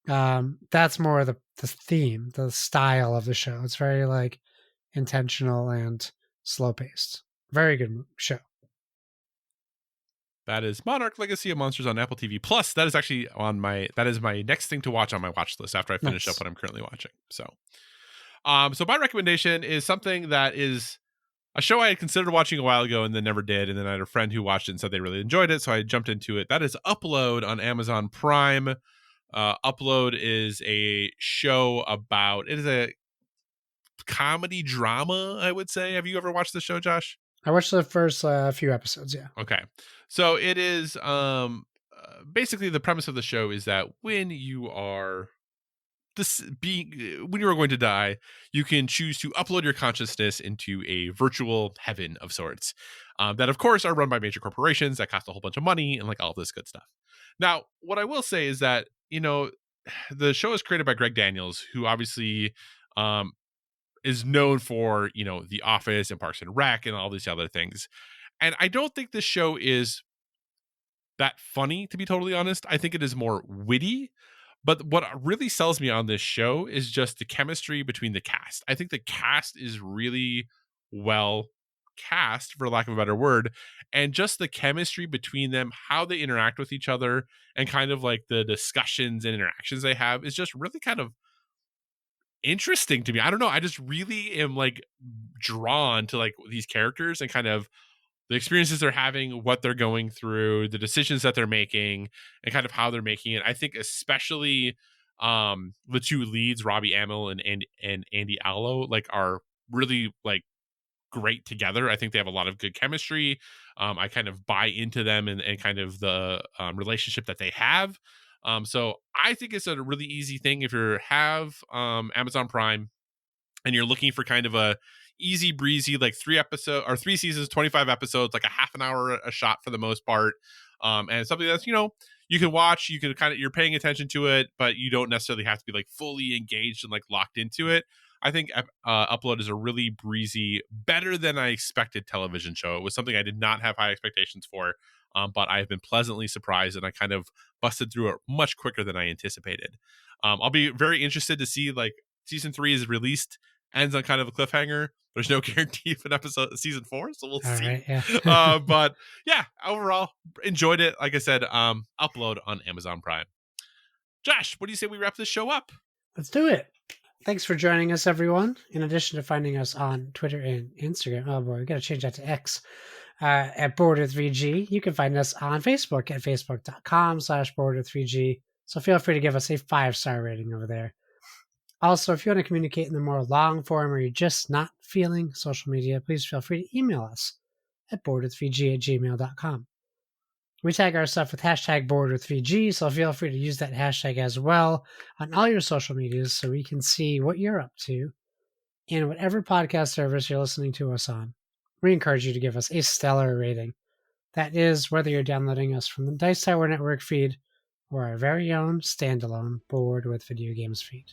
that's more the theme, the style of the show. It's very intentional and slow paced. Very good show. That is Monarch, Legacy of Monsters on Apple TV Plus. That is actually that is my next thing to watch on my watch list after I finish up what I'm currently watching. So my recommendation is something that is a show I had considered watching a while ago and then never did. And then I had a friend who watched it and said they really enjoyed it. So I jumped into it. That is Upload on Amazon Prime. Upload is a show it is a comedy drama, I would say. Have you ever watched the show, Josh? I watched the first few episodes, yeah. Okay. So it is basically the premise of the show is that when you are going to die, you can choose to upload your consciousness into a virtual heaven of sorts that, of course, are run by major corporations that cost a whole bunch of money and all this good stuff. Now, what I will say is that, the show is created by Greg Daniels, who obviously is known for, The Office and Parks and Rec and all these other things. And I don't think this show is that funny, to be totally honest. I think it is more witty. But what really sells me on this show is just the chemistry between the cast. I think the cast is really well cast, for lack of a better word, and just the chemistry between them, how they interact with each other, and kind of the discussions and interactions they have is just really kind of interesting to me. I don't know. I just really am drawn to these characters and kind of the experiences they're having, what they're going through, the decisions that they're making, and kind of how they're making it. I think especially the two leads, Robbie Amell and Andy Allo, are really great together. I think they have a lot of good chemistry. I kind of buy into them and kind of the relationship that they have. So I think it's a really easy thing if you have Amazon Prime and you're looking for kind of a easy breezy 3 seasons, 25 episodes, a half an hour a shot for the most part, and something that's you can watch, you're paying attention to it, but you don't necessarily have to be fully engaged and locked into it. I think Upload is a really breezy, better than I expected television show. It was something I did not have high expectations for, but I've been pleasantly surprised, and I kind of busted through it much quicker than I anticipated. I'll be very interested to see, like, season 3 is released, ends on kind of a cliffhanger. There's no guarantee of an season 4, so we'll see. Right, yeah. But yeah, overall, enjoyed it. Like I said, Upload on Amazon Prime. Josh, what do you say we wrap this show up? Let's do it. Thanks for joining us, everyone. In addition to finding us on Twitter and Instagram, oh boy, we got to change that to X, at Border3G. You can find us on Facebook at facebook.com/Border3G. So feel free to give us a 5-star rating over there. Also, if you want to communicate in the more long form or you're just not feeling social media, please feel free to email us at border3g@gmail.com. We tag our stuff with hashtag Border3G, so feel free to use that hashtag as well on all your social medias so we can see what you're up to and whatever podcast service you're listening to us on. We encourage you to give us a stellar rating. That is whether you're downloading us from the Dice Tower Network feed or our very own standalone Bored with Video Games feed.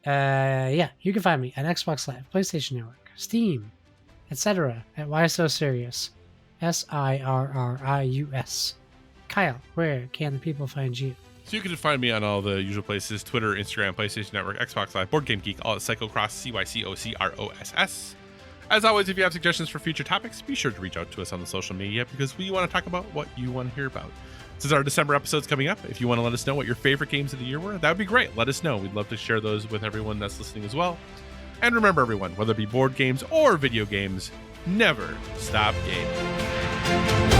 You can find me at Xbox Live, PlayStation Network, Steam, etc. at Why So Serious, SIRRIUS. Kyle, where can the people find you? So you can find me on all the usual places: Twitter, Instagram, PlayStation Network, Xbox Live, Board Game Geek, all at Psychocross, CYCOCROSS. As always, if you have suggestions for future topics, be sure to reach out to us on the social media because we want to talk about what you want to hear about. Since our December episode's coming up, if you want to let us know what your favorite games of the year were, that would be great. Let us know. We'd love to share those with everyone that's listening as well. And remember, everyone, whether it be board games or video games, never stop gaming.